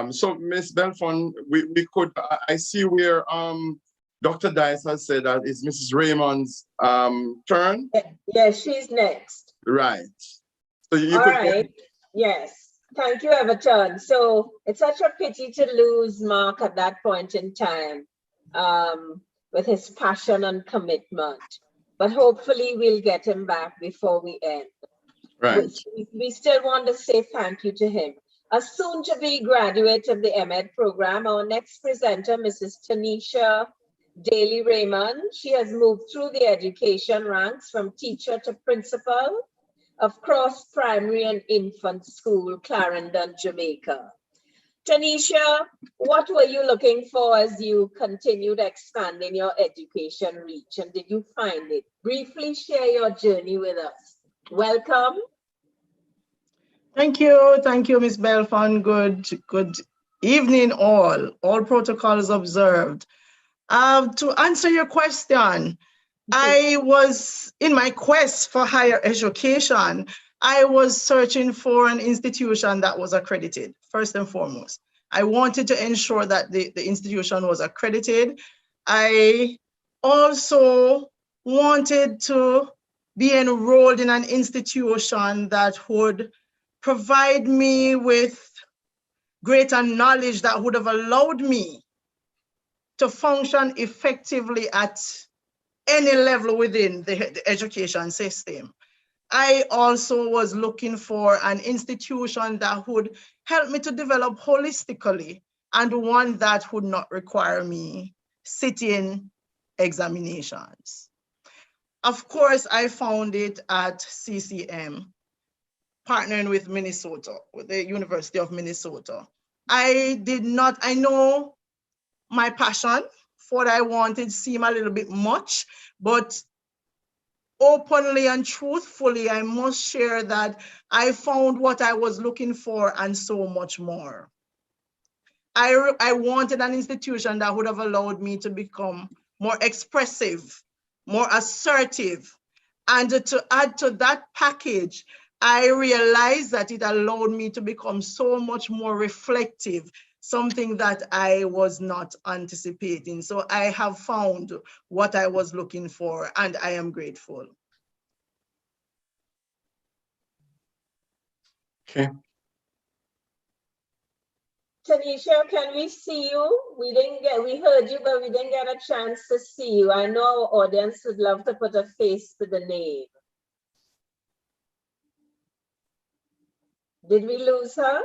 So Ms. Belfon, we could, I see where Dr. Dice has said that it's Mrs. Raymond's turn. Yeah, she's next. Right. So you All could. right. Yes. Thank you, Everton. So it's such a pity to lose Mark at that point in time, with his passion and commitment. But hopefully we'll get him back before we end. Right. We still want to say thank you to him. A soon-to-be graduate of the MEd program, our next presenter, Mrs. Tanisha Daly Raymond. She has moved through the education ranks from teacher to principal, of Cross Primary and Infant School, Clarendon, Jamaica. Tanisha, what were you looking for as you continued expanding your education reach, and did you find it? Briefly share your journey with us. Welcome. Thank you, Ms. Belfon. Good evening, all protocols observed. To answer your question, I was in my quest for higher education. I was searching for an institution that was accredited, first and foremost. I wanted to ensure that the institution was accredited. I also wanted to be enrolled in an institution that would provide me with greater knowledge that would have allowed me to function effectively at any level within the education system. I also was looking for an institution that would help me to develop holistically and one that would not require me sitting examinations. Of course, I found it at CCM, partnering with Minnesota, with the University of Minnesota. I know my passion for what I wanted seemed a little bit much, but openly and truthfully, I must share that I found what I was looking for and so much more. I wanted an institution that would have allowed me to become more expressive, more assertive. And to add to that package, I realized that it allowed me to become so much more reflective, something that I was not anticipating. So I have found what I was looking for, and I am grateful. Okay. Tanisha, can we see you? We heard you, but we didn't get a chance to see you. I know our audience would love to put a face to the name. Did we lose her?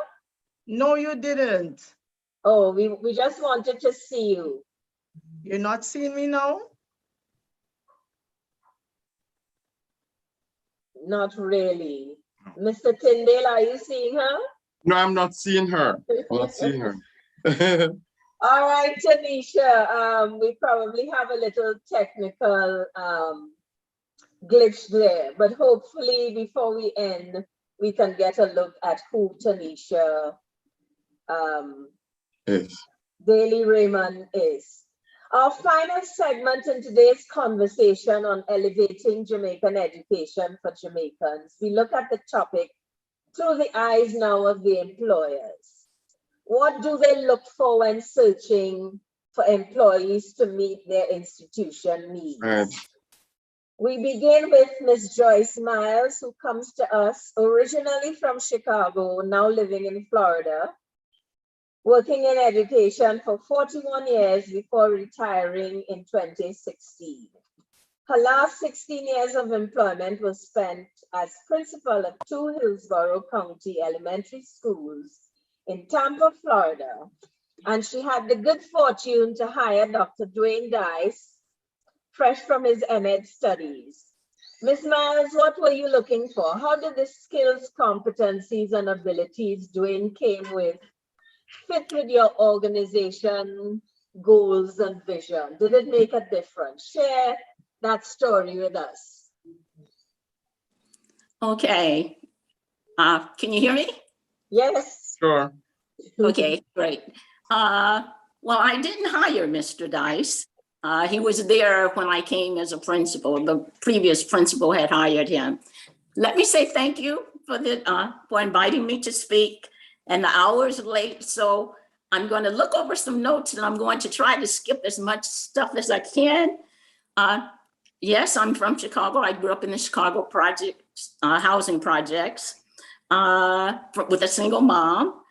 No, you didn't. Oh, we just wanted to see you. You're not seeing me now? Not really. Mr. Tyndale, are you seeing her? No, I'm not seeing her. I'm not seeing her. All right, Tanisha, we probably have a little technical glitch there, but hopefully before we end, we can get a look at who Tanisha Yes. Daly Raymond is. Our final segment in today's conversation on elevating Jamaican education for Jamaicans, we look at the topic through the eyes now of the employers. What do they look for when searching for employees to meet their institution needs? Right. We begin with Ms. Joyce Miles, who comes to us originally from Chicago, now living in Florida, working in education for 41 years before retiring in 2016. Her last 16 years of employment was spent as principal of 2 Hillsborough County elementary schools in Tampa, Florida, and she had the good fortune to hire Dr. Dwayne Dice, fresh from his MEd studies. Ms. Miles, what were you looking for? How did the skills, competencies, and abilities Dwayne came with fit with your organization goals and vision? Did it make a difference? Share that story with us. Okay. Can you hear me? Yes. Sure. Okay, great. Well, I didn't hire Mr. Dice. He was there when I came as a principal. The previous principal had hired him. Let me say thank you for inviting me to speak. And the hour's late, so I'm going to look over some notes and I'm going to try to skip as much stuff as I can. Yes, I'm from Chicago. I grew up in the Chicago housing projects with a single mom.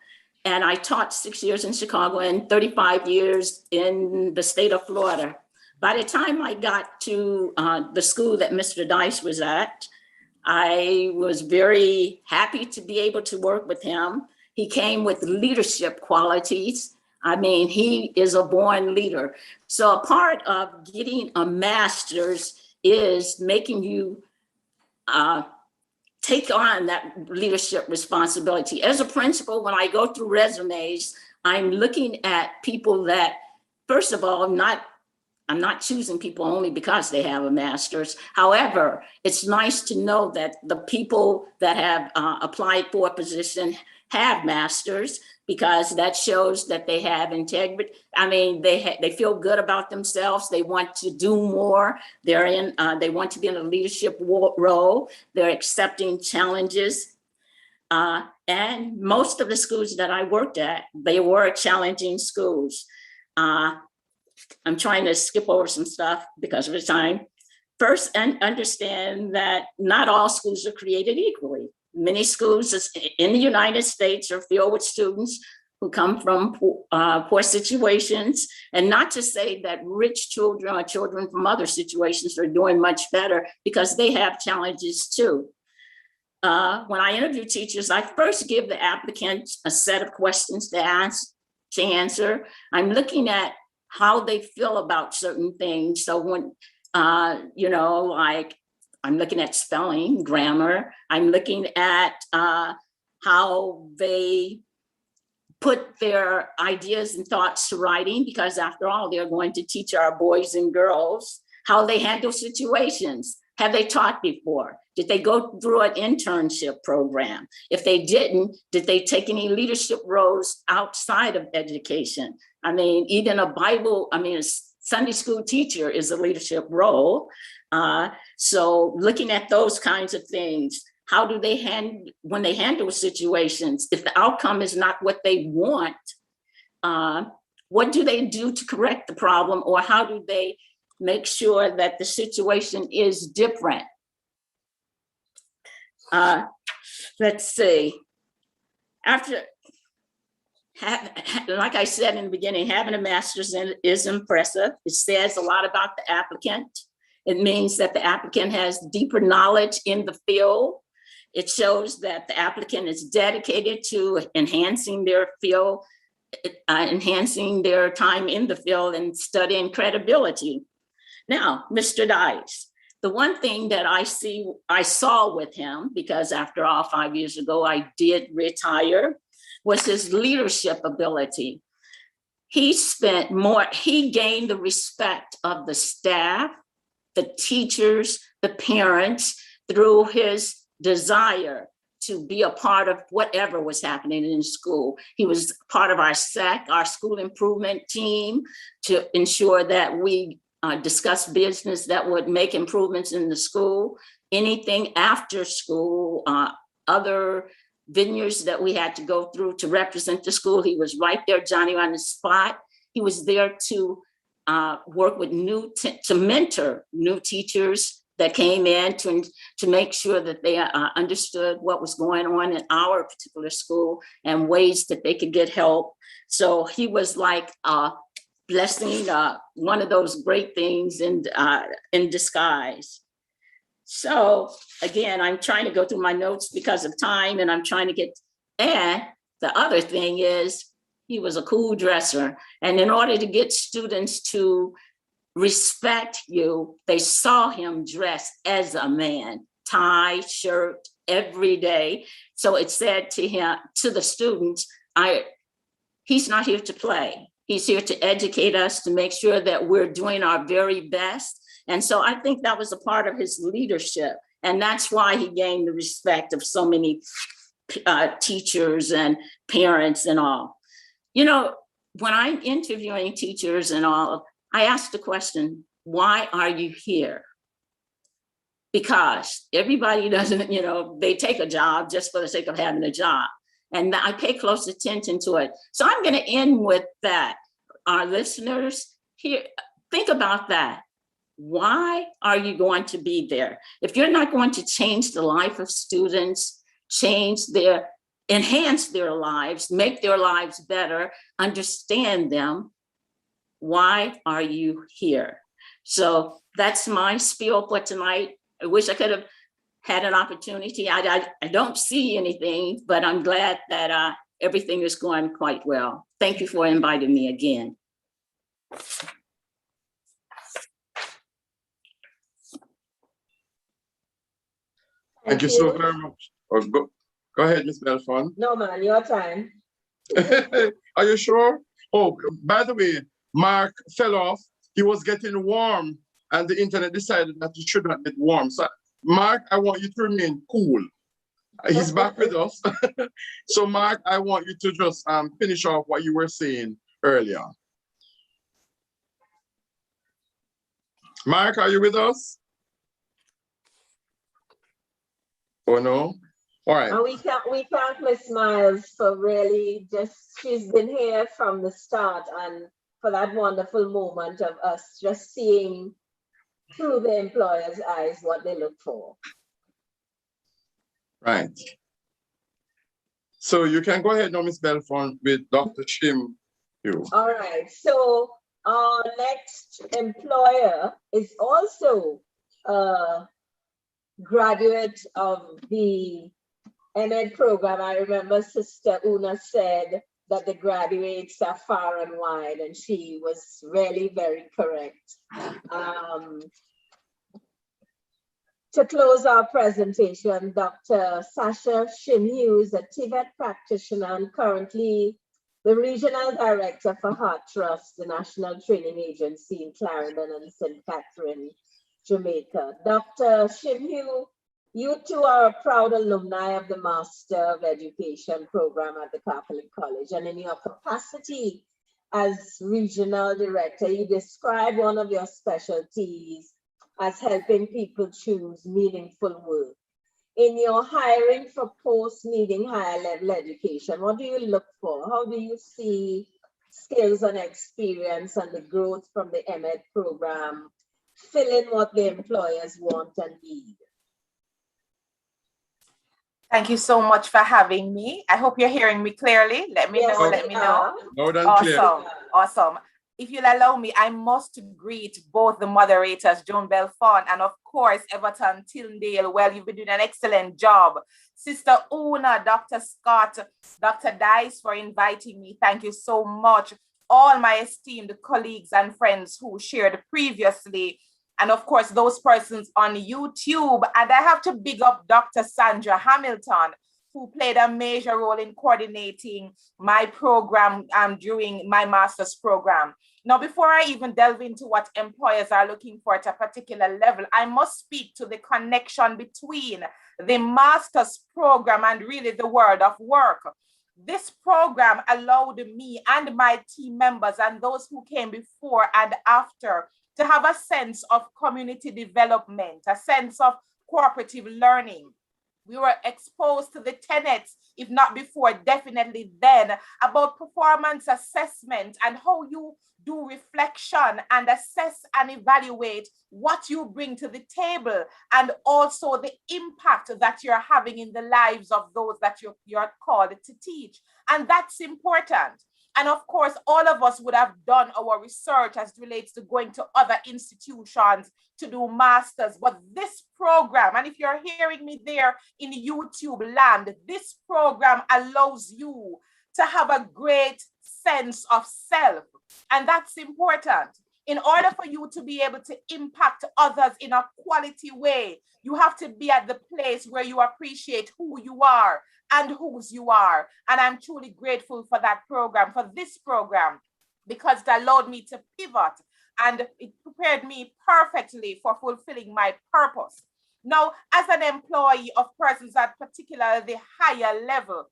And I taught 6 years in Chicago and 35 years in the state of Florida. By the time I got to the school that Mr. Dice was at, I was very happy to be able to work with him. He came with leadership qualities. I mean, he is a born leader. So a part of getting a master's is making you take on that leadership responsibility. As a principal, when I go through resumes, I'm looking at people that, first of all, I'm not choosing people only because they have a master's. However, it's nice to know that the people that have applied for a position have masters, because that shows that they have integrity. I mean, they feel good about themselves. They want to do more. They want to be in a leadership role. They're accepting challenges. And most of the schools that I worked at, they were challenging schools. I'm trying to skip over some stuff because of the time. First, and understand that not all schools are created equally. Many schools in the United States are filled with students who come from poor situations, and not to say that rich children or children from other situations are doing much better, because they have challenges too. When I interview teachers, I first give the applicant a set of questions to answer. I'm looking at how they feel about certain things. So when, like, I'm looking at spelling, grammar. I'm looking at how they put their ideas and thoughts to writing, because after all, they're going to teach our boys and girls how they handle situations. Have they taught before? Did they go through an internship program? If they didn't, did they take any leadership roles outside of education? I mean, even a Sunday school teacher is a leadership role. So looking at those kinds of things, how do they when they handle situations? If the outcome is not what they want, what do they do to correct the problem? Or how do they make sure that the situation is different? Let's see. Like I said in the beginning, having a master's is impressive. It says a lot about the applicant. It means that the applicant has deeper knowledge in the field. It shows that the applicant is dedicated to enhancing their field, enhancing their time in the field, and studying credibility. Now, Mr. Dice, the one thing that I saw with him, because after all, 5 years ago, I did retire, was his leadership ability. He gained the respect of the staff, the teachers, the parents, through his desire to be a part of whatever was happening in school. He was part of our SEC, our school improvement team, to ensure that we discuss business that would make improvements in the school. Anything after school, other vineyards that we had to go through to represent the school, he was right there, Johnny on the spot. He was there to work with to mentor new teachers that came in, to make sure that they understood what was going on in our particular school and ways that they could get help. So he was like blessing, one of those great things in disguise. So again, I'm trying to go through my notes because of time, and I'm trying to get, and the other thing is he was a cool dresser. And in order to get students to respect you, they saw him dress as a man, tie, shirt, every day. So it said to him, to the students, he's not here to play. He's here to educate us, to make sure that we're doing our very best. And so I think that was a part of his leadership. And that's why he gained the respect of so many teachers and parents and all. You know, when I'm interviewing teachers and all, I ask the question, why are you here? Because everybody doesn't, they take a job just for the sake of having a job. And I pay close attention to it. So I'm going to end with that. Our listeners here, think about that. Why are you going to be there? If you're not going to change the life of students, enhance their lives, make their lives better, understand them, why are you here? So that's my spiel for tonight. I wish I could have had an opportunity. I don't see anything, but I'm glad that everything is going quite well. Thank you for inviting me again. Thank you so very much. Oh, go ahead, Ms. Belfon. No, man, your time. Are you sure? Oh, by the way, Mark fell off. He was getting warm, and the internet decided that it should not get warm. So, Mark, I want you to remain cool. He's back with us. So, Mark, I want you to just finish off what you were saying earlier. Mark, are you with us? Oh, no? All right. And we thank Miss Miles for really she's been here from the start, and for that wonderful moment of us just seeing through the employer's eyes what they look for. Right. So you can go ahead now, Ms. Belfon, with Dr. Shim. All right. So our next employer is also a graduate of the MEd program. I remember Sister Una said that the graduates are far and wide, and she was really very correct. To close our presentation, Dr. Sasha Shim is a TVET practitioner and currently the Regional Director for Heart Trust, the National Training Agency in Clarendon and St. Catherine, Jamaica. Dr. Shim, you too are a proud alumni of the Master of Education program at the Catholic College, and in your capacity as Regional Director, you describe one of your specialties as helping people choose meaningful work. In your hiring for post-needing higher level education, what do you look for? How do you see skills and experience and the growth from the MEd program fill in what the employers want and need? Thank you so much for having me. I hope you're hearing me clearly. Let me know. Loud and clear. Awesome. If you'll allow me, I must greet both the moderators, Joan Belfon, and of course, Everton Tyndale. Well, you've been doing an excellent job. Sister Una, Dr. Scott, Dr. Dice for inviting me. Thank you so much. All my esteemed colleagues and friends who shared previously. And of course, those persons on YouTube. And I have to big up Dr. Sandra Hamilton, who played a major role in coordinating my program during my master's program. Now, before I even delve into what employers are looking for at a particular level, I must speak to the connection between the master's program and really the world of work. This program allowed me and my team members and those who came before and after to have a sense of community development, a sense of cooperative learning. We were exposed to the tenets, if not before, definitely then, about performance assessment and how you do reflection and assess and evaluate what you bring to the table, and also the impact that you're having in the lives of those that you're called to teach. And that's important. And of course, all of us would have done our research as it relates to going to other institutions to do masters. But this program, and if you're hearing me there in YouTube land, this program allows you to have a great sense of self. And that's important. In order for you to be able to impact others in a quality way, you have to be at the place where you appreciate who you are and whose you are. And I'm truly grateful for that program, for this program, because it allowed me to pivot and it prepared me perfectly for fulfilling my purpose. Now, as an employee of persons at particularly the higher level,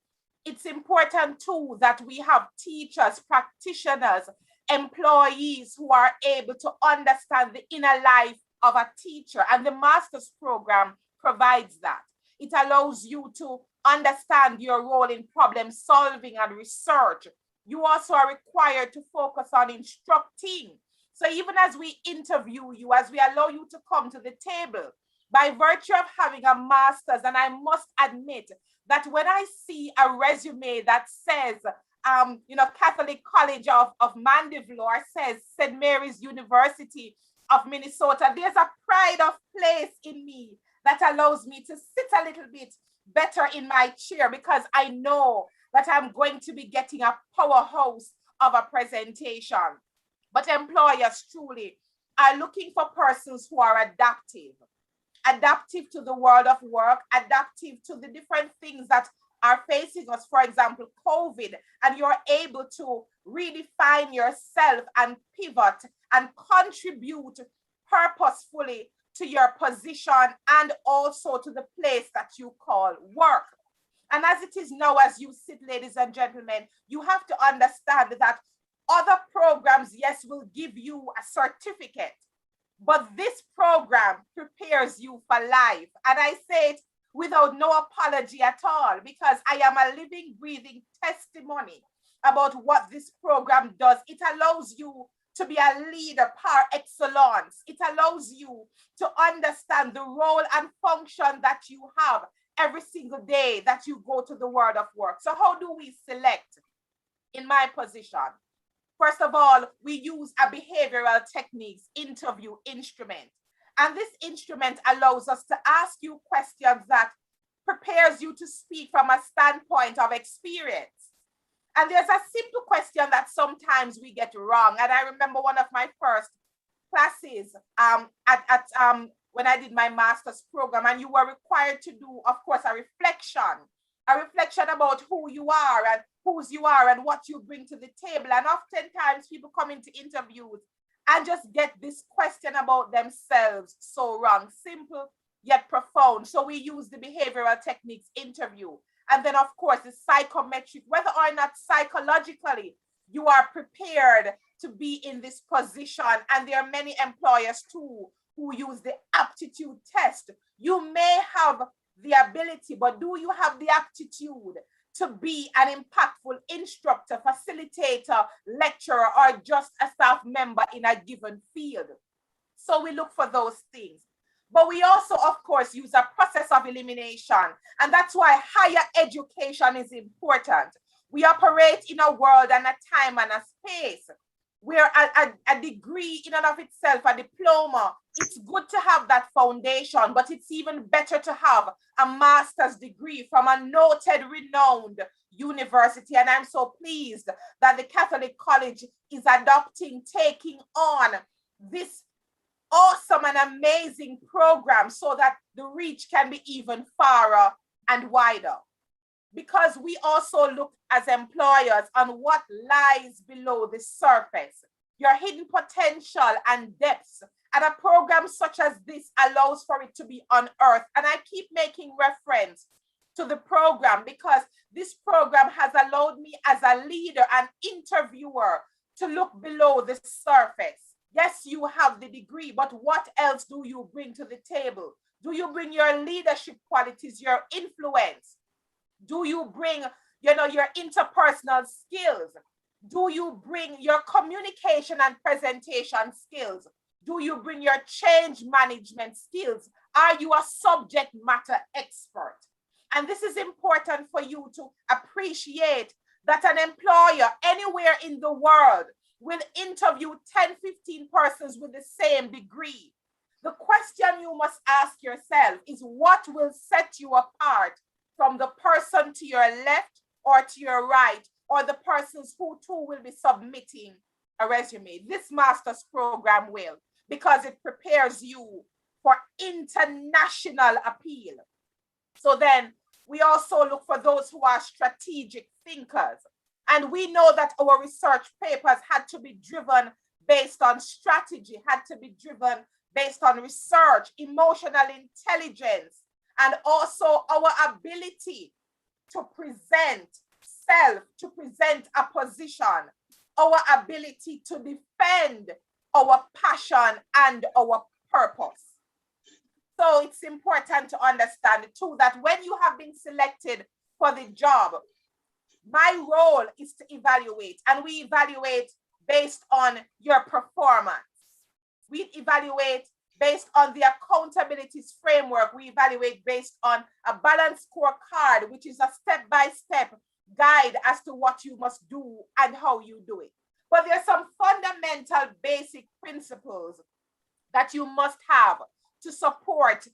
it's important too that we have teachers, practitioners, employees who are able to understand the inner life of a teacher, and the master's program provides that. It allows you to understand your role in problem solving and research. You also are required to focus on instructing. So even as we interview you, as we allow you to come to the table, by virtue of having a master's, and I must admit that when I see a resume that says, Catholic College of Mandeville, or says St. Mary's University of Minnesota, there's a pride of place in me that allows me to sit a little bit better in my chair, because I know that I'm going to be getting a powerhouse of a presentation. But employers truly are looking for persons who are adaptive, adaptive to the world of work, adaptive to the different things that are facing us, for example, COVID, and you're able to redefine yourself and pivot and contribute purposefully to your position and also to the place that you call work. And as it is now, as you sit, ladies and gentlemen, you have to understand that other programs, yes, will give you a certificate, but this program prepares you for life. And I say it without no apology at all, because I am a living, breathing testimony about what this program does. It allows you to be a leader par excellence. It allows you to understand the role and function that you have every single day that you go to the world of work. So how do we select? In my position, first of all, we use a behavioral techniques interview instrument. And this instrument allows us to ask you questions that prepares you to speak from a standpoint of experience. And there's a simple question that sometimes we get wrong. And I remember one of my first classes when I did my master's program, and you were required to do, of course, a reflection about who you are and whose you are and what you bring to the table. And oftentimes people come into interviews and just get this question about themselves so wrong, simple yet profound. So we use the behavioral techniques interview. And then, of course, the psychometric, whether or not psychologically you are prepared to be in this position. And there are many employers too who use the aptitude test. You may have the ability, but do you have the aptitude to be an impactful instructor, facilitator, lecturer, or just a staff member in a given field? So we look for those things. But we also, of course, use a process of elimination. And that's why higher education is important. We operate in a world and a time and a space where a degree in and of itself, a diploma, it's good to have that foundation, but it's even better to have a master's degree from a noted, renowned university. And I'm so pleased that the Catholic College is taking on this awesome and amazing program so that the reach can be even farther and wider. Because we also look as employers on what lies below the surface, your hidden potential and depths. And a program such as this allows for it to be unearthed. And I keep making reference to the program because this program has allowed me as a leader and interviewer to look below the surface. Yes, you have the degree, but what else do you bring to the table? Do you bring your leadership qualities, your influence? Do you bring, your interpersonal skills? Do you bring your communication and presentation skills? Do you bring your change management skills? Are you a subject matter expert? And this is important for you to appreciate that an employer anywhere in the world will interview 10, 15 persons with the same degree. The question you must ask yourself is what will set you apart from the person to your left or to your right, or the persons who too will be submitting a resume. This master's program will, because it prepares you for international appeal. So then we also look for those who are strategic thinkers. And we know that our research papers had to be driven based on strategy, had to be driven based on research, emotional intelligence, and also our ability to present self, to present a position, our ability to defend our passion and our purpose. So it's important to understand too that when you have been selected for the job, my role is to evaluate, and we evaluate based on your performance. We evaluate based on the accountabilities framework. We evaluate based on a balanced scorecard, which is a step-by-step guide as to what you must do and how you do it. But there are some fundamental basic principles that you must have to support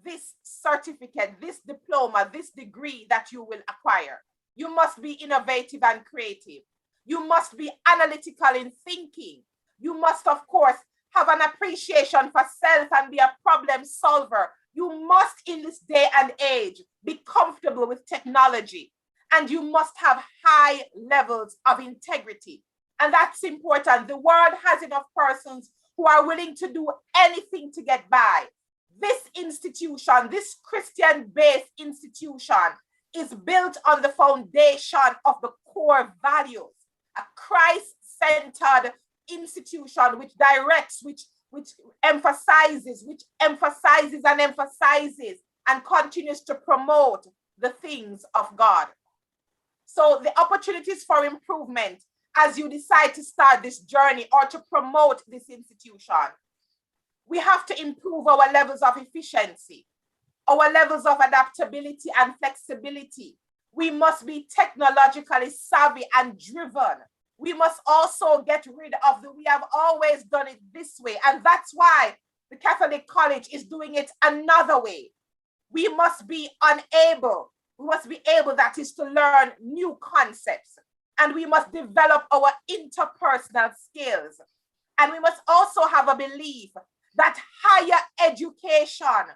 this certificate, this diploma, this degree that you will acquire. You must be innovative and creative. You must be analytical in thinking. You must, of course, have an appreciation for self and be a problem solver. You must, in this day and age, be comfortable with technology, and you must have high levels of integrity. And that's important. The world has enough persons who are willing to do anything to get by. This institution, this Christian-based institution, is built on the foundation of the core values, a Christ-centered institution which directs, which emphasizes and continues to promote the things of God. So the opportunities for improvement as you decide to start this journey or to promote this institution, we have to improve our levels of efficiency, our levels of adaptability and flexibility. We must be technologically savvy and driven. We must also get rid of we have always done it this way. And that's why the Catholic College is doing it another way. We must be able, that is, to learn new concepts. And we must develop our interpersonal skills. And we must also have a belief that higher education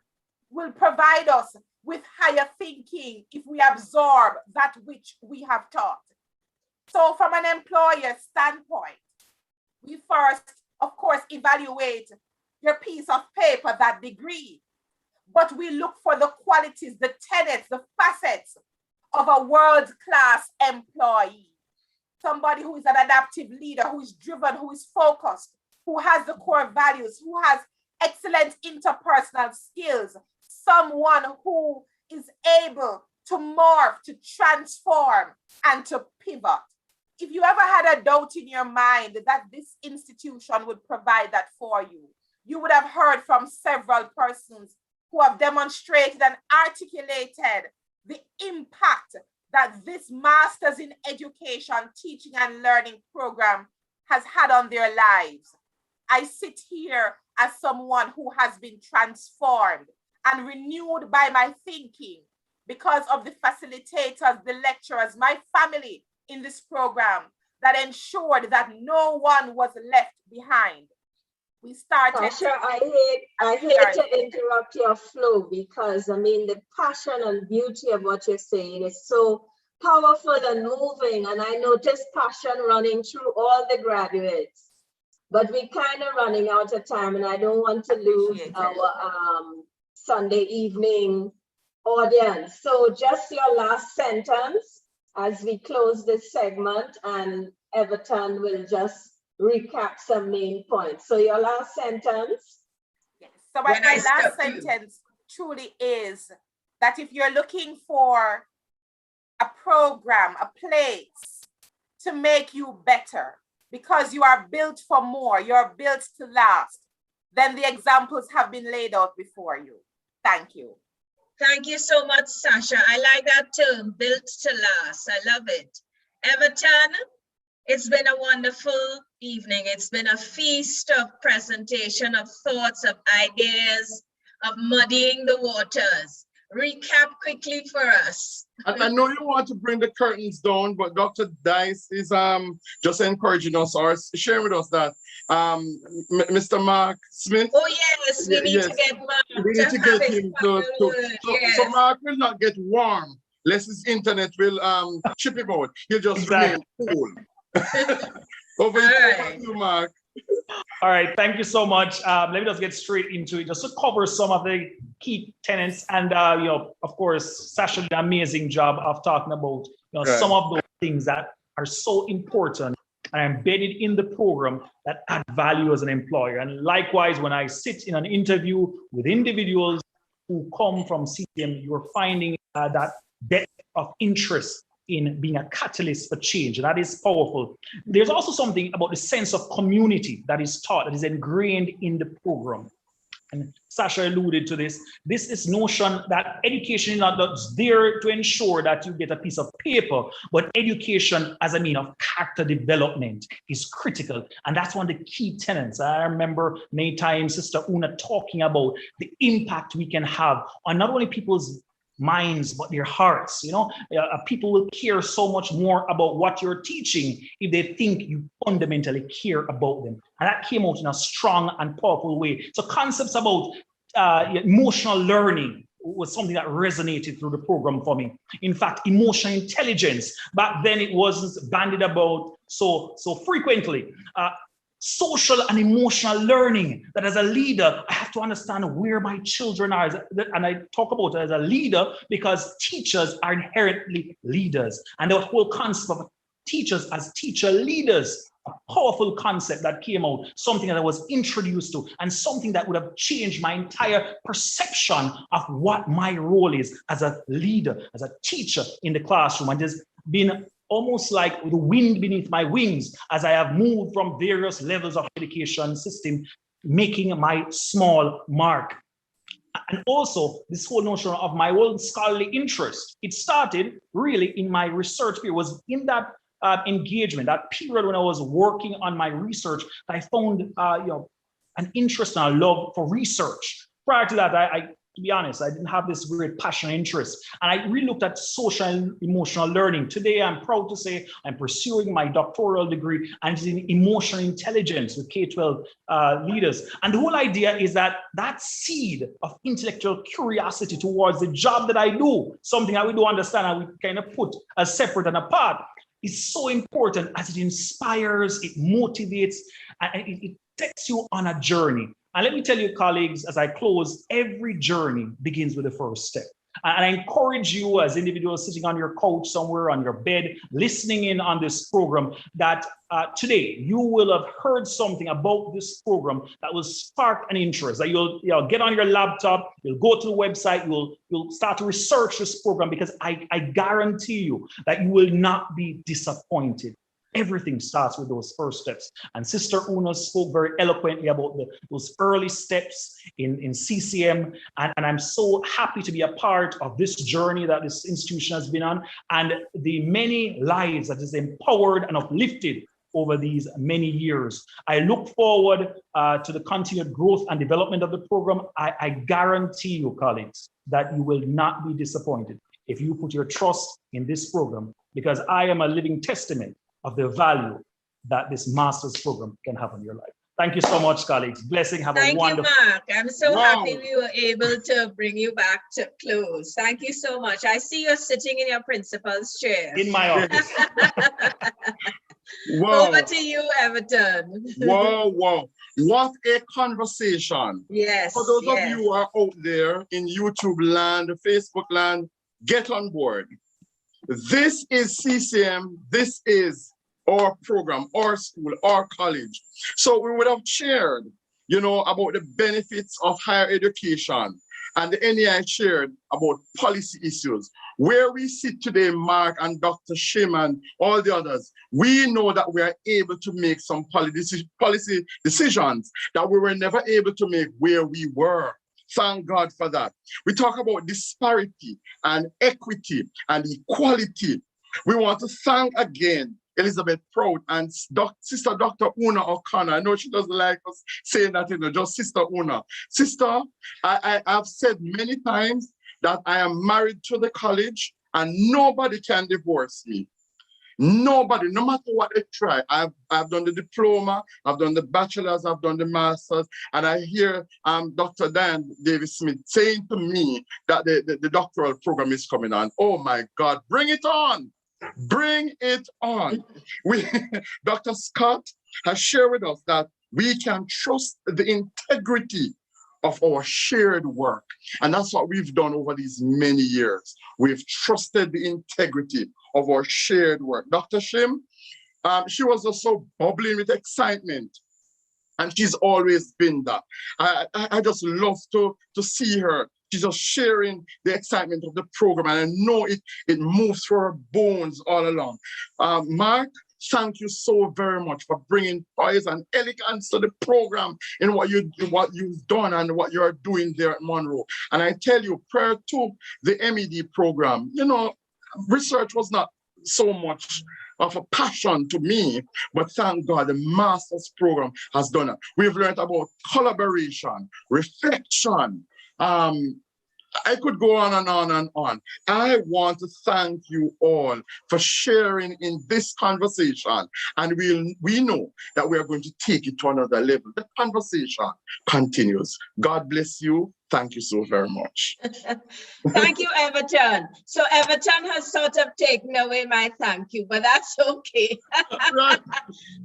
will provide us with higher thinking if we absorb that which we have taught. So from an employer standpoint, we first, of course, evaluate your piece of paper, that degree, but we look for the qualities, the tenets, the facets of a world-class employee. Somebody who is an adaptive leader, who is driven, who is focused, who has the core values, who has excellent interpersonal skills, someone who is able to morph, to transform, and to pivot. If you ever had a doubt in your mind that this institution would provide that for you, you would have heard from several persons who have demonstrated and articulated the impact that this Masters in Education, Teaching and Learning program has had on their lives. I sit here as someone who has been transformed and renewed by my thinking because of the facilitators, the lecturers, my family in this program that ensured that no one was left behind. We started. Tasha, I hate to interrupt your flow because I mean the passion and beauty of what you're saying is so powerful and moving, and I noticed passion running through all the graduates. But we're kind of running out of time, and I don't want to lose our Sunday evening audience. So just your last sentence as we close this segment, and Everton will just recap some main points. So your last sentence. Yes. So my last sentence truly is that if you're looking for a program, a place to make you better, because you are built for more, you're built to last, then the examples have been laid out before you. Thank you. Thank you so much, Sasha. I like that term, built to last. I love it. Everton, it's been a wonderful evening. It's been a feast of presentation, of thoughts, of ideas, of muddying the waters. Recap quickly for us. I know you want to bring the curtains down, but Dr. Dice is just encouraging us or sharing with us that Mr. Mark Smith. Oh yes, we need to get Mark. We need to get him so Mark will not get warm, lest his internet will chip him out. He'll just remain cool. Over to you, Mark. All right, thank you so much. Let me just get straight into it, just to cover some of the key tenets. And, you know, of course, Sasha did an amazing job of talking about, some of those things that are so important and embedded in the program that add value as an employer. And likewise, when I sit in an interview with individuals who come from CCM, you're finding that depth of interest in being a catalyst for change. That is powerful. There's also something about the sense of community that is taught, that is ingrained in the program. And Sasha alluded to this. This notion that education is not just there to ensure that you get a piece of paper, but education as a means of character development is critical. And that's one of the key tenets. I remember many times Sister Una talking about the impact we can have on not only people's minds, but their hearts. People will care so much more about what you're teaching if they think you fundamentally care about them. And that came out in a strong and powerful way. So concepts about emotional learning was something that resonated through the program for me. In fact, emotional intelligence, back then it wasn't bandied about so frequently. Social and emotional learning, that as a leader, I have to understand where my children are. And I talk about it as a leader because teachers are inherently leaders. And the whole concept of teachers as teacher leaders, a powerful concept that came out, something that I was introduced to, and something that would have changed my entire perception of what my role is as a leader, as a teacher in the classroom. And there's been almost like the wind beneath my wings as I have moved from various levels of education system, making my small mark. And also this whole notion of my own scholarly interest. It started really in my research period. It was in that engagement, that period when I was working on my research, I found an interest and a love for research. Prior to that, I to be honest, I didn't have this great passion and interest. And I really looked at social and emotional learning. Today, I'm proud to say I'm pursuing my doctoral degree, and it's in emotional intelligence with K-12 leaders. And the whole idea is that that seed of intellectual curiosity towards the job that I do, something that we do understand and we kind of put as separate and apart, is so important as it inspires, it motivates, and it takes you on a journey. And let me tell you, colleagues, as I close, every journey begins with the first step. And I encourage you as individuals sitting on your couch somewhere, on your bed, listening in on this program, that today you will have heard something about this program that will spark an interest, that you'll get on your laptop, you'll go to the website, you'll start to research this program, because I guarantee you that you will not be disappointed. Everything starts with those first steps. And Sister Una spoke very eloquently about those early steps in CCM. And I'm so happy to be a part of this journey that this institution has been on, and the many lives that is empowered and uplifted over these many years. I look forward to the continued growth and development of the program. I guarantee you, colleagues, that you will not be disappointed if you put your trust in this program, because I am a living testament of the value that this master's program can have on your life. Thank you so much, colleagues. Blessing, have a wonderful— Thank you, Mark. I'm so happy we were able to bring you back to close. Thank you so much. I see you're sitting in your principal's chair. In my office. Wow. Over to you, Everton. Wow, wow. What a conversation. Yes. For those of you who are out there in YouTube land, Facebook land, get on board. This is CCM. This is our program, our school, our college. So we would have shared, about the benefits of higher education, and the NEI shared about policy issues. Where we sit today, Mark and Dr. Shim and all the others, we know that we are able to make some policy decisions that we were never able to make where we were. Thank God for that. We talk about disparity and equity and equality. We want to thank again Elizabeth Prout and Sister Dr. Una O'Connor. I know she doesn't like us saying that, just Sister Una. Sister, I've said many times that I am married to the college and nobody can divorce me. Nobody, no matter what they try. I've done the diploma, I've done the bachelor's, I've done the master's, and I hear Dr. Dan Davis-Smith saying to me that the doctoral program is coming on. Oh my God, bring it on. Bring it on. Dr. Scott has shared with us that we can trust the integrity of our shared work. And that's what we've done over these many years. We've trusted the integrity of our shared work. Dr. Shim, she was also bubbling with excitement. And she's always been that. I just love to see her. She's just sharing the excitement of the program, and I know it moves through her bones all along. Mark, thank you so very much for bringing poise and elegance to the program in what you've done and what you're doing there at Monroe. And I tell you, prior to the MED program, research was not so much of a passion to me, but thank God the master's program has done it. We've learned about collaboration, reflection, I could go on and on and on. I want to thank you all for sharing in this conversation. And we know that we are going to take it to another level. The conversation continues. God bless you. Thank you so very much. Thank you, Everton. So Everton has sort of taken away my thank you, but that's okay. Right.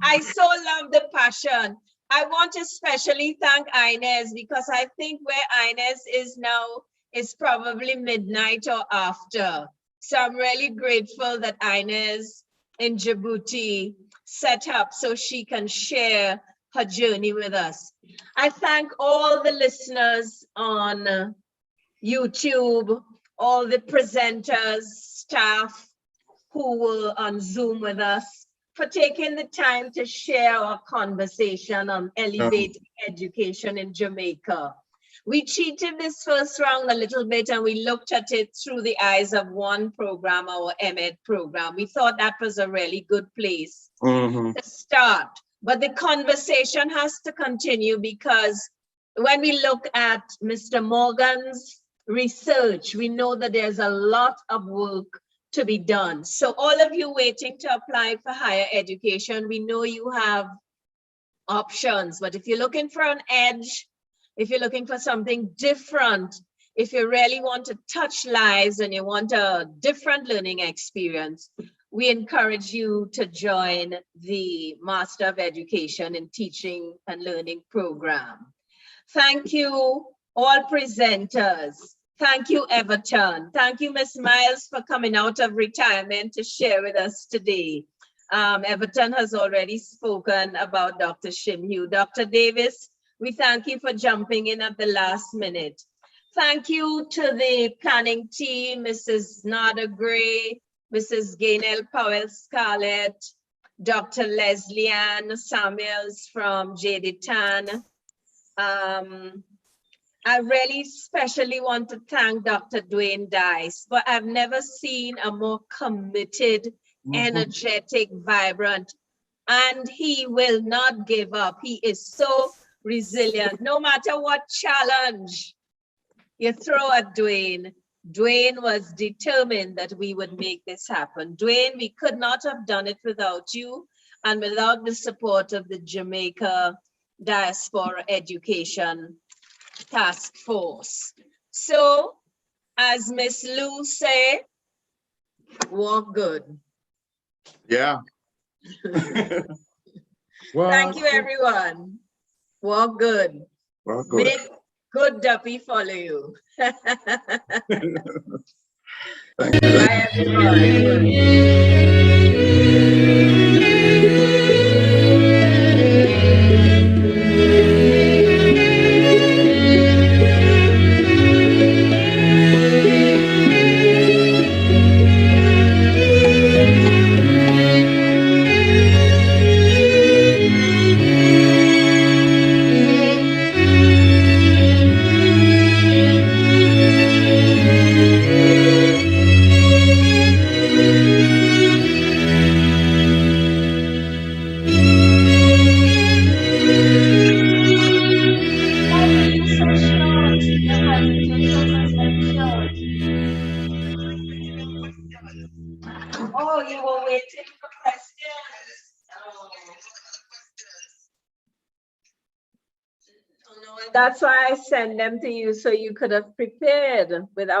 I so love the passion. I want to especially thank Inez, because I think where Inez is now is probably midnight or after. So I'm really grateful that Inez in Djibouti set up so she can share her journey with us. I thank all the listeners on YouTube, all the presenters, staff who were on Zoom with us, for taking the time to share our conversation on elevating education in Jamaica. We cheated this first round a little bit, and we looked at it through the eyes of one program, our MEd program. We thought that was a really good place to start. But the conversation has to continue, because when we look at Mr. Morgan's research, we know that there's a lot of work to be done. So all of you waiting to apply for higher education, we know you have options, but if you're looking for an edge, if you're looking for something different, if you really want to touch lives and you want a different learning experience, we encourage you to join the Master of Education in Teaching and Learning program. Thank you, all presenters. Thank you, Everton. Thank you, Ms. Miles, for coming out of retirement to share with us today. Everton has already spoken about Dr. Shimhu. Dr. Davis, we thank you for jumping in at the last minute. Thank you to the planning team, Mrs. Nada Gray, Mrs. Gaynell Powell-Scarlett, Dr. Leslie Ann Samuels from JD Tan. I really especially want to thank Dr. Dwayne Dice, but I've never seen a more committed, energetic, vibrant, and he will not give up. He is so resilient. No matter what challenge you throw at Dwayne, Dwayne was determined that we would make this happen. Dwayne, we could not have done it without you and without the support of the Jamaica Diaspora Education Task Force. So, as Miss Lou said, walk good. Yeah. Thank you, everyone. Walk good. Walk good. Make good Duppy follow you. Thank you. Bye, everyone. Oh, you were waiting for questions. Oh, no, that's why I send them to you, so you could have prepared without